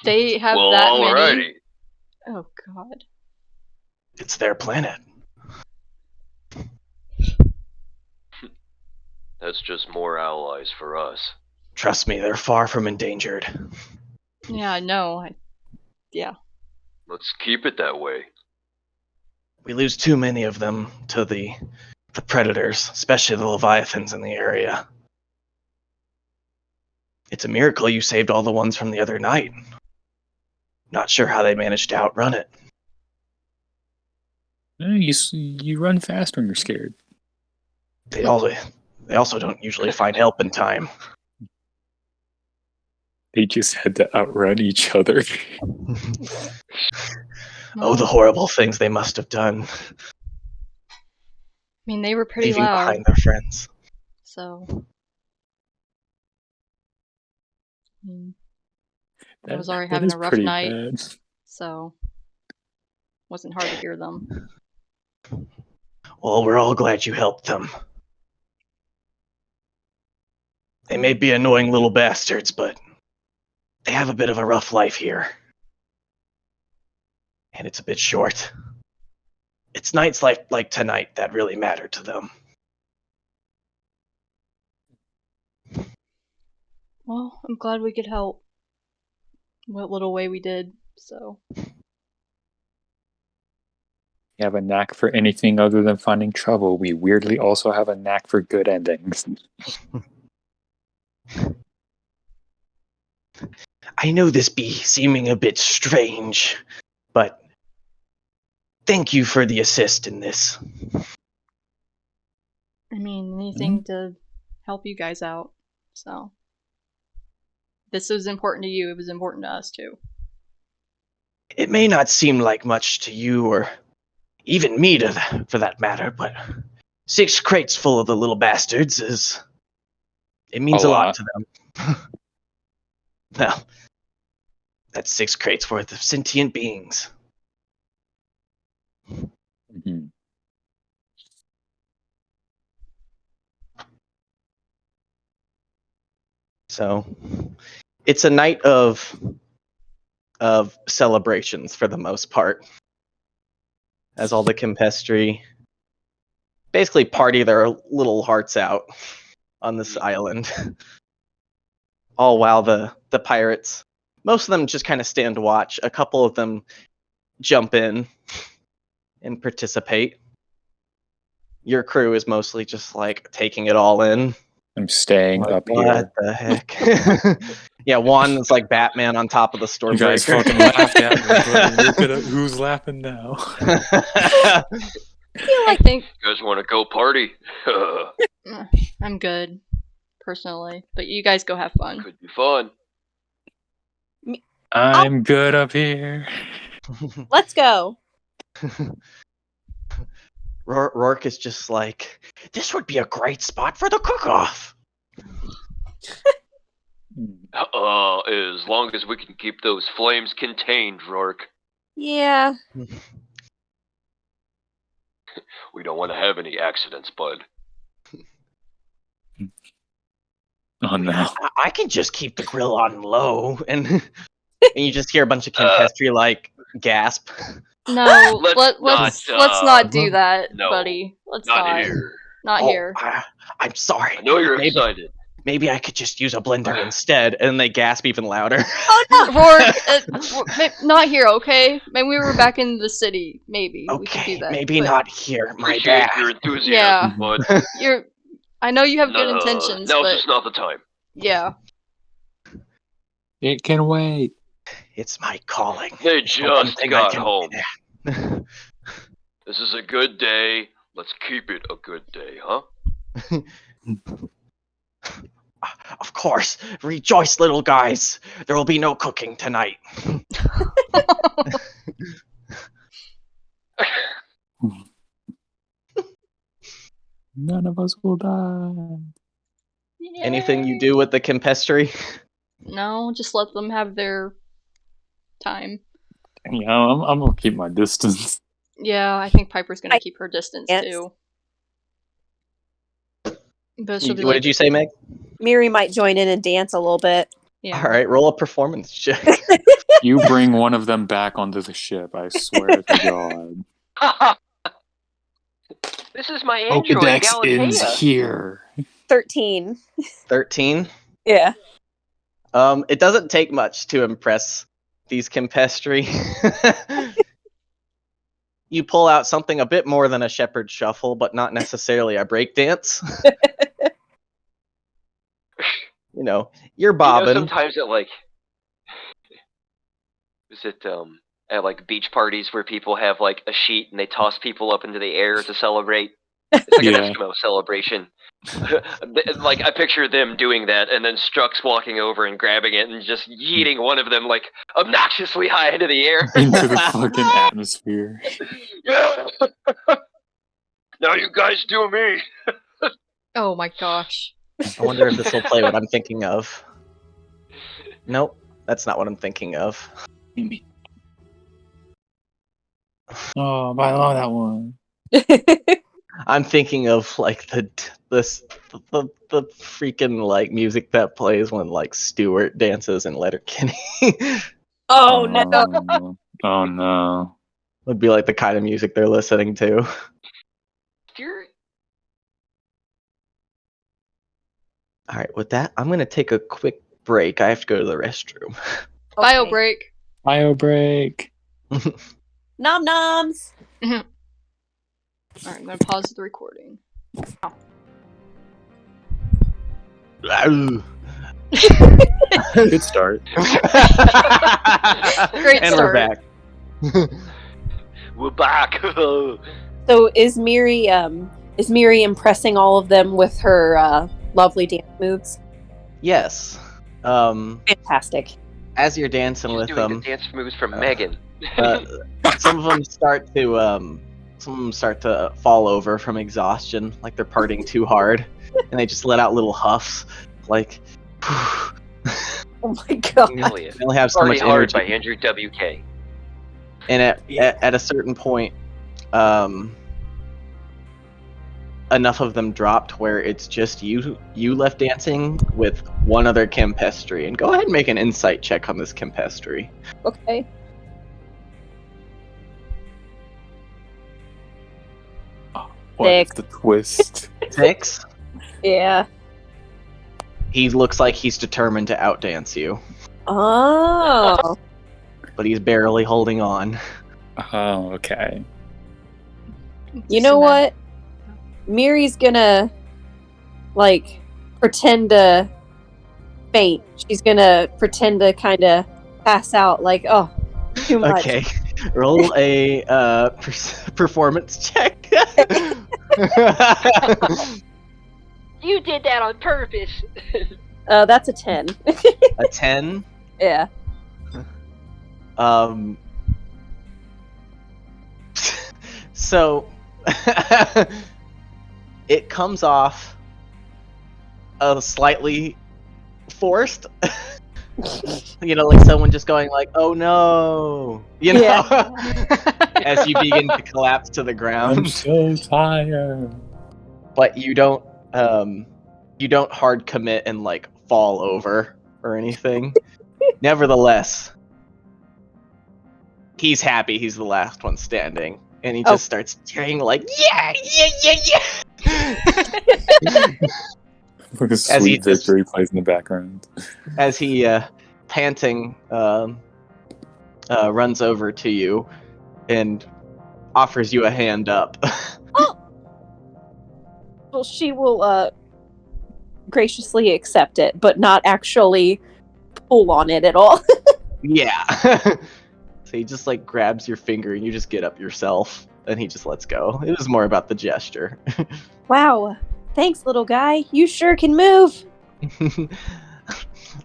Speaker 1: They have
Speaker 2: Well,
Speaker 1: that
Speaker 2: alrighty.
Speaker 1: many. Oh god.
Speaker 3: It's their planet.
Speaker 2: That's just more allies for us.
Speaker 3: Trust me, they're far from endangered.
Speaker 1: Yeah, I know. Yeah.
Speaker 2: Let's keep it that way.
Speaker 3: We lose too many of them to the predators, especially the Leviathans in the area. It's a miracle you saved all the ones from the other night. Not sure how they managed to outrun it.
Speaker 6: You run fast when you're scared.
Speaker 3: They also don't usually find help in time.
Speaker 6: They just had to outrun each other.
Speaker 3: Oh, the horrible things they must have done.
Speaker 1: I mean, they were pretty
Speaker 3: Leaving
Speaker 1: loud.
Speaker 3: behind their friends.
Speaker 1: So. I was already having a rough night.
Speaker 6: Bad.
Speaker 1: So. Wasn't hard to hear them.
Speaker 3: Well, we're all glad you helped them. They may be annoying little bastards, but they have a bit of a rough life here. And it's a bit short. It's nights like tonight that really matter to them.
Speaker 1: Well, I'm glad we could help. What little way we did, so.
Speaker 6: We have a knack for anything other than finding trouble. We weirdly also have a knack for good endings.
Speaker 3: I know this be seeming a bit strange, but thank you for the assist in this.
Speaker 1: I mean, anything to help you guys out, so. This was important to you, it was important to us too.
Speaker 3: It may not seem like much to you, or even me for that matter, but 6 crates full of the little bastards it means a lot to them. Well, that's 6 crates worth of sentient beings.
Speaker 6: Mm-hmm.
Speaker 3: So, it's a night of celebrations for the most part, as all the Campestri basically party their little hearts out on this island. All while the pirates, most of them just kind of stand watch. A couple of them jump in and participate. Your crew is mostly just like taking it all in.
Speaker 6: I'm staying
Speaker 3: Like,
Speaker 6: up
Speaker 3: what
Speaker 6: here.
Speaker 3: the heck? Yeah, Juan is like Batman on top of the Stormbreaker.
Speaker 6: You guys fucking laughed at me, but look at who's laughing now.
Speaker 1: I think
Speaker 2: You guys want to go party?
Speaker 1: I'm good, personally. But you guys go have fun.
Speaker 2: Could be fun.
Speaker 6: I'm good up here.
Speaker 5: Let's go.
Speaker 3: Rourke is just like, this would be a great spot for the cook-off.
Speaker 2: As long as we can keep those flames contained, Rourke.
Speaker 5: Yeah.
Speaker 2: We don't want to have any accidents, bud.
Speaker 6: Oh no.
Speaker 3: I can just keep the grill on low, and you just hear a bunch of Campestri like gasp.
Speaker 1: No,
Speaker 2: Let's
Speaker 1: let's not do that,
Speaker 2: no,
Speaker 1: buddy. Let's
Speaker 2: not
Speaker 1: not.
Speaker 2: here.
Speaker 1: Not here.
Speaker 3: I'm sorry.
Speaker 2: I know you're
Speaker 3: maybe,
Speaker 2: excited.
Speaker 3: Maybe I could just use a blender instead. And they gasp even louder.
Speaker 1: Rourke, not here, okay? Maybe we were back in the city. Maybe we could do that.
Speaker 3: Maybe
Speaker 1: but
Speaker 3: not here. My
Speaker 2: Appreciate
Speaker 3: bad.
Speaker 2: your enthusiasm,
Speaker 1: Yeah.
Speaker 2: but
Speaker 1: I know you have good
Speaker 2: no,
Speaker 1: intentions,
Speaker 2: now's
Speaker 1: but
Speaker 2: just not the time.
Speaker 1: yeah.
Speaker 6: It can wait.
Speaker 3: It's my calling.
Speaker 2: They
Speaker 3: It's the one
Speaker 2: just
Speaker 3: thing
Speaker 2: got
Speaker 3: I can-
Speaker 2: home. This is a good day. Let's keep it a good day, huh?
Speaker 3: Of course. Rejoice, little guys. There will be no cooking tonight.
Speaker 6: None of us will die.
Speaker 3: Anything you do with the Campestri?
Speaker 1: No, just let them have their time.
Speaker 6: Yeah, I'm gonna keep my distance.
Speaker 1: Yeah, I think Piper's gonna keep her distance
Speaker 5: Yes.
Speaker 1: too. But she'll be
Speaker 3: What
Speaker 1: like,
Speaker 3: did you say, Meg?
Speaker 5: Miri might join in and dance a little bit.
Speaker 1: yeah.
Speaker 3: All right, roll a performance check.
Speaker 6: You bring one of them back onto the ship, I swear to God.
Speaker 8: This is my android,
Speaker 6: Pokedex ends
Speaker 8: Galatea.
Speaker 6: here.
Speaker 5: 13.
Speaker 3: 13.
Speaker 5: Yeah.
Speaker 3: It doesn't take much to impress these Campestri. You pull out something a bit more than a shepherd shuffle, but not necessarily a breakdance. You know, you're bobbing.
Speaker 8: Sometimes at at like beach parties where people have like a sheet and they toss people up into the air to celebrate. It's like
Speaker 6: Yeah.
Speaker 8: an Eskimo celebration. Like I picture them doing that, and then Strux walking over and grabbing it and just yeeting one of them like obnoxiously high into the air.
Speaker 6: Into the fucking atmosphere.
Speaker 2: Yeah. Now you guys do me.
Speaker 1: Oh my gosh.
Speaker 3: I wonder if this will play what I'm thinking of. Nope, that's not what I'm thinking of.
Speaker 6: Oh, but I love that one.
Speaker 3: I'm thinking of like the freaking like music that plays when like Stewart dances in Letterkenny.
Speaker 5: Oh, no.
Speaker 6: Oh no.
Speaker 3: Would be like the kind of music they're listening to. All right, with that, I'm gonna take a quick break. I have to go to the restroom.
Speaker 1: Bio
Speaker 5: Okay.
Speaker 1: break.
Speaker 6: Bio break.
Speaker 5: Nom noms.
Speaker 1: Alright, I'm gonna pause the recording.
Speaker 6: Good start.
Speaker 1: Great
Speaker 3: And
Speaker 1: start.
Speaker 3: we're back.
Speaker 2: We're back.
Speaker 5: So is Miri impressing all of them with her lovely dance moves?
Speaker 3: Yes.
Speaker 5: Fantastic.
Speaker 3: As you're dancing
Speaker 8: She's
Speaker 3: with
Speaker 8: doing
Speaker 3: them,
Speaker 8: the dance moves from Megan.
Speaker 3: some of them start to fall over from exhaustion, like they're partying too hard, and they just let out little huffs, like.
Speaker 5: Oh my god.
Speaker 8: Really,
Speaker 3: They only have so
Speaker 8: Party
Speaker 3: much
Speaker 8: Hard
Speaker 3: energy.
Speaker 8: by Andrew WK.
Speaker 3: And at a certain point, enough of them dropped where it's just you left dancing with one other Campestri. And go ahead and make an insight check on this Campestri.
Speaker 5: Okay.
Speaker 6: What is the twist?
Speaker 3: 6.
Speaker 5: Yeah.
Speaker 3: He looks like he's determined to outdance you,
Speaker 5: Oh.
Speaker 3: but he's barely holding on.
Speaker 6: Oh, okay.
Speaker 5: You know what? Miri's gonna like pretend to faint. She's gonna pretend to kind of pass out. Like, oh, too much.
Speaker 3: Okay, roll a performance check.
Speaker 8: You did that on purpose.
Speaker 5: That's a 10.
Speaker 3: A 10.
Speaker 5: Yeah.
Speaker 3: So it comes off slightly forced. You know, like someone just going like, "Oh no," you know,
Speaker 5: Yeah.
Speaker 3: as you begin to collapse to the
Speaker 6: I'm
Speaker 3: ground.
Speaker 6: so tired.
Speaker 3: But you don't hard commit and like fall over or anything. Nevertheless, He's happy he's the last one standing. And he just starts cheering like, yeah, yeah, yeah, yeah!
Speaker 6: Like a sweet victory plays in the background.
Speaker 3: As he, panting, runs over to you and offers you a hand up.
Speaker 5: Well, she will graciously accept it, but not actually pull on it at all.
Speaker 3: Yeah. So he just like grabs your finger and you just get up yourself and he just lets go. It was more about the gesture.
Speaker 5: Wow. Thanks, little guy. You sure can move.
Speaker 7: I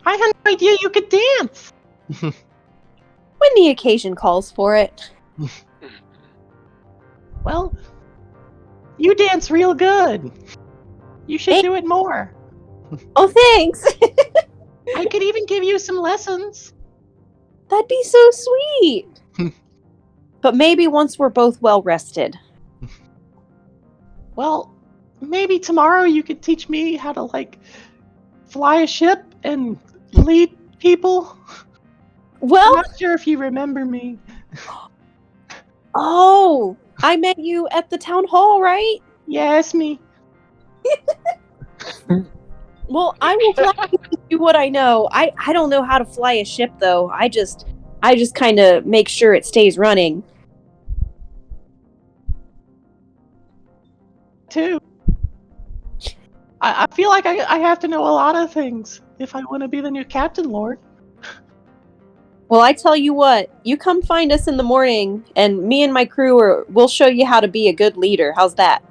Speaker 7: had no idea you could dance.
Speaker 5: When the occasion calls for it.
Speaker 7: Well, you dance real good. You should do it more.
Speaker 5: Oh, thanks.
Speaker 7: I could even give you some lessons.
Speaker 5: That'd be so sweet. But maybe once we're both well rested.
Speaker 7: Well, maybe tomorrow you could teach me how to, like, fly a ship and lead people.
Speaker 5: Well,
Speaker 7: I'm not sure if you remember me.
Speaker 5: Oh, I met you at the town hall, right?
Speaker 7: Yes, me.
Speaker 5: Well, I will gladly do what I know. I don't know how to fly a ship, though. I just kind of make sure it stays running.
Speaker 7: Too. I feel like I have to know a lot of things if I want to be the new Captain Lord.
Speaker 5: Well, I tell you what, you come find us in the morning, and me and my crew we'll show you how to be a good leader. How's that?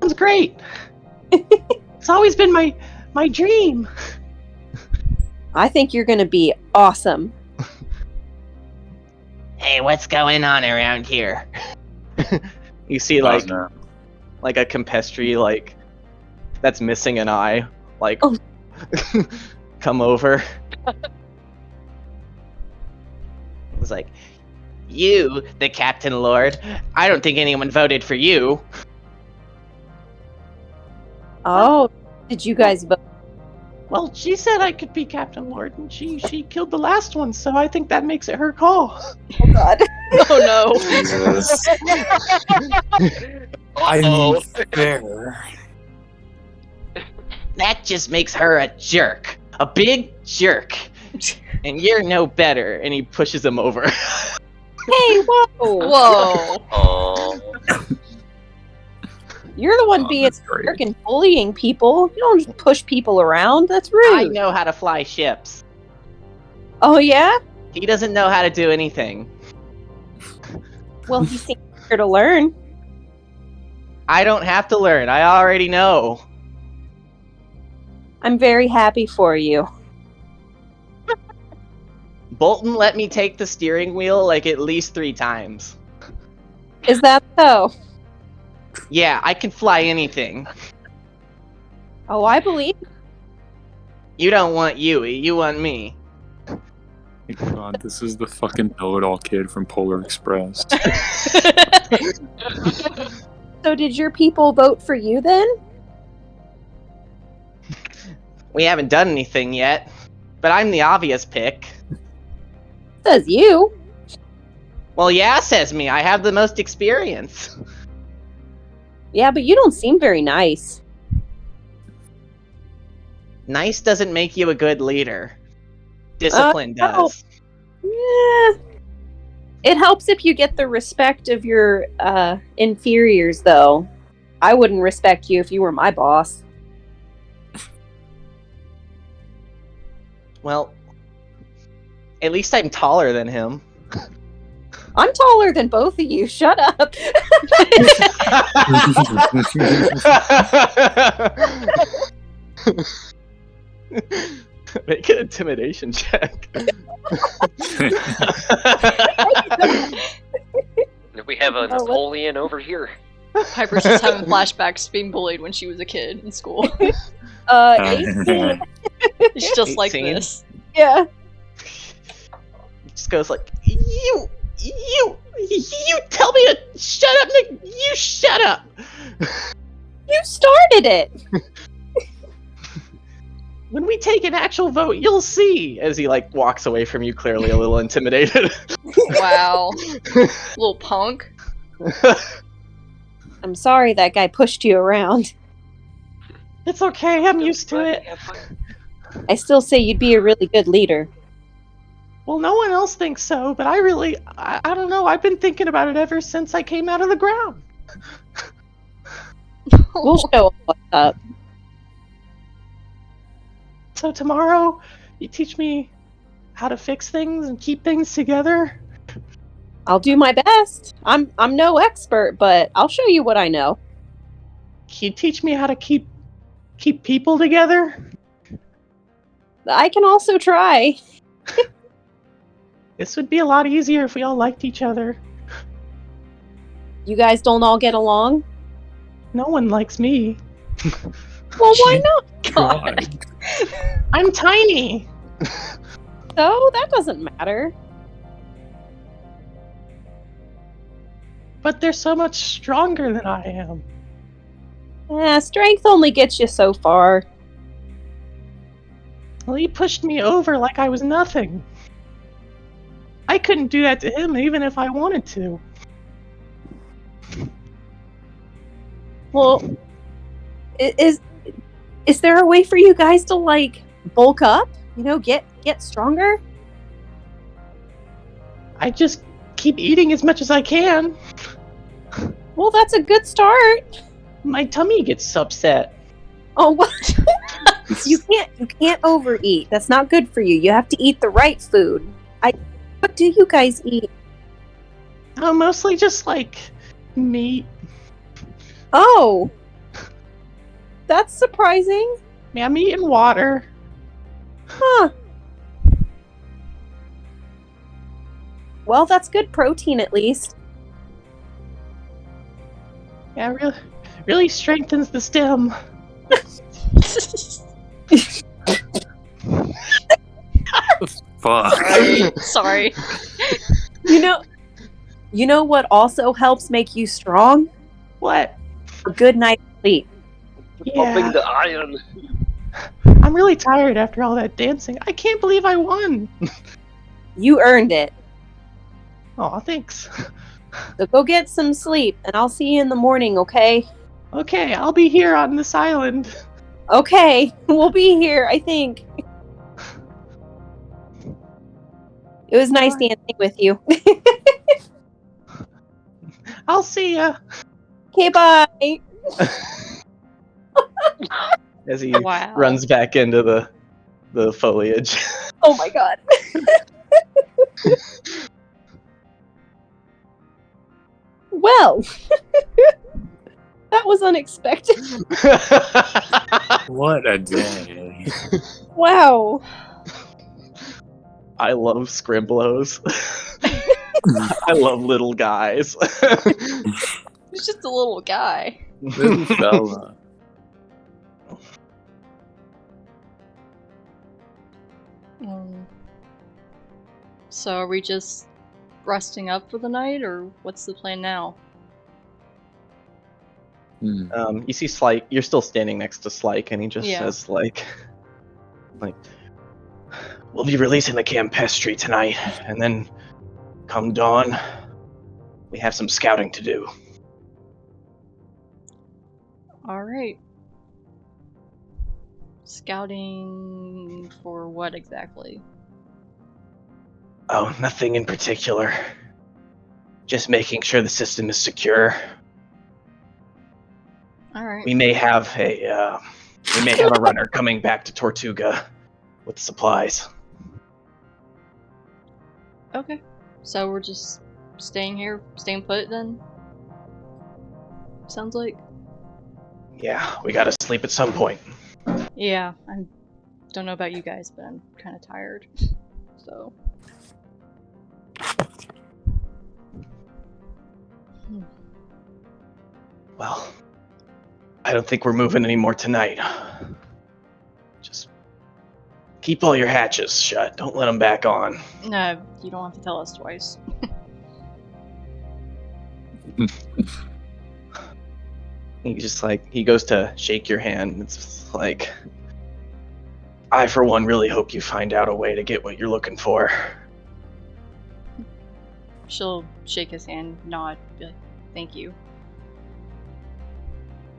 Speaker 7: Sounds great. It's always been my dream.
Speaker 5: I think you're gonna be awesome.
Speaker 3: Hey, what's going on around here? You see, like a Campestri, like, that's missing an eye, like, come over. It's like, you, the Captain Lord, I don't think anyone voted for you.
Speaker 5: Oh, did you guys vote?
Speaker 7: Well, she said I could be Captain Lord, and she killed the last one, so I think that makes it her call.
Speaker 5: Oh, God.
Speaker 1: Oh, no.
Speaker 6: Jesus. I'm fair.
Speaker 3: That just makes her a jerk. A big jerk. And you're no better. And he pushes him over.
Speaker 5: Hey, whoa!
Speaker 1: Whoa.
Speaker 8: Oh.
Speaker 5: You're the one being jerk and bullying people. You don't just push people around. That's rude.
Speaker 3: I know how to fly ships.
Speaker 5: Oh, yeah?
Speaker 3: He doesn't know how to do anything.
Speaker 5: Well, he seems eager to learn.
Speaker 3: I don't have to learn. I already know.
Speaker 5: I'm very happy for you.
Speaker 3: Bolton let me take the steering wheel like at least 3 times.
Speaker 5: Is that so?
Speaker 3: Yeah, I can fly anything.
Speaker 5: Oh, I believe.
Speaker 3: You don't want Yui, you want me.
Speaker 6: God, this is the fucking know-it-all kid from Polar Express.
Speaker 5: So did your people vote for you then?
Speaker 3: We haven't done anything yet, but I'm the obvious pick.
Speaker 5: Says you.
Speaker 3: Well, yeah, says me. I have the most experience.
Speaker 5: Yeah, but you don't seem very nice.
Speaker 3: Nice doesn't make you a good leader. Discipline
Speaker 5: no.
Speaker 3: does.
Speaker 5: Yeah. It helps if you get the respect of your inferiors, though. I wouldn't respect you if you were my boss.
Speaker 3: Well, at least I'm taller than him.
Speaker 5: I'm taller than both of you. Shut up.
Speaker 3: Make an intimidation check.
Speaker 8: We have a Napoleon over here.
Speaker 1: Piper's just having flashbacks being bullied when she was a kid in school.
Speaker 5: 18.
Speaker 1: It's just like
Speaker 3: 18?
Speaker 1: this.
Speaker 5: Yeah.
Speaker 3: Just goes like, you tell me to shut up, Nick. You shut up.
Speaker 5: You started it.
Speaker 7: When we take an actual vote, you'll see.
Speaker 3: As he like walks away from you, clearly a little intimidated.
Speaker 1: Wow. Little punk.
Speaker 5: I'm sorry that guy pushed you around.
Speaker 7: It's okay, I'm used to it.
Speaker 5: I still say you'd be a really good leader.
Speaker 7: Well, no one else thinks so, but I don't know. I've been thinking about it ever since I came out of the ground.
Speaker 5: We'll show him what's up.
Speaker 7: So tomorrow, you teach me how to fix things and keep things together?
Speaker 5: I'll do my best. I'm no expert, but I'll show you what I know.
Speaker 7: Can you teach me how to keep people together?
Speaker 5: I can also try.
Speaker 7: This would be a lot easier if we all liked each other.
Speaker 5: You guys don't all get along?
Speaker 7: No one likes me.
Speaker 5: Well, why not?
Speaker 4: God.
Speaker 7: I'm tiny.
Speaker 5: So that doesn't matter.
Speaker 7: But they're so much stronger than I am.
Speaker 5: Strength only gets you so far.
Speaker 7: Well, he pushed me over like I was nothing. I couldn't do that to him even if I wanted to.
Speaker 5: Well, is there a way for you guys to like bulk up? You know, get stronger?
Speaker 7: I just keep eating as much as I can.
Speaker 5: Well, that's a good start.
Speaker 7: My tummy gets upset.
Speaker 5: Oh, what? You can't overeat. That's not good for you. You have to eat the right food. What do you guys eat?
Speaker 7: Mostly just like meat.
Speaker 5: Oh, that's surprising.
Speaker 7: Yeah, meat and water.
Speaker 5: Huh. Well, that's good protein at least.
Speaker 7: Yeah, really strengthens the stem.
Speaker 4: Fuck.
Speaker 1: Sorry.
Speaker 5: You know what also helps make you strong?
Speaker 7: What?
Speaker 5: A good night's sleep.
Speaker 8: Pumping
Speaker 7: Yeah,
Speaker 8: the iron.
Speaker 7: I'm really tired after all that dancing. I can't believe I won.
Speaker 5: You earned it.
Speaker 7: Aw, thanks.
Speaker 5: So go get some sleep, and I'll see you in the morning, okay?
Speaker 7: Okay, I'll be here on this island.
Speaker 5: Okay, we'll be here, I think. It was nice dancing with you.
Speaker 7: I'll see ya.
Speaker 5: Okay, bye.
Speaker 3: As he
Speaker 1: Wow.
Speaker 3: runs back into the foliage.
Speaker 5: Oh my god. Well, that was unexpected.
Speaker 4: What a day.
Speaker 5: Wow.
Speaker 3: I love Scrimblos. I love little guys.
Speaker 1: He's just a little guy.
Speaker 4: Little fella.
Speaker 1: So are we just resting up for the night, or what's the plan now?
Speaker 3: You see Slyke, you're still standing next to Slyke, and he just
Speaker 1: Yeah.
Speaker 3: says like, we'll be releasing the Campestri tonight, and then come dawn, we have some scouting to do.
Speaker 1: Alright. Scouting for what exactly?
Speaker 3: Oh, nothing in particular. Just making sure the system is secure.
Speaker 1: Alright.
Speaker 3: We may have a runner coming back to Tortuga with supplies.
Speaker 1: Okay. So we're just staying here, staying put then? Sounds like.
Speaker 3: Yeah, we gotta sleep at some point.
Speaker 1: Yeah, I don't know about you guys, but I'm kind of tired. So.
Speaker 3: Well, I don't think we're moving anymore tonight. Just keep all your hatches shut. Don't let them back on.
Speaker 1: No, you don't have to tell us twice.
Speaker 3: He just he goes to shake your hand. It's like, I, for one, really hope you find out a way to get what you're looking for.
Speaker 1: She'll shake his hand, nod, be like, thank you.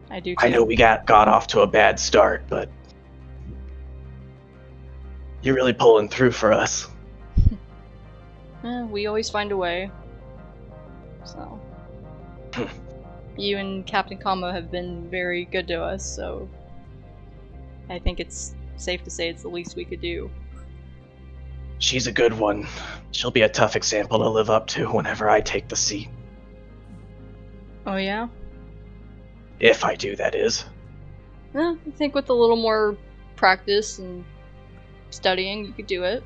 Speaker 1: I do too.
Speaker 3: I know we got off to a bad start, but you're really pulling through for us.
Speaker 1: We always find a way. So. You and Captain Kamo have been very good to us, so I think it's safe to say it's the least we could do.
Speaker 3: She's a good one. She'll be a tough example to live up to whenever I take the seat.
Speaker 1: Oh yeah?
Speaker 3: If I do, that is.
Speaker 1: I think with a little more practice and studying, you could do it.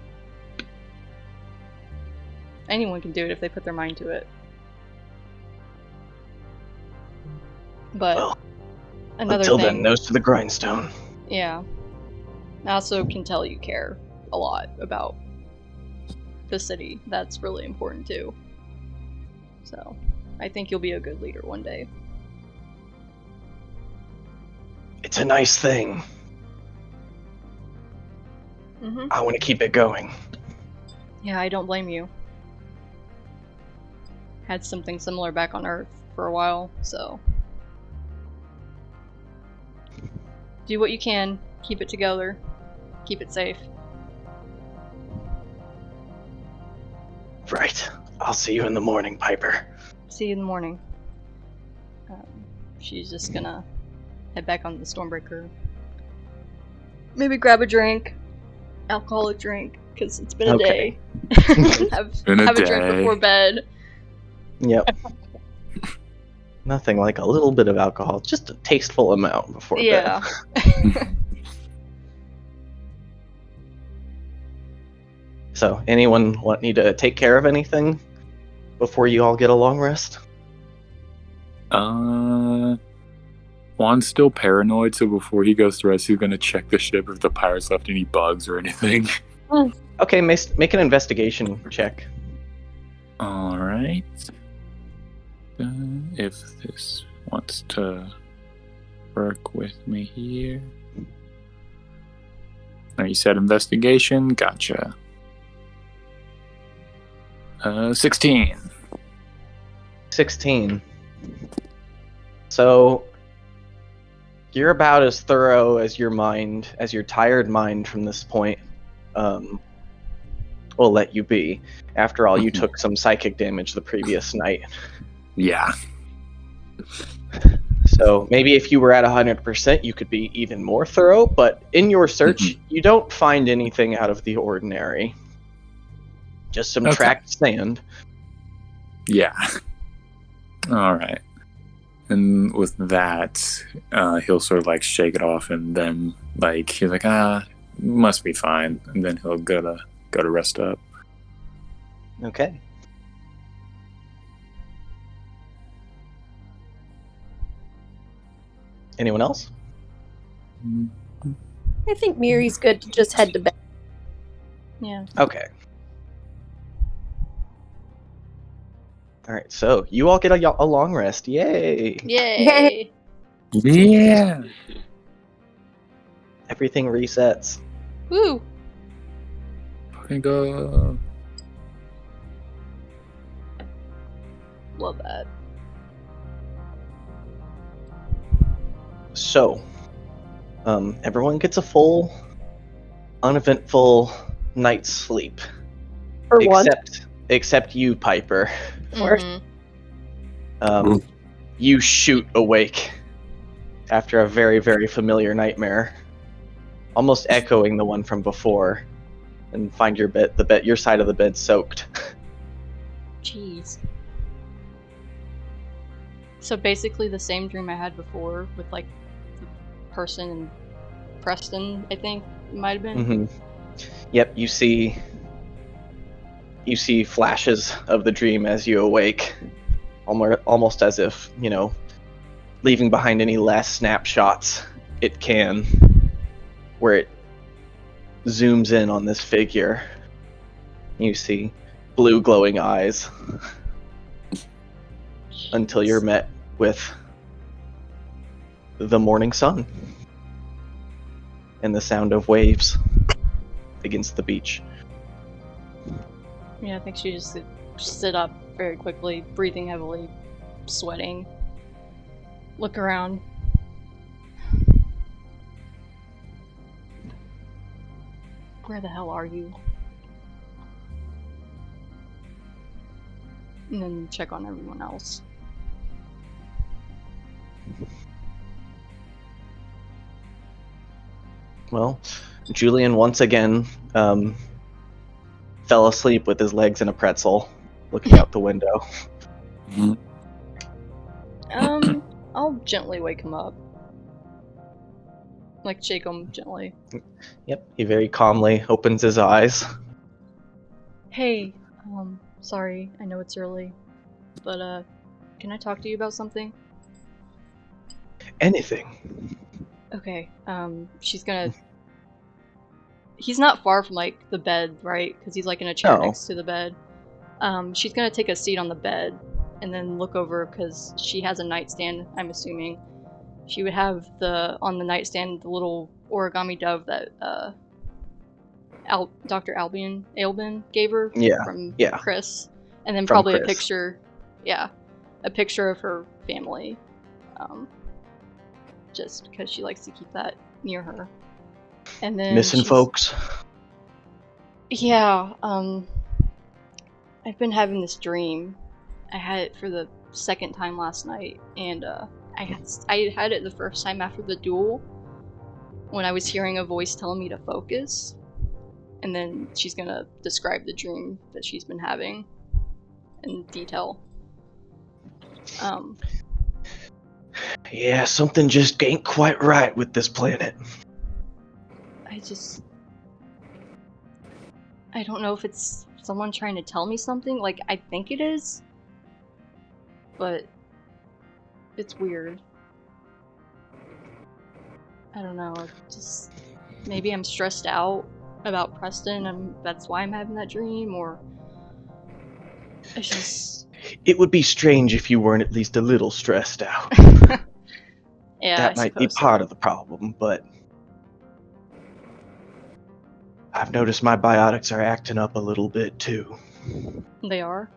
Speaker 1: Anyone can do it if they put their mind to it. But
Speaker 3: Well,
Speaker 1: another
Speaker 3: until
Speaker 1: thing,
Speaker 3: then, nose to the grindstone.
Speaker 1: yeah. I also can tell you care a lot about the city. That's really important too. So, I think you'll be a good leader one day.
Speaker 3: It's a nice thing.
Speaker 1: Mm-hmm.
Speaker 3: I want to keep it going.
Speaker 1: Yeah, I don't blame you. Had something similar back on Earth for a while, so. Do what you can, keep it together, keep it safe.
Speaker 3: Right. I'll see you in the morning, Piper.
Speaker 1: See you in the morning. She's just gonna head back on the Stormbreaker. Maybe grab a drink, alcoholic drink, because it's been a day. have a drink before bed.
Speaker 3: Yep. Nothing like a little bit of alcohol, just a tasteful amount before bed.
Speaker 1: Yeah.
Speaker 3: So, anyone want me to take care of anything before you all get a long rest?
Speaker 6: Juan's still paranoid, so before he goes to rest, he's gonna check the ship if the pirates left any bugs or anything.
Speaker 3: Okay, make an investigation check.
Speaker 6: Alright. If this wants to work with me here. Now you said investigation, gotcha. 16.
Speaker 3: 16. So, you're about as thorough as your tired mind from this point will let you be. After all, you took some psychic damage the previous night.
Speaker 6: Yeah.
Speaker 3: So maybe if you were at 100%, you could be even more thorough, but in your search, you don't find anything out of the ordinary. Just some tracked sand.
Speaker 6: Yeah. Alright. And with that, he'll sort of like shake it off, and then like he's like, must be fine. And then he'll go to rest up.
Speaker 3: Okay. Anyone else?
Speaker 5: I think Miri's good to just head to bed.
Speaker 1: Yeah.
Speaker 3: Okay. Alright, so you all get a long rest. Yay!
Speaker 1: Yay!
Speaker 6: Yeah!
Speaker 3: Everything resets.
Speaker 1: Woo!
Speaker 6: Fucking go.
Speaker 1: Love that.
Speaker 3: So, everyone gets a full, uneventful night's sleep.
Speaker 5: For one.
Speaker 3: Except you, Piper.
Speaker 1: Mm-hmm.
Speaker 3: You shoot awake after a very, very familiar nightmare, almost echoing the one from before, and find your side of the bed soaked.
Speaker 1: Jeez. So basically the same dream I had before with like the person in Preston, I think it might have been.
Speaker 3: Mm-hmm. Yep, you see flashes of the dream as you awake, almost as if, leaving behind any last snapshots it can, where it zooms in on this figure. You see blue glowing eyes until you're met with the morning sun and the sound of waves against the beach.
Speaker 1: Yeah, I think she just sit up very quickly, breathing heavily, sweating. Look around. Where the hell are you? And then check on everyone else.
Speaker 3: Well, Julian once again fell asleep with his legs in a pretzel, looking out the window.
Speaker 1: I'll gently wake him up. Like, shake him gently.
Speaker 3: Yep, he very calmly opens his eyes.
Speaker 1: Hey, sorry, I know it's early, but, can I talk to you about something?
Speaker 3: Anything.
Speaker 1: Okay, she's gonna... He's not far from, like, the bed, right? Because he's, like, in a chair
Speaker 3: No.
Speaker 1: next to the bed. She's gonna take a seat on the bed, and then look over, because she has a nightstand, I'm assuming. She would have on the nightstand, the little origami dove that, Dr. Albin gave her from Chris. And then
Speaker 3: From
Speaker 1: probably
Speaker 3: Chris.
Speaker 1: a picture of her family. Just because she likes to keep that near her. And then
Speaker 3: Missing folks.
Speaker 1: Yeah, I've been having this dream. I had it for the second time last night, and I had it the first time after the duel, when I was hearing a voice telling me to focus. And then she's gonna describe the dream that she's been having in detail.
Speaker 3: Yeah, something just ain't quite right with this planet.
Speaker 1: I don't know if it's someone trying to tell me something. Like, I think it is, but it's weird. I don't know, just maybe I'm stressed out about Preston and that's why I'm having that dream, or it's just...
Speaker 3: It would be strange if you weren't at least a little stressed out.
Speaker 1: Yeah,
Speaker 3: that might be part of the problem, but I've noticed my biotics are acting up a little bit too.
Speaker 1: They are?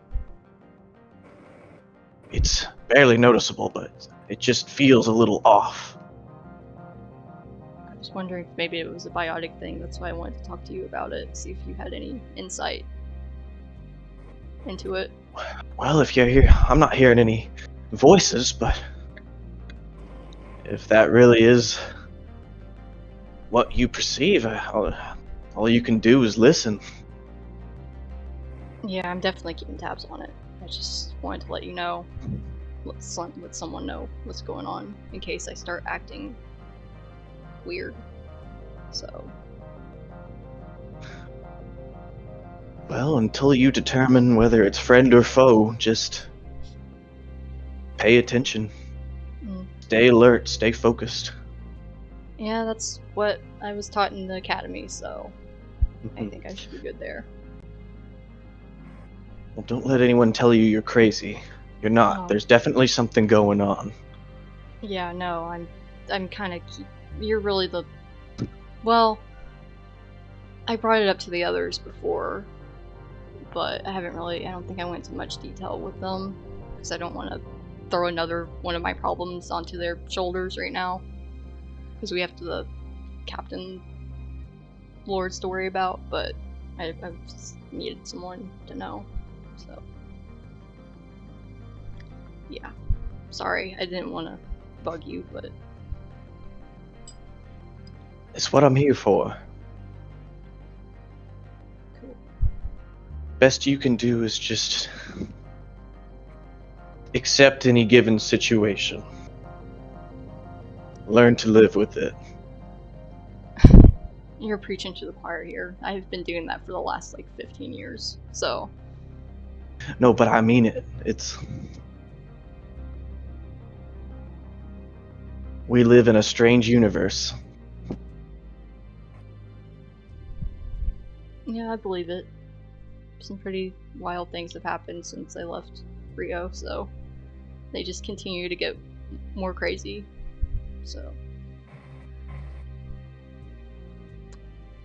Speaker 3: It's barely noticeable, but it just feels a little off.
Speaker 1: I was wondering if maybe it was a biotic thing. That's why I wanted to talk to you about it, see if you had any insight into it.
Speaker 3: Well, if you're here, I'm not hearing any voices, but if that really is what you perceive, all you can do is listen.
Speaker 1: Yeah, I'm definitely keeping tabs on it. I just wanted to let you know, let someone know what's going on in case I start acting weird. So.
Speaker 3: Well, until you determine whether it's friend or foe, just pay attention. Stay alert, stay focused.
Speaker 1: Yeah, that's what I was taught in the academy, so I think I should be good there.
Speaker 3: Well, don't let anyone tell you you're crazy. You're not.
Speaker 1: Oh.
Speaker 3: There's definitely something going on.
Speaker 1: Yeah, no, I'm kind of you're really the... Well, I brought it up to the others before, but I don't think I went into much detail with them, because I don't want to throw another one of my problems onto their shoulders right now, because we have the Captain Lords to worry about, but I just needed someone to know, so. Yeah. Sorry, I didn't want to bug you, but...
Speaker 3: It's what I'm here for.
Speaker 1: Cool.
Speaker 3: Best you can do is just accept any given situation. Learn to live with it.
Speaker 1: You're preaching to the choir here. I've been doing that for the last, 15 years, so...
Speaker 3: No, but I mean it. We live in a strange universe.
Speaker 1: Yeah, I believe it. Some pretty wild things have happened since I left Rio, so... They just continue to get more crazy, so...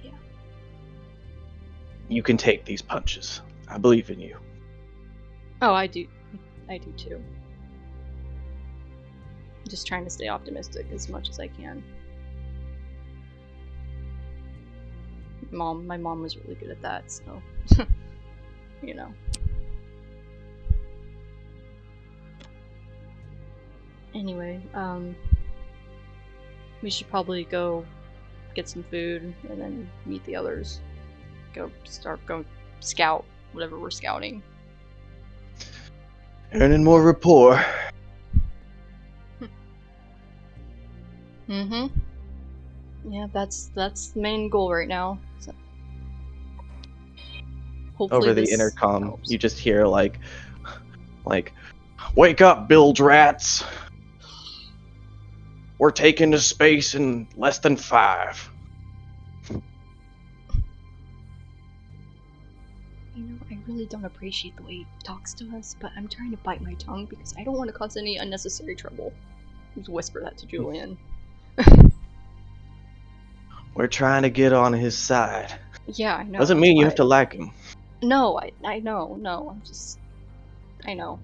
Speaker 1: Yeah.
Speaker 3: You can take these punches. I believe in you.
Speaker 1: Oh, I do too. I'm just trying to stay optimistic as much as I can. My mom was really good at that, so you know. Anyway, we should probably go get some food and then meet the others. Go scout whatever we're scouting.
Speaker 3: Earning more rapport.
Speaker 1: Mm-hmm. Yeah, that's the main goal right now. So hopefully
Speaker 3: Over the
Speaker 1: this
Speaker 3: intercom,
Speaker 1: helps.
Speaker 3: you just hear like, wake up, bilge rats. We're taking to space in less than 5.
Speaker 1: You know, I really don't appreciate the way he talks to us, but I'm trying to bite my tongue because I don't want to cause any unnecessary trouble. Just whisper that to Julian.
Speaker 3: We're trying to get on his side.
Speaker 1: Yeah, I know.
Speaker 3: Doesn't mean you have to like him.
Speaker 1: No, I know. No, I know.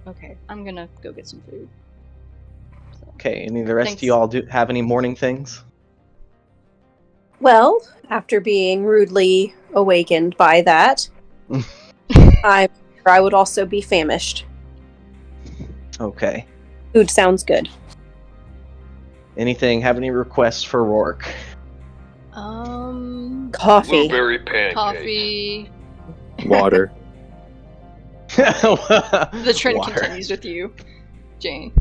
Speaker 1: Okay, I'm gonna go get some food. So,
Speaker 3: Okay, any of the rest
Speaker 1: Thanks.
Speaker 3: of you all have any morning things?
Speaker 5: Well, after being rudely awakened by that, I would also be famished.
Speaker 3: Okay.
Speaker 5: Food sounds good.
Speaker 3: Anything? Have any requests for Rourke?
Speaker 5: Coffee.
Speaker 2: Blueberry pancakes.
Speaker 1: Coffee.
Speaker 6: Water.
Speaker 1: The trend
Speaker 3: Water.
Speaker 1: continues with you, Jane.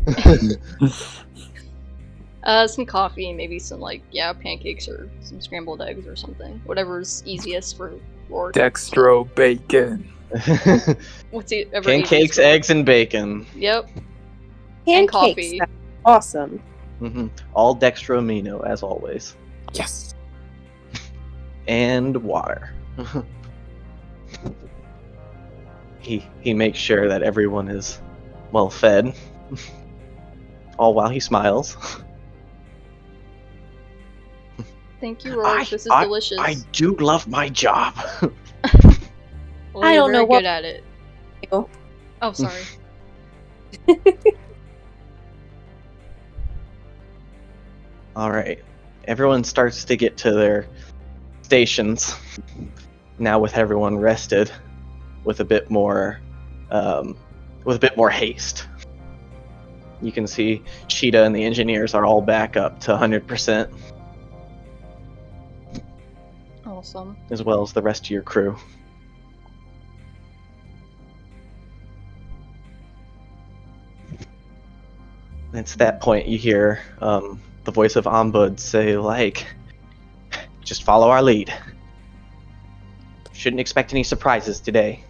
Speaker 1: Some coffee and maybe some pancakes or some scrambled eggs or something. Whatever's easiest for Rourke.
Speaker 6: Dextro bacon.
Speaker 1: What's ever
Speaker 3: Pancakes,
Speaker 1: easiest for
Speaker 3: eggs, and bacon.
Speaker 1: Yep.
Speaker 5: Pancakes.
Speaker 1: coffee.
Speaker 5: That's awesome.
Speaker 3: All dextroamino, as always.
Speaker 6: Yes.
Speaker 3: And water. He makes sure that everyone is well fed. All while he smiles.
Speaker 1: Thank you, Rourke. This is delicious.
Speaker 3: I do love my job.
Speaker 1: Well,
Speaker 5: I
Speaker 1: you're
Speaker 5: don't know
Speaker 1: very
Speaker 5: what-
Speaker 1: good at it.
Speaker 5: Oh.
Speaker 1: Oh, sorry.
Speaker 3: Alright. Everyone starts to get to their stations. Now with everyone rested. With a bit more haste. You can see Cheetah and the engineers are all back up to 100%,
Speaker 1: Awesome.
Speaker 3: as well as the rest of your crew. It's that point you hear the voice of Ombud say, just follow our lead. Shouldn't expect any surprises today.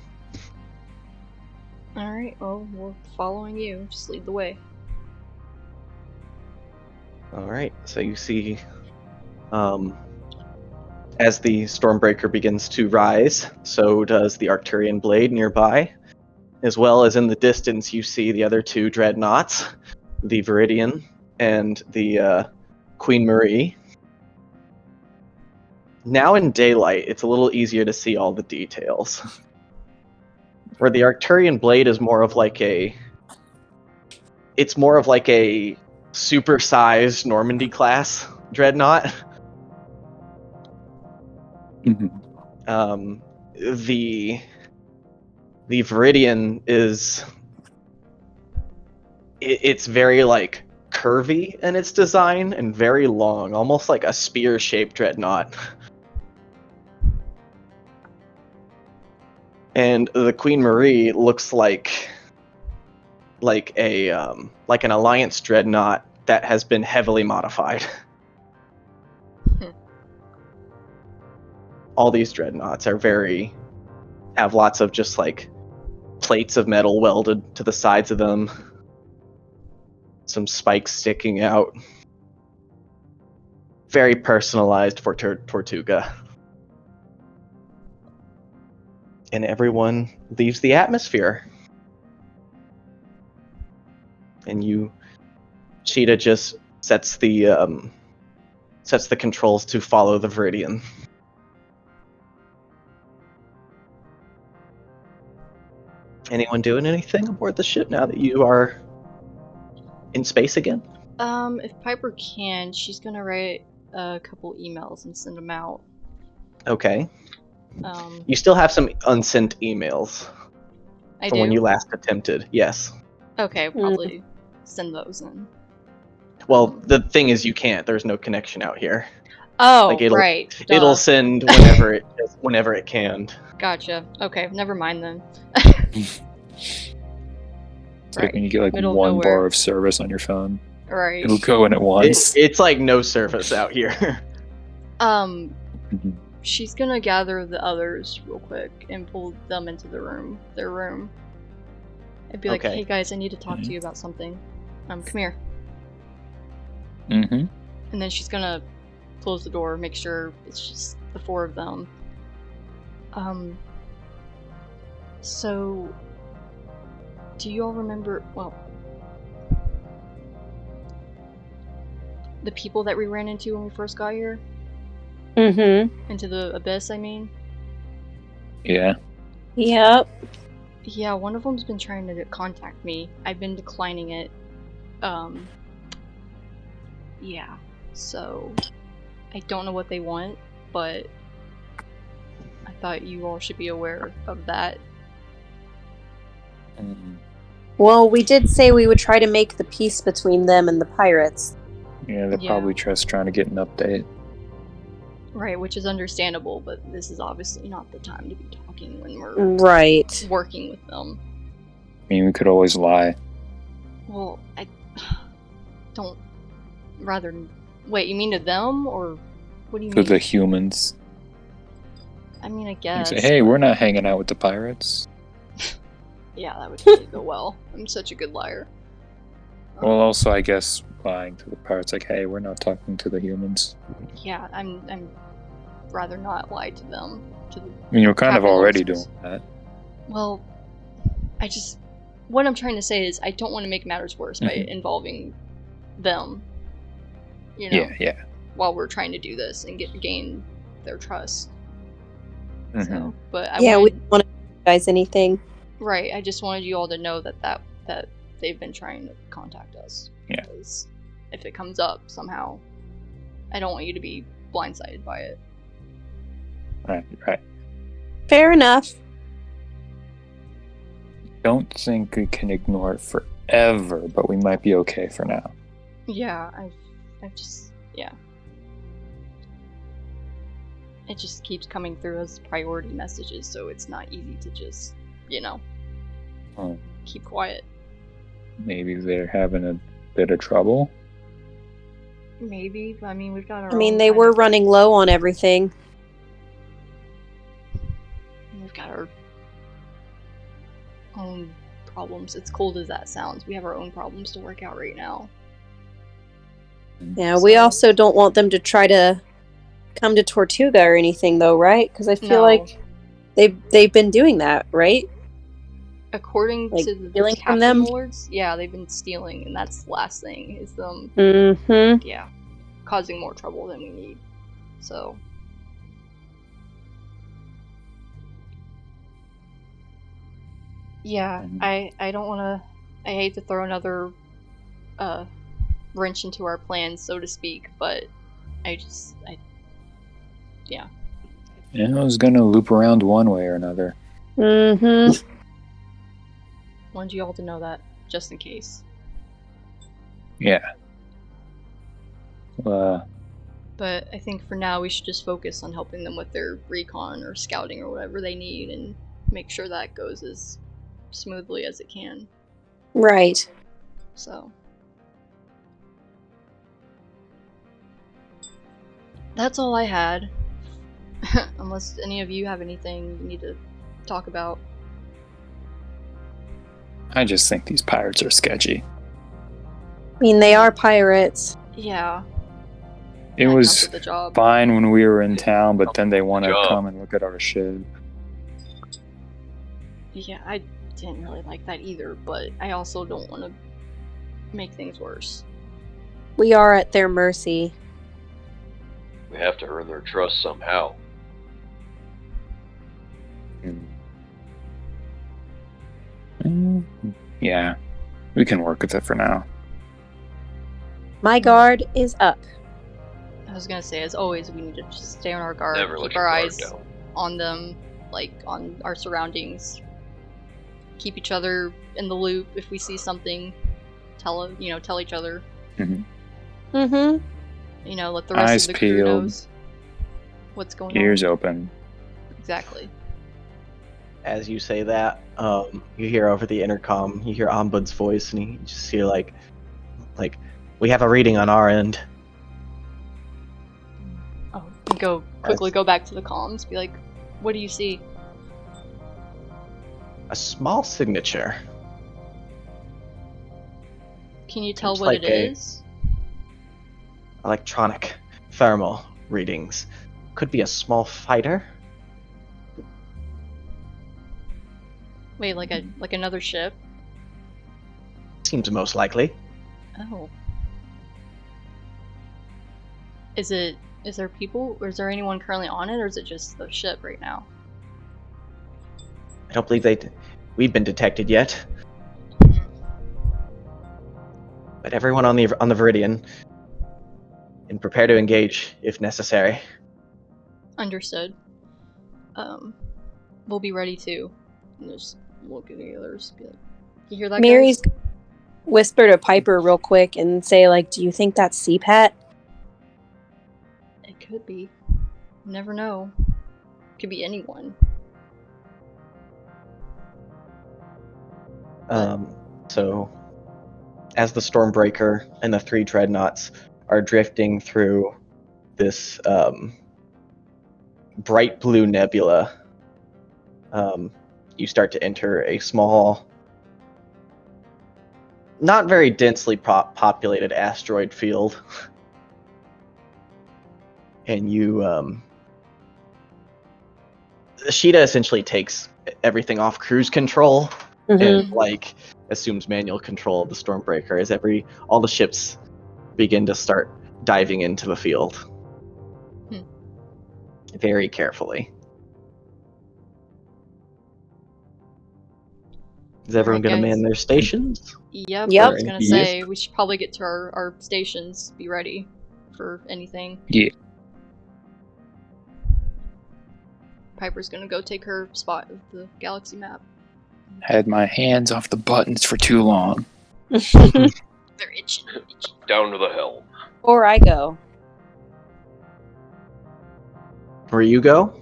Speaker 1: Alright, well, we're following you. Just lead the way.
Speaker 3: Alright, so you see, as the Stormbreaker begins to rise, so does the Arcturian blade nearby. As well as in the distance, you see the other 2 dreadnoughts, the Viridian and the Queen Marie. Now in daylight, it's a little easier to see all the details. Where the Arcturian blade is more of like a supersized Normandy class dreadnought. The Viridian is it's very curvy in its design and very long, almost like a spear-shaped dreadnought. And the Queen Marie looks like an Alliance dreadnought that has been heavily modified. All these dreadnoughts have lots of just plates of metal welded to the sides of them, some spikes sticking out. Very personalized for Tortuga. And everyone leaves the atmosphere. And Cheetah just sets the sets the controls to follow the Viridian. Anyone doing anything aboard the ship now that you are in space again?
Speaker 1: If Piper can, she's gonna write a couple emails and send them out.
Speaker 3: Okay.
Speaker 1: Um,
Speaker 3: You still have some unsent emails
Speaker 1: I
Speaker 3: from
Speaker 1: do.
Speaker 3: when you last attempted. Yes.
Speaker 1: Okay, probably send those in.
Speaker 3: Well, the thing is, you can't. There's no connection out here.
Speaker 1: Oh,
Speaker 3: Like it'll
Speaker 1: right.
Speaker 3: it'll
Speaker 1: Duh.
Speaker 3: send whenever it can.
Speaker 1: Gotcha. Okay, never mind then.
Speaker 6: It's like when you get like
Speaker 1: Middle of
Speaker 6: one
Speaker 1: nowhere.
Speaker 6: bar of service on your phone.
Speaker 1: Right.
Speaker 6: It'll go in at once.
Speaker 3: It's like no service out here.
Speaker 1: She's gonna gather the others real quick and pull them into their room. And be like,
Speaker 3: Okay.
Speaker 1: hey guys, I need to talk to you about something. Come here.
Speaker 6: Mm-hmm.
Speaker 1: And then she's gonna close the door, make sure it's just the four of them. So, do you all remember, well, the people that we ran into when we first got here?
Speaker 5: Mm-hmm.
Speaker 1: Into the abyss, I mean?
Speaker 6: Yeah.
Speaker 5: Yep.
Speaker 1: Yeah, one of them's been trying to contact me. I've been declining it. Yeah. So, I don't know what they want, but I thought you all should be aware of that.
Speaker 5: Well, we did say we would try to make the peace between them and the pirates.
Speaker 6: Yeah, they're
Speaker 1: Yeah.
Speaker 6: probably just trying to get an update.
Speaker 1: Right, which is understandable, but this is obviously not the time to be talking when we're
Speaker 5: Right.
Speaker 1: working with them.
Speaker 6: I mean, we could always lie.
Speaker 1: Well, I don't rather. Wait, you mean to them, or what do you
Speaker 6: To
Speaker 1: mean?
Speaker 6: the humans.
Speaker 1: I mean, I
Speaker 6: You
Speaker 1: guess.
Speaker 6: say, hey, we're not hanging out with the pirates.
Speaker 1: Yeah, that would really go well. I'm such a good liar.
Speaker 6: Well, also, I guess lying to the pirates, like, hey, we're not talking to the humans.
Speaker 1: Yeah, I'm rather not lie to them. To the
Speaker 6: I mean, you're kind of
Speaker 1: Captain
Speaker 6: already
Speaker 1: Lawrence.
Speaker 6: doing that.
Speaker 1: Well, what I'm trying to say is I don't want to make matters worse by
Speaker 6: Mhm.
Speaker 1: involving them. You know,
Speaker 6: Yeah.
Speaker 1: while we're trying to do this and gain their trust.
Speaker 6: Mhm.
Speaker 1: So, but I
Speaker 5: Yeah, we
Speaker 1: wanted,
Speaker 5: don't want to guys anything.
Speaker 1: right. I just wanted you all to know that they've been trying to contact us.
Speaker 6: Yeah.
Speaker 1: Because if it comes up somehow, I don't want you to be blindsided by it.
Speaker 6: Right.
Speaker 5: Fair enough.
Speaker 6: Don't think we can ignore it forever, but we might be okay for now.
Speaker 1: Yeah, I've just, yeah. It just keeps coming through as priority messages, so it's not easy to just,
Speaker 6: Hmm.
Speaker 1: keep quiet.
Speaker 6: Maybe they're having a bit of trouble.
Speaker 1: Maybe, but I mean, we've got our
Speaker 5: I mean,
Speaker 1: own
Speaker 5: they
Speaker 1: kind
Speaker 5: were
Speaker 1: of-
Speaker 5: running low on everything.
Speaker 1: We've got our own problems. As cold as that sounds, we have our own problems to work out right now.
Speaker 5: Yeah, we
Speaker 1: So-
Speaker 5: also don't want them to try to come to Tortuga or anything, though, right? Because I feel
Speaker 1: No.
Speaker 5: like they've been doing that, right?
Speaker 1: According
Speaker 5: Like,
Speaker 1: to the
Speaker 5: stealing from
Speaker 1: captain
Speaker 5: them?
Speaker 1: lords, yeah, they've been stealing, and that's the last thing, is them,
Speaker 5: Mm-hmm.
Speaker 1: yeah, causing more trouble than we need. So, yeah,
Speaker 6: Mhm.
Speaker 1: I don't want to, I hate to throw another wrench into our plans, so to speak, but yeah.
Speaker 6: Yeah, I was gonna loop around one way or another.
Speaker 5: Mm-hmm.
Speaker 1: Wanted you all to know that, just in case.
Speaker 6: Yeah.
Speaker 1: But I think for now we should just focus on helping them with their recon or scouting or whatever they need and make sure that goes as smoothly as it can.
Speaker 5: Right.
Speaker 1: So that's all I had. Unless any of you have anything you need to talk about.
Speaker 6: I just think these pirates are sketchy.
Speaker 5: I mean, they are pirates.
Speaker 1: Yeah.
Speaker 6: It
Speaker 1: that
Speaker 6: was
Speaker 1: counts with the job.
Speaker 6: fine when we were in town, but then they want to
Speaker 2: Job.
Speaker 6: come and look at our ship.
Speaker 1: Yeah, I didn't really like that either, but I also don't want to make things worse.
Speaker 5: We are at their mercy.
Speaker 2: We have to earn their trust somehow.
Speaker 6: Yeah, we can work with it for now.
Speaker 5: My guard is up.
Speaker 1: I was gonna say, as always, we need to just stay on our guard,
Speaker 2: Never let
Speaker 1: keep
Speaker 2: your
Speaker 1: our
Speaker 2: guard
Speaker 1: eyes
Speaker 2: down.
Speaker 1: on them, like on our surroundings. Keep each other in the loop. If we see something, tell each other.
Speaker 5: Mm-hmm.
Speaker 1: Let the rest
Speaker 6: Eyes
Speaker 1: of the crew
Speaker 6: peeled.
Speaker 1: knows what's going
Speaker 6: Ears
Speaker 1: on.
Speaker 6: open.
Speaker 1: Exactly.
Speaker 3: As you say that, you hear over the intercom, you hear Ombud's voice, and you just hear like, we have a reading on our end.
Speaker 1: Oh, and quickly go back to the comms. Be like, what do you see?
Speaker 3: A small signature.
Speaker 1: Can you tell
Speaker 3: Looks
Speaker 1: what
Speaker 3: like
Speaker 1: it is?
Speaker 3: Electronic thermal readings. Could be a small fighter.
Speaker 1: Wait, like another ship?
Speaker 3: Seems most likely.
Speaker 1: Oh. Is there people, or is there anyone currently on it, or is it just the ship right now?
Speaker 3: I don't believe we've been detected yet. But everyone on the Viridian, and prepare to engage if necessary.
Speaker 1: Understood. We'll be ready too. And just look at the others. Be like, you hear that,
Speaker 5: Mary's
Speaker 1: guys?
Speaker 5: whisper to Piper real quick and say, like, do you think that's CPAT?
Speaker 1: It could be. You never know. Could be anyone.
Speaker 3: So, as the Stormbreaker and the 3 dreadnoughts are drifting through this bright blue nebula, you start to enter a small, not very densely populated asteroid field. And Sheeta essentially takes everything off cruise control and assumes manual control of the Stormbreaker as all the ships begin to start diving into the field. Very carefully. Is everyone
Speaker 1: Alright,
Speaker 3: going to
Speaker 1: guys.
Speaker 3: man their stations?
Speaker 1: Yep.
Speaker 5: Yep.
Speaker 1: I was gonna say we should probably get to our stations. Be ready for anything.
Speaker 6: Yeah.
Speaker 1: Piper's gonna go take her spot of the galaxy map.
Speaker 6: Had my hands off the buttons for too long.
Speaker 1: They're itching.
Speaker 2: Down to the helm.
Speaker 5: Or I go.
Speaker 3: Where you go?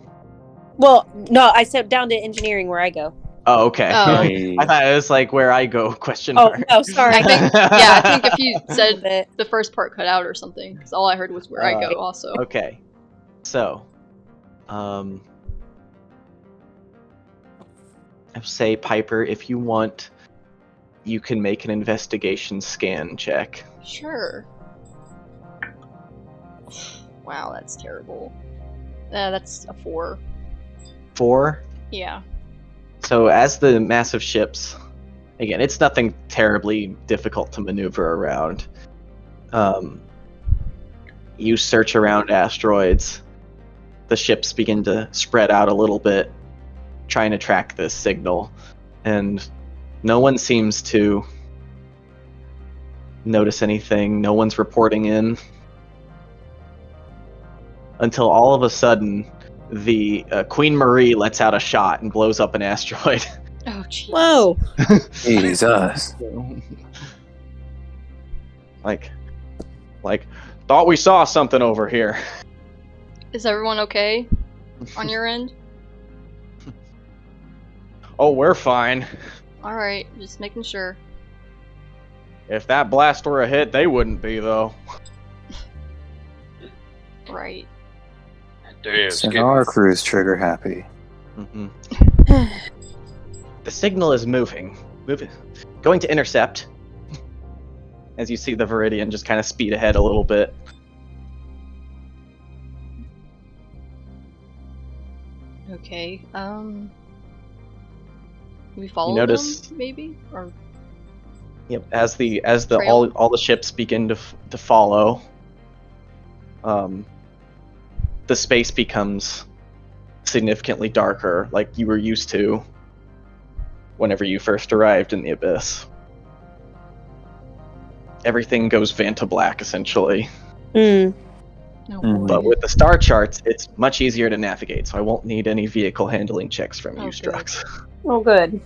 Speaker 5: Well, no, I said down to engineering where I go.
Speaker 3: Oh, okay.
Speaker 1: Oh.
Speaker 3: I thought it was like where I go, question
Speaker 5: Oh,
Speaker 3: mark.
Speaker 5: no, sorry.
Speaker 1: I think if you said
Speaker 5: Bit.
Speaker 1: the first part cut out or something, because all I heard was where I go also.
Speaker 3: Okay. So, I would say, Piper, if you want, you can make an investigation scan check.
Speaker 1: Sure. Wow, that's terrible. That's a 4.
Speaker 3: 4?
Speaker 1: Yeah.
Speaker 3: So as the massive ships, again, it's nothing terribly difficult to maneuver around. You search around asteroids. The ships begin to spread out a little bit, trying to track this signal, and no one seems to notice anything. No one's reporting in. Until all of a sudden, the Queen Marie lets out a shot and blows up an asteroid.
Speaker 1: Oh, jeez.
Speaker 5: Whoa.
Speaker 6: Jesus.
Speaker 3: like, thought we saw something over here.
Speaker 1: Is everyone okay on your end?
Speaker 3: Oh, we're fine.
Speaker 1: Alright, just making sure.
Speaker 3: If that blast were a hit, they wouldn't be, though.
Speaker 1: Right.
Speaker 2: Damn,
Speaker 6: Send our crew's trigger happy.
Speaker 3: Mm-hmm. The signal is moving. Going to intercept. As you see the Viridian just kind of speed ahead a little bit.
Speaker 1: Okay, we follow
Speaker 3: notice-
Speaker 1: them, maybe? Or
Speaker 3: Yep. As the
Speaker 1: Trail.
Speaker 3: all the ships begin to follow. the space becomes significantly darker, like you were used to whenever you first arrived in the Abyss. Everything goes Vanta black, essentially.
Speaker 5: Mm.
Speaker 1: Oh,
Speaker 6: Mhm.
Speaker 1: boy.
Speaker 3: But with the star charts, it's much easier to navigate, so I won't need any vehicle handling checks from you,
Speaker 1: Oh, good.
Speaker 3: Strux.
Speaker 5: Oh, good.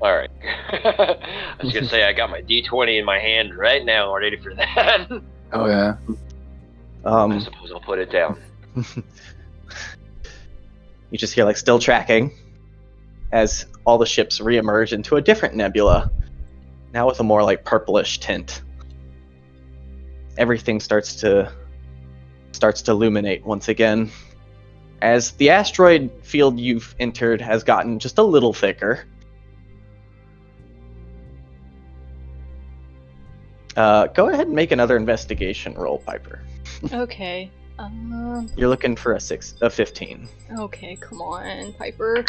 Speaker 8: Alright. I was gonna say, I got my D20 in my hand right now, ready for that.
Speaker 6: Oh yeah.
Speaker 8: I suppose I'll put it down.
Speaker 3: You just hear, like, still tracking as all the ships reemerge into a different nebula, now with a more, like, purplish tint. Everything starts to illuminate once again, as the asteroid field you've entered has gotten just a little thicker. Go ahead and make another investigation roll, Piper.
Speaker 1: Okay.
Speaker 3: You're looking for a 15.
Speaker 1: Okay, come on, Piper.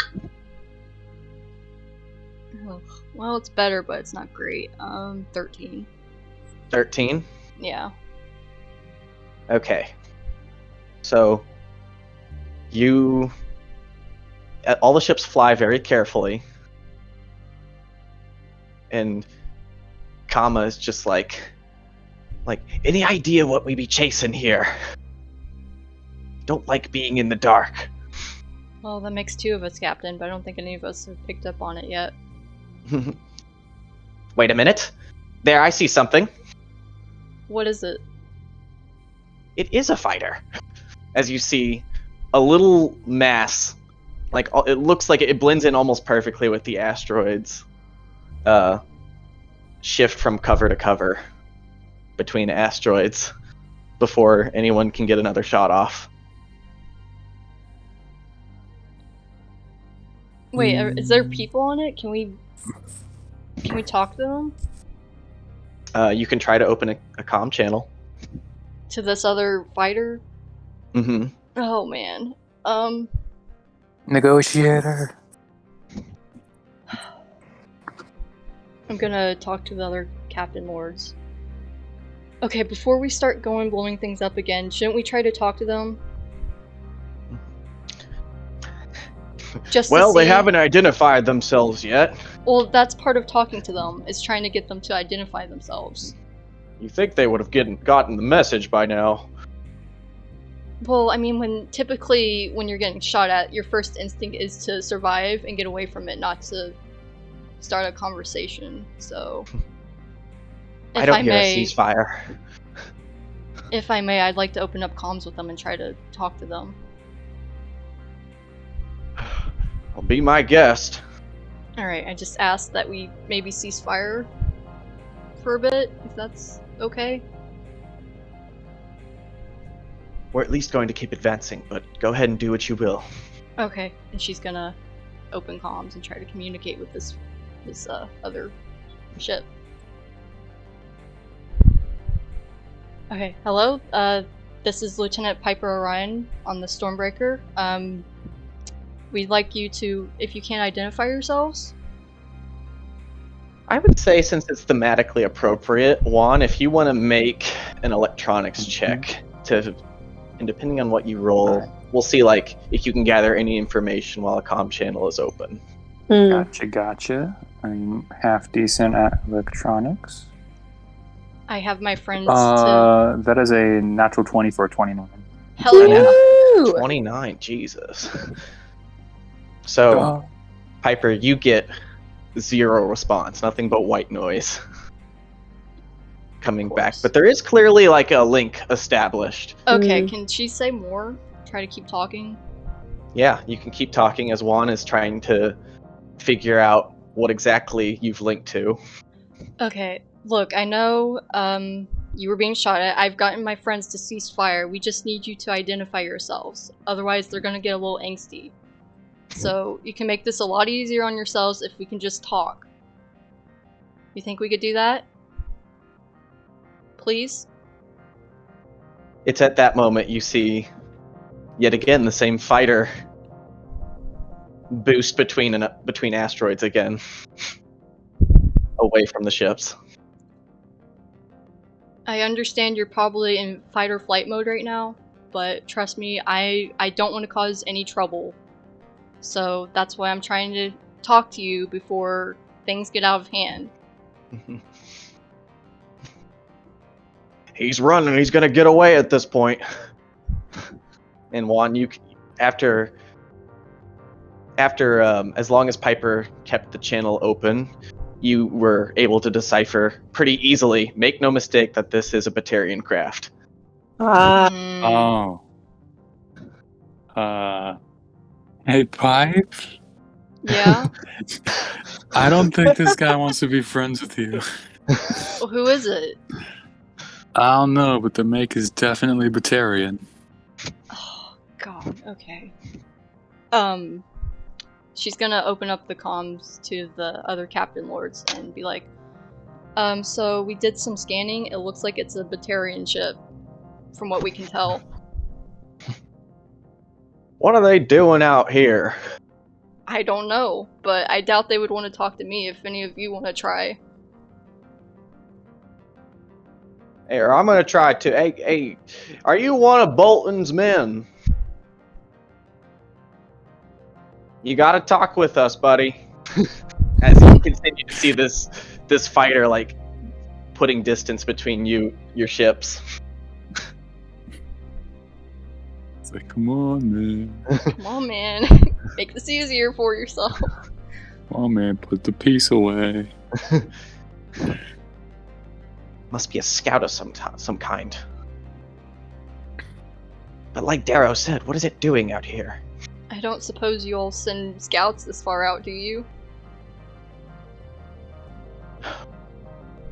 Speaker 1: Oh, well, it's better, but it's not great. 13.
Speaker 3: 13?
Speaker 1: Yeah.
Speaker 3: Okay. So, all the ships fly very carefully, and Kama is just like, any idea what we be chasing here? Don't like being in the dark.
Speaker 1: Well, that makes 2 of us, Captain, but I don't think any of us have picked up on it yet.
Speaker 3: Wait a minute. There, I see something.
Speaker 1: What is it?
Speaker 3: It is a fighter. As you see, a little mass, like, it looks like it blends in almost perfectly with the asteroids. Shift from cover to cover between asteroids before anyone can get another shot off.
Speaker 1: Wait, is there people on it? Can we talk to them?
Speaker 3: You can try to open a comm channel.
Speaker 1: To this other fighter?
Speaker 3: Mm-hmm.
Speaker 1: Oh, man.
Speaker 6: Negotiator.
Speaker 1: I'm gonna talk to the other Captain Lords. Okay, before we start blowing things up again, shouldn't we try to talk to them? Just
Speaker 3: Well,
Speaker 1: to see...
Speaker 3: they haven't identified themselves yet.
Speaker 1: Well, that's part of talking to them, is trying to get them to identify themselves.
Speaker 3: You think they would have gotten the message by now.
Speaker 1: Well, I mean, typically when you're getting shot at, your first instinct is to survive and get away from it, not to start a conversation, so...
Speaker 3: I don't hear a ceasefire.
Speaker 1: If I may, I'd like to open up comms with them and try to talk to them.
Speaker 3: Well, be my guest.
Speaker 1: Alright, I just asked that we maybe cease fire for a bit, if that's okay.
Speaker 3: We're at least going to keep advancing, but go ahead and do what you will.
Speaker 1: Okay, and she's gonna open comms and try to communicate with this other ship. Okay, hello. This is Lieutenant Piper Orion on the Stormbreaker. We'd like you to, if you can, identify yourselves.
Speaker 3: I would say, since it's thematically appropriate, Juan, if you want to make an electronics check and depending on what you roll, we'll see like if you can gather any information while a comm channel is open.
Speaker 6: Gotcha. I'm half decent at electronics.
Speaker 1: I have my friends to...
Speaker 6: That is a natural 20 for a 29.
Speaker 1: Hell yeah.
Speaker 5: Woo!
Speaker 3: 29, Jesus. So, Piper, you get 0 response, nothing but white noise coming back. But there is clearly like a link established.
Speaker 1: Okay, can she say more? Try to keep talking?
Speaker 3: Yeah, you can keep talking as Juan is trying to figure out what exactly you've linked to.
Speaker 1: Okay, look, I know you were being shot at. I've gotten my friends to cease fire. We just need you to identify yourselves. Otherwise, they're gonna get a little angsty. So, you can make this a lot easier on yourselves if we can just talk. You think we could do that? Please?
Speaker 3: It's at that moment you see, yet again, the same fighter boost between asteroids again. Away from the ships.
Speaker 1: I understand you're probably in fight or flight mode right now. but trust me, I don't want to cause any trouble. So that's why I'm trying to talk to you before things get out of hand.
Speaker 3: He's running. He's gonna get away at this point. And Juan, after as long as Piper kept the channel open, you were able to decipher pretty easily. Make no mistake that this is a Batarian craft.
Speaker 1: Mm,
Speaker 6: Oh. Hey, Pipe?
Speaker 1: yeah?
Speaker 6: I don't think this guy wants to be friends with you.
Speaker 1: Well, who is it?
Speaker 6: I don't know, but the make is definitely Batarian.
Speaker 1: Oh, God, okay. She's gonna open up the comms to the other Captain Lords and be like, so we did some scanning. It looks like it's a Batarian ship, from what we can tell.
Speaker 3: What are they doing out here?
Speaker 1: I don't know, but I doubt they would want to talk to me if any of you want to try.
Speaker 3: Here, I'm gonna try to. Hey, are you one of Bolton's men? You gotta talk with us, buddy. As you continue to see this fighter like putting distance between your ships.
Speaker 6: It's like, come on, man.
Speaker 1: Come on, man. Make this easier for yourself.
Speaker 6: Come on, man, put the piece away.
Speaker 3: Must be a scout of some kind. But like Darrow said, what is it doing out here?
Speaker 1: I don't suppose you all send scouts this far out, do you?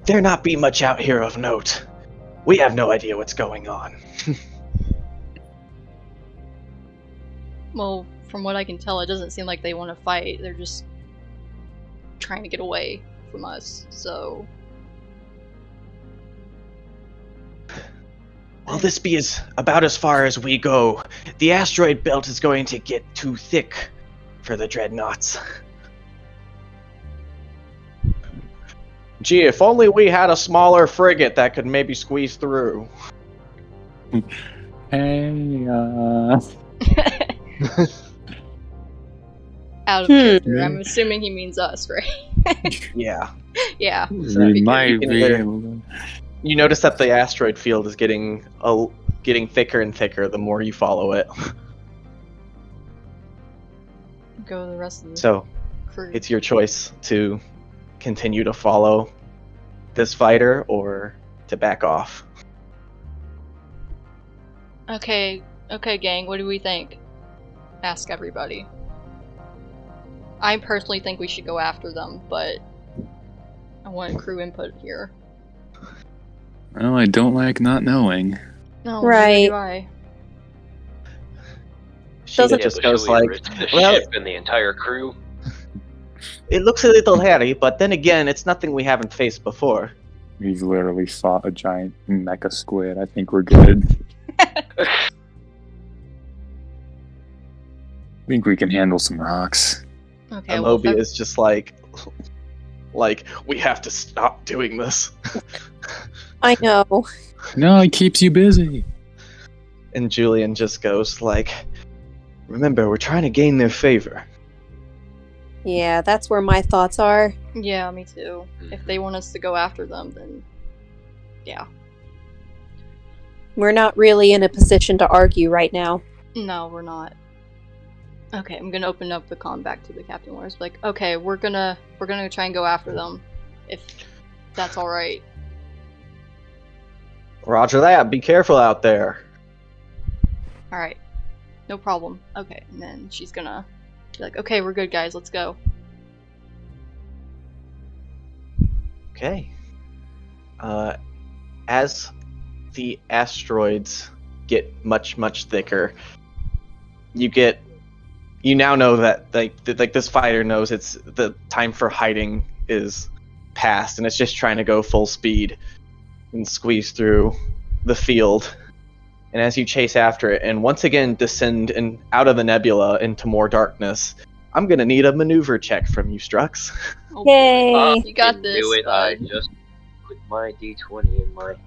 Speaker 3: There not be much out here of note. We have no idea what's going on.
Speaker 1: Well, from what I can tell, it doesn't seem like they want to fight. They're just trying to get away from us, so...
Speaker 3: Well, this be about as far as we go. The asteroid belt is going to get too thick for the dreadnoughts. Gee, if only we had a smaller frigate that could maybe squeeze through.
Speaker 6: Hey,
Speaker 1: Out of character. I'm assuming he means us, right?
Speaker 3: Yeah.
Speaker 1: Yeah.
Speaker 6: we might be able to...
Speaker 3: You notice that the asteroid field is getting thicker and thicker the more you follow it.
Speaker 1: Go the rest of the
Speaker 3: So,
Speaker 1: crew.
Speaker 3: it's your choice to continue to follow this fighter or to back off.
Speaker 1: Okay, gang, what do we think? Ask everybody. I personally think we should go after them, but I want crew input here.
Speaker 6: Well, I don't like not knowing.
Speaker 1: No,
Speaker 5: Right.
Speaker 1: neither do I.
Speaker 3: Sheila just goes like,
Speaker 8: the
Speaker 3: well,
Speaker 8: ship and the entire crew.
Speaker 3: it looks a little hairy, but then again, it's nothing we haven't faced before.
Speaker 6: We've literally fought a giant mecha squid. I think we're good. I think we can handle some rocks.
Speaker 1: Okay,
Speaker 3: And
Speaker 1: well,
Speaker 3: Obi is just like, we have to stop doing this.
Speaker 5: I know.
Speaker 6: No, it keeps you busy.
Speaker 3: And Julian just goes like, remember, we're trying to gain their favor.
Speaker 5: Yeah, that's where my thoughts are.
Speaker 1: yeah, me too. If they want us to go after them, then yeah.
Speaker 5: We're not really in a position to argue right now.
Speaker 1: No, we're not. Okay, I'm gonna open up the comm back to the Captain Lords. Like, okay, we're gonna try and go after them, if that's all right.
Speaker 3: Roger that. Be careful out there.
Speaker 1: All right, no problem. Okay, and then she's gonna be like, okay, we're good, guys. Let's go.
Speaker 3: Okay. As the asteroids get much, much thicker, you now know that like this fighter knows it's the time for hiding is past, and it's just trying to go full speed and squeeze through the field. And as you chase after it and once again descend out of the nebula into more darkness, I'm gonna need a maneuver check from you, Strux.
Speaker 1: Oh,
Speaker 5: Yay!
Speaker 1: boy. You got
Speaker 8: Can
Speaker 1: this.
Speaker 8: do it. I
Speaker 1: bud.
Speaker 8: just put my D20 in my hand.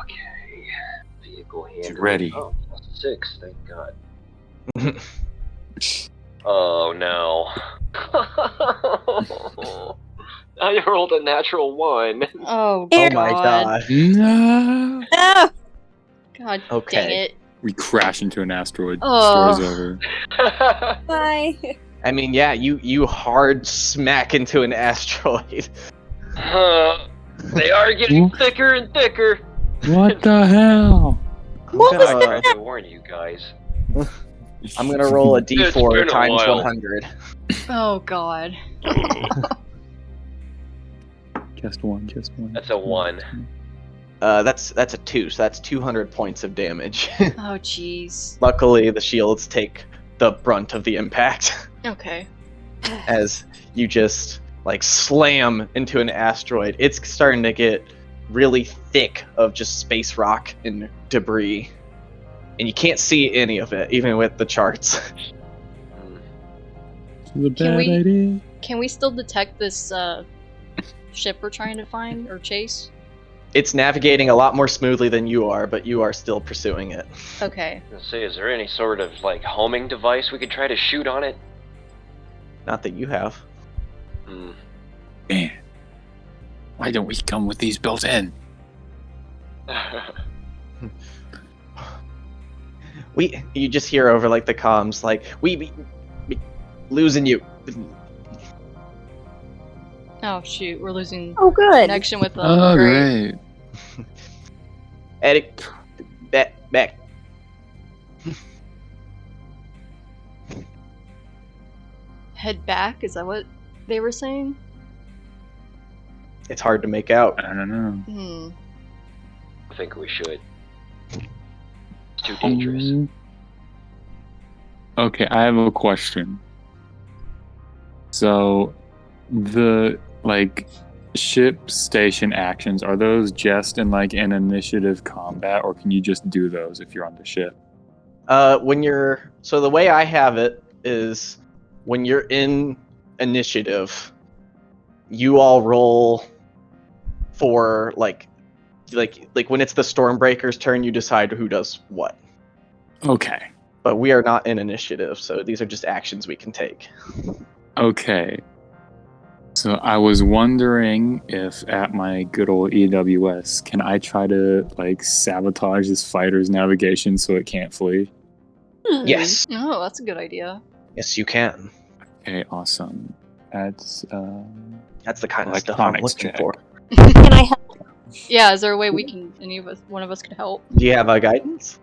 Speaker 8: Okay. Vehicle handling.
Speaker 6: ready.
Speaker 8: Oh, +6, thank God. Oh no. I rolled a natural 1.
Speaker 1: Oh,
Speaker 3: Oh my
Speaker 1: God.
Speaker 3: god.
Speaker 6: No.
Speaker 5: Ah!
Speaker 1: God
Speaker 3: Okay.
Speaker 1: dang it.
Speaker 6: We crash into an asteroid.
Speaker 1: Oh.
Speaker 6: Story's over.
Speaker 5: Bye.
Speaker 3: I mean, yeah, you hard smack into an asteroid.
Speaker 8: They are getting thicker and thicker.
Speaker 6: What the hell?
Speaker 5: What was
Speaker 8: I
Speaker 5: that?
Speaker 8: tried to warn you guys.
Speaker 3: I'm gonna roll a
Speaker 8: It's
Speaker 3: d4
Speaker 8: been a
Speaker 3: times
Speaker 8: while.
Speaker 3: 100.
Speaker 1: Oh, God.
Speaker 6: Just one.
Speaker 8: That's a 1.
Speaker 3: That's a 2, so that's 200 points of damage.
Speaker 1: Oh, jeez.
Speaker 3: Luckily, the shields take the brunt of the impact
Speaker 1: Okay.
Speaker 3: as you just like slam into an asteroid. It's starting to get really thick of just space rock and debris, and you can't see any of it, even with the charts.
Speaker 6: This is a
Speaker 1: Can
Speaker 6: bad
Speaker 1: we-
Speaker 6: idea.
Speaker 1: Can we still detect this ship we're trying to find or chase?
Speaker 3: It's navigating a lot more smoothly than you are, but you are still pursuing it.
Speaker 1: Okay.
Speaker 8: Let's see, is there any sort of like homing device we could try to shoot on it?
Speaker 3: Not that you have.
Speaker 6: Man, why don't we come with these built in?
Speaker 3: You just hear over like the comms, like we losing you.
Speaker 1: Oh, shoot. We're losing
Speaker 5: Oh, good.
Speaker 1: connection with them.
Speaker 6: Oh,
Speaker 1: Great.
Speaker 6: great.
Speaker 3: Eddie, back.
Speaker 1: Head back? Is that what they were saying?
Speaker 3: It's hard to make out.
Speaker 6: I don't know.
Speaker 1: Hmm.
Speaker 8: I think we should. It's too dangerous.
Speaker 6: Okay, I have a question. So, the ship station actions, are those just in like an initiative combat, or can you just do those if you're on the ship?
Speaker 3: So the way I have it is when you're in initiative, you all roll for like when it's the Stormbreaker's turn, you decide who does what.
Speaker 6: Okay.
Speaker 3: But we are not in initiative, so these are just actions we can take.
Speaker 6: Okay. So I was wondering if at my good old EWS, can I try to sabotage this fighter's navigation so it can't flee?
Speaker 3: Yes.
Speaker 1: Oh, that's a good idea.
Speaker 3: Yes, you can.
Speaker 6: Okay, awesome. That's
Speaker 3: That's the kind of stuff I'm
Speaker 6: Electronics
Speaker 3: looking
Speaker 6: check.
Speaker 3: for.
Speaker 5: Can I help?
Speaker 1: Yeah, is there a way we can, one of us could help?
Speaker 3: Do you have a guidance?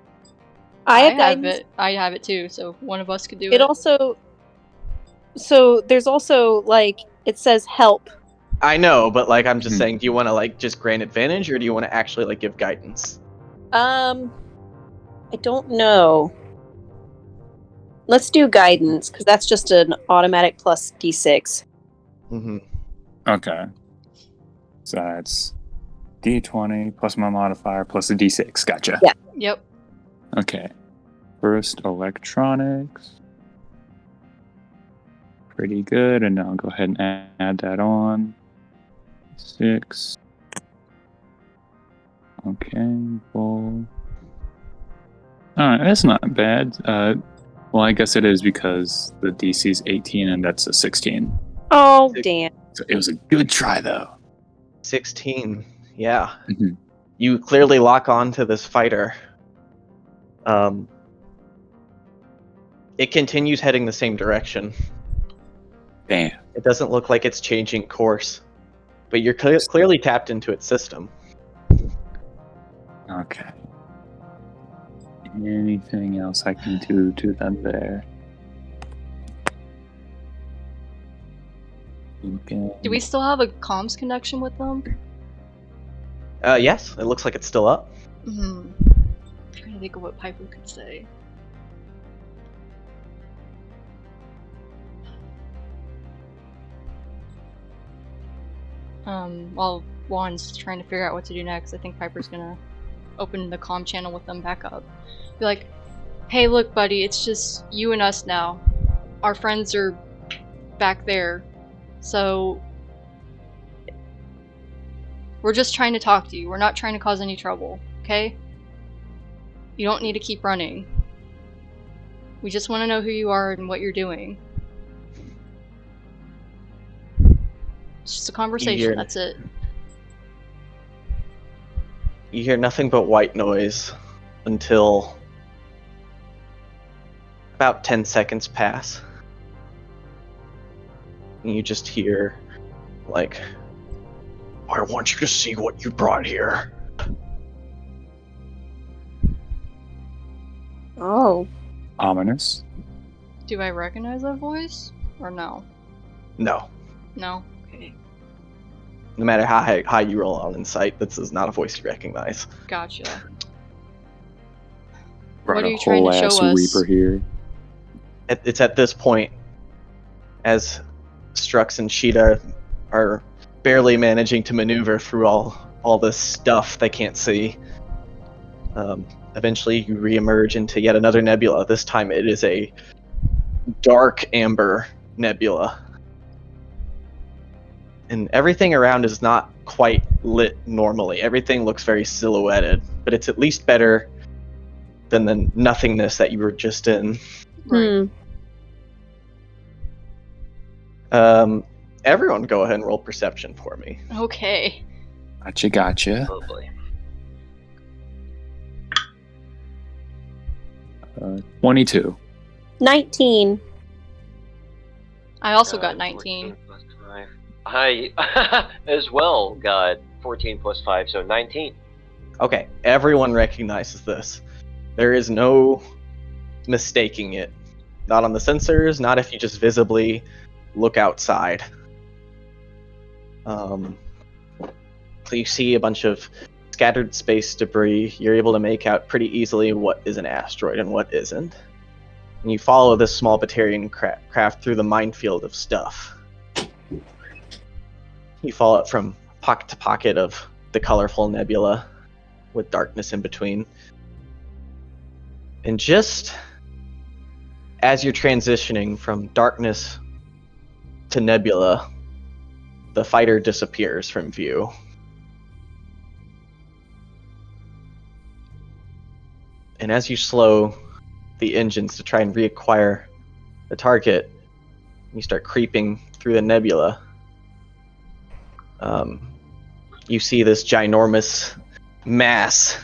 Speaker 5: I have
Speaker 1: have
Speaker 5: guidance.
Speaker 1: it. I have it too, so one of us could do it.
Speaker 5: It also. So there's also it says help.
Speaker 3: I know, but I'm just saying, do you want to just grant advantage, or do you want to actually give guidance?
Speaker 5: I don't know. Let's do guidance because that's just an automatic plus d6.
Speaker 3: Mm-hmm.
Speaker 6: okay. So that's D20 plus my modifier plus a D6. Gotcha.
Speaker 5: Yeah.
Speaker 1: Yep.
Speaker 6: Okay. First electronics. Pretty good, and now I'll go ahead and add that on. 6. Okay, roll. Alright, that's not bad. Well, I guess it is because the DC is 18 and that's a 16.
Speaker 5: Oh, damn.
Speaker 6: So it was a good try, though.
Speaker 3: 16. Yeah.
Speaker 6: Mhm.
Speaker 3: You clearly lock on to this fighter. It continues heading the same direction.
Speaker 6: Damn.
Speaker 3: It doesn't look like it's changing course, but you're clearly tapped into its system.
Speaker 6: Okay. Anything else I can do to them there? Okay.
Speaker 1: Do we still have a comms connection with them?
Speaker 3: Yes, it looks like it's still up.
Speaker 1: Hmm. Trying to think of what Piper could say. While Juan's trying to figure out what to do next, I think Piper's gonna open the comm channel with them back up. Be like, hey, look, buddy, it's just you and us now. Our friends are back there. So, we're just trying to talk to you. We're not trying to cause any trouble, okay? You don't need to keep running. We just want to know who you are and what you're doing. It's just a conversation, that's it.
Speaker 3: You hear nothing but white noise until about 10 seconds pass. And you just hear, like, I want you to see what you brought here.
Speaker 5: Oh.
Speaker 6: Ominous.
Speaker 1: Do I recognize that voice? Or no?
Speaker 3: No.
Speaker 1: No? Okay.
Speaker 3: No matter how high you roll on insight, this is not a voice you recognize.
Speaker 1: Gotcha.
Speaker 6: Brought
Speaker 1: What are
Speaker 6: a
Speaker 1: you trying to
Speaker 6: whole-ass
Speaker 1: show us?
Speaker 6: Reaper here.
Speaker 3: It's at this point, as Strux and Sheeta are barely managing to maneuver through all this stuff they can't see. Eventually, you reemerge into yet another nebula. This time, it is a dark amber nebula. And everything around is not quite lit normally. Everything looks very silhouetted, but it's at least better than the nothingness that you were just in.
Speaker 1: Right.
Speaker 3: Everyone go ahead and roll perception for me.
Speaker 1: Okay.
Speaker 6: Gotcha.
Speaker 8: Oh boy.
Speaker 6: 22.
Speaker 5: 19.
Speaker 1: I also got 19.
Speaker 8: 14 plus 5. I as well got 14 plus 5, so 19.
Speaker 3: Okay, everyone recognizes this. There is no mistaking it. Not on the sensors, not if you just visibly look outside. So you see a bunch of scattered space debris. You're able to make out pretty easily what is an asteroid and what isn't. And you follow this small Batarian craft through the minefield of stuff. You follow it from pocket to pocket of the colorful nebula with darkness in between. And just as you're transitioning from darkness to nebula, the fighter disappears from view. And as you slow the engines to try and reacquire the target, you start creeping through the nebula. You see this ginormous mass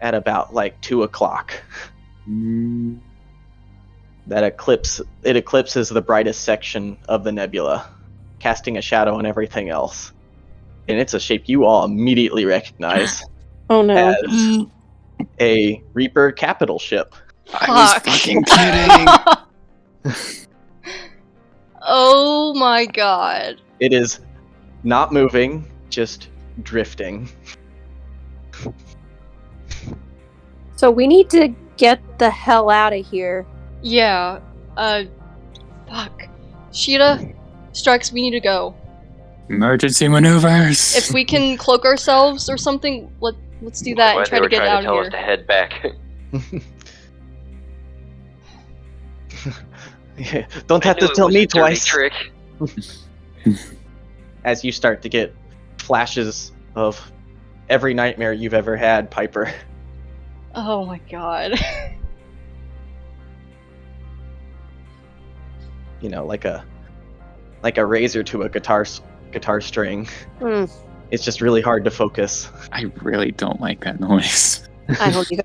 Speaker 3: at about like 2 o'clock. That eclipses the brightest section of the nebula, casting a shadow on everything else. And it's a shape you all immediately recognize
Speaker 5: Oh no.
Speaker 3: as a Reaper capital ship.
Speaker 6: I was
Speaker 1: Fuck.
Speaker 6: fucking kidding.
Speaker 1: Oh my god.
Speaker 3: It is not moving, just drifting.
Speaker 5: So we need to get the hell out of here.
Speaker 1: Yeah. Fuck. Sheeta, Strux, we need to go.
Speaker 6: Emergency maneuvers.
Speaker 1: If we can cloak ourselves or something, let's do that and try to get out
Speaker 8: tell
Speaker 1: of
Speaker 8: us to
Speaker 1: here.
Speaker 8: head back.
Speaker 3: Yeah, don't
Speaker 8: I
Speaker 3: have
Speaker 8: knew
Speaker 3: to
Speaker 8: it
Speaker 3: tell
Speaker 8: was
Speaker 3: me
Speaker 8: a dirty
Speaker 3: twice.
Speaker 8: Trick.
Speaker 3: As you start to get flashes of every nightmare you've ever had, Piper.
Speaker 1: Oh my god.
Speaker 3: You know, like a razor to a guitar string.
Speaker 5: Hmm.
Speaker 3: It's just really hard to focus.
Speaker 6: I really don't like that noise.
Speaker 5: I don't either.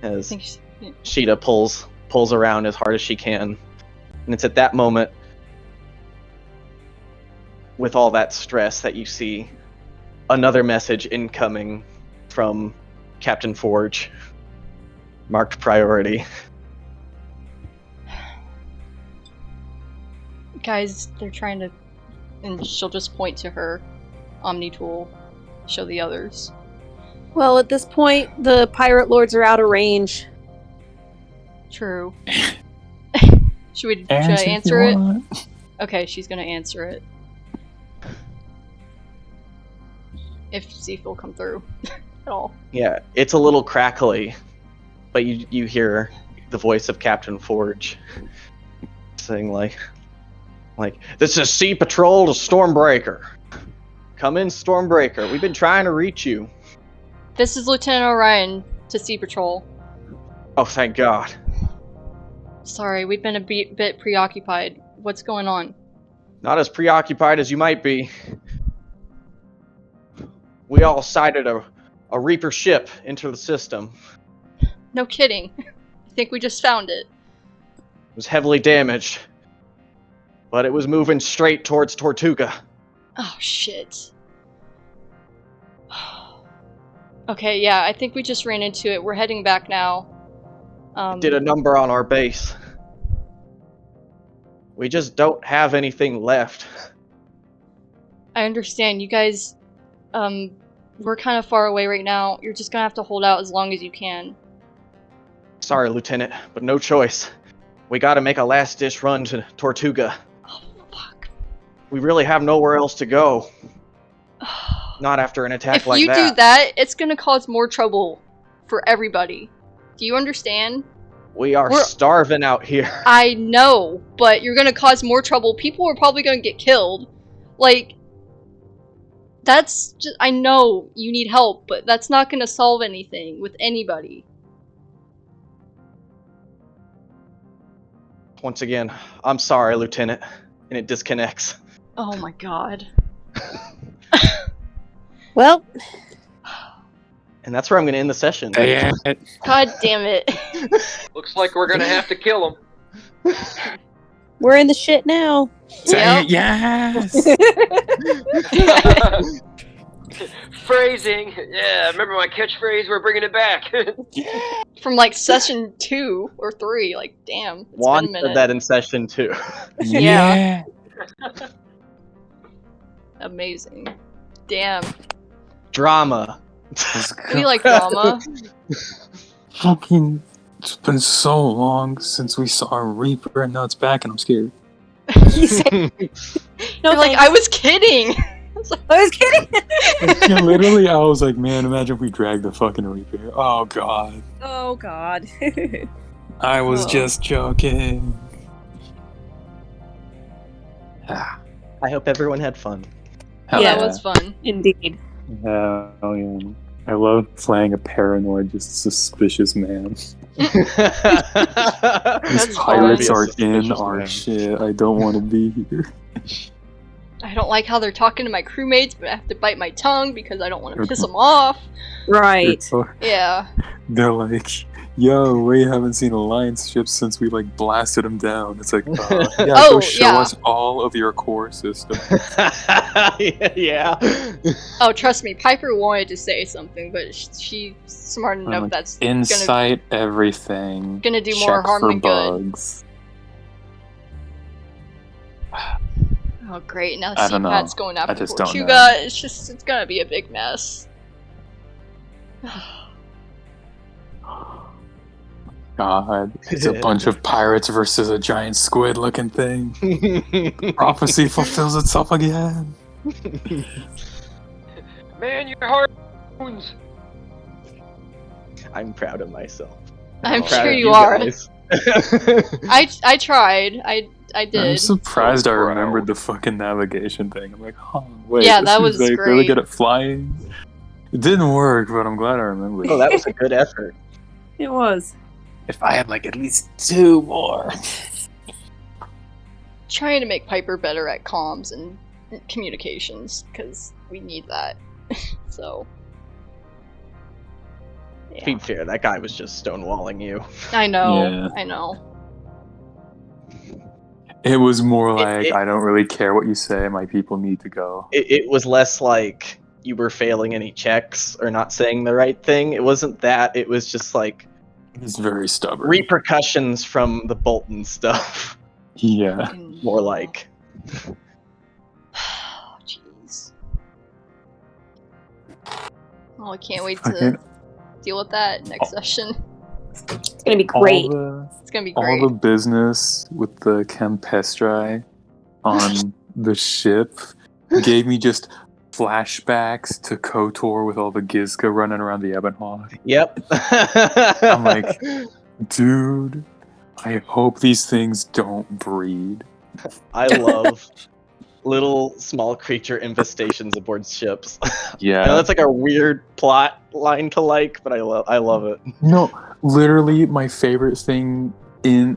Speaker 3: As
Speaker 1: Thanks.
Speaker 3: Sheeta pulls around as hard as she can. And it's at that moment, with all that stress, that you see another message incoming from Captain Forge. Marked priority.
Speaker 1: Guys, they're trying to... And she'll just point to her Omni tool, show the others.
Speaker 5: Well, at this point, the pirate lords are out of range.
Speaker 1: True. Should I answer it? Okay, she's gonna answer it. If Zeph will come through at all.
Speaker 3: Yeah, it's a little crackly, but you hear the voice of Captain Forge saying like, this is Sea Patrol to Stormbreaker. Come in, Stormbreaker. We've been trying to reach you.
Speaker 1: This is Lieutenant Orion to Sea Patrol.
Speaker 3: Oh, thank God.
Speaker 1: Sorry, we've been a bit preoccupied. What's going on?
Speaker 3: Not as preoccupied as you might be. We all sighted a Reaper ship into the system.
Speaker 1: No kidding. I think we just found it.
Speaker 3: It was heavily damaged, but it was moving straight towards Tortuga.
Speaker 1: Oh, shit. Okay, yeah, I think we just ran into it. We're heading back now.
Speaker 3: It did a number on our base. We just don't have anything left.
Speaker 1: I understand. You guys, we're kind of far away right now. You're just gonna have to hold out as long as you can.
Speaker 3: Sorry, Lieutenant, but no choice. We gotta make a last-ditch run to Tortuga.
Speaker 1: Oh, fuck.
Speaker 3: We really have nowhere else to go. Not after an attack
Speaker 1: If
Speaker 3: like
Speaker 1: you
Speaker 3: that.
Speaker 1: do that, it's gonna cause more trouble for everybody. Do you understand?
Speaker 3: We're starving out here.
Speaker 1: I know, but you're gonna cause more trouble. People are probably gonna get killed. Like, that's just, I know you need help, but that's not gonna solve anything with anybody.
Speaker 3: Once again, I'm sorry, Lieutenant. And it disconnects.
Speaker 1: Oh my god.
Speaker 5: Well,
Speaker 3: And that's where I'm going to end the session.
Speaker 6: Damn it.
Speaker 1: God damn it.
Speaker 8: Looks like we're gonna have to kill him.
Speaker 5: we're in the shit now.
Speaker 6: Say it, yes!
Speaker 8: Phrasing. Yeah, remember my catchphrase? We're bringing it back.
Speaker 1: From like session 2 or 3, like damn. It's
Speaker 3: Juan
Speaker 1: been a
Speaker 3: said
Speaker 1: minute.
Speaker 3: that in session 2.
Speaker 1: Yeah. Amazing. Damn.
Speaker 3: Drama.
Speaker 1: We like drama.
Speaker 6: Fucking, it's been so long since we saw a Reaper, and now it's back, and I'm scared.
Speaker 5: You said, no,
Speaker 1: You're like,
Speaker 5: thanks.
Speaker 1: I was kidding.
Speaker 5: I was kidding.
Speaker 6: Yeah, literally, I was like, man, imagine if we dragged the fucking Reaper here. Oh, God.
Speaker 5: Oh God.
Speaker 6: I was
Speaker 1: Oh.
Speaker 6: just joking.
Speaker 3: I hope everyone had fun.
Speaker 6: Hell
Speaker 1: That
Speaker 5: Yeah.
Speaker 1: was fun.
Speaker 5: Indeed.
Speaker 6: Hell yeah. I love playing a paranoid, just suspicious man. These
Speaker 1: That's
Speaker 6: pirates
Speaker 3: fun.
Speaker 6: are in
Speaker 3: Suspicious
Speaker 6: our
Speaker 3: man.
Speaker 6: shit. I don't want to be here.
Speaker 1: I don't like how they're talking to my crewmates, but I have to bite my tongue because I don't want to piss them off.
Speaker 5: Right.
Speaker 1: Yeah.
Speaker 6: They're like, yo, we haven't seen Alliance ships since we like blasted them down. It's like, yeah,
Speaker 1: Oh,
Speaker 6: go show
Speaker 1: yeah.
Speaker 6: us all of your core system.
Speaker 3: Yeah.
Speaker 1: Oh, trust me, Piper wanted to say something, but she's smart enough
Speaker 6: Like,
Speaker 1: that's
Speaker 6: Insight everything.
Speaker 1: gonna do more
Speaker 6: Check
Speaker 1: harm
Speaker 6: for
Speaker 1: than good.
Speaker 6: bugs.
Speaker 1: Oh, great. Now
Speaker 6: I don't know.
Speaker 1: CPAT's going
Speaker 6: I
Speaker 1: after
Speaker 6: just don't
Speaker 1: Tortuga.
Speaker 6: know.
Speaker 1: It's gonna be a big mess.
Speaker 6: God, it's a bunch of pirates versus a giant squid-looking thing. Prophecy fulfills itself again.
Speaker 8: Man, your heart wounds.
Speaker 3: I'm proud of myself.
Speaker 1: I'm
Speaker 3: proud
Speaker 1: sure
Speaker 3: of
Speaker 1: you are.
Speaker 3: guys.
Speaker 1: I tried. I did.
Speaker 6: I'm surprised I
Speaker 8: So
Speaker 6: remembered
Speaker 8: proud.
Speaker 6: the fucking navigation thing. I'm like, oh, wait,
Speaker 1: Yeah,
Speaker 6: this
Speaker 1: that
Speaker 6: is,
Speaker 1: was
Speaker 6: like, really
Speaker 1: great.
Speaker 6: good at flying. It didn't work, but I'm glad I remembered.
Speaker 3: Oh, that was a good effort.
Speaker 5: It was.
Speaker 6: If I had like at least 2 more.
Speaker 1: Trying to make Piper better at comms and communications because we need that. So.
Speaker 3: To
Speaker 1: Yeah.
Speaker 3: be fair, that guy was just stonewalling you.
Speaker 1: I know.
Speaker 6: Yeah.
Speaker 1: I know.
Speaker 6: It was more like,
Speaker 3: it-
Speaker 6: I don't really care what you say, my people need to go.
Speaker 3: It was less like you were failing any checks or not saying the right thing. It wasn't that. It was just like
Speaker 6: He's very stubborn.
Speaker 3: repercussions from the Bolton stuff.
Speaker 6: Yeah.
Speaker 1: Fucking
Speaker 3: More
Speaker 1: hell.
Speaker 3: like.
Speaker 1: Jeez. Oh, I can't wait
Speaker 6: Fucking-
Speaker 1: to deal with that next session.
Speaker 5: It's gonna be great.
Speaker 1: It's gonna be great.
Speaker 6: All the business with the Campestri on the ship gave me just flashbacks to KOTOR with all the Gizka running around the Ebonhawk.
Speaker 3: Yep.
Speaker 6: I'm like, dude, I hope these things don't breed.
Speaker 3: I love little small creature infestations aboard ships.
Speaker 6: Yeah.
Speaker 3: I know that's like a weird plot line to like, but I love it.
Speaker 6: No, literally, my favorite thing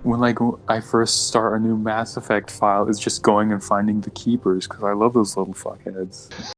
Speaker 6: when I first start a new Mass Effect file is just going and finding the keepers because I love those little fuckheads.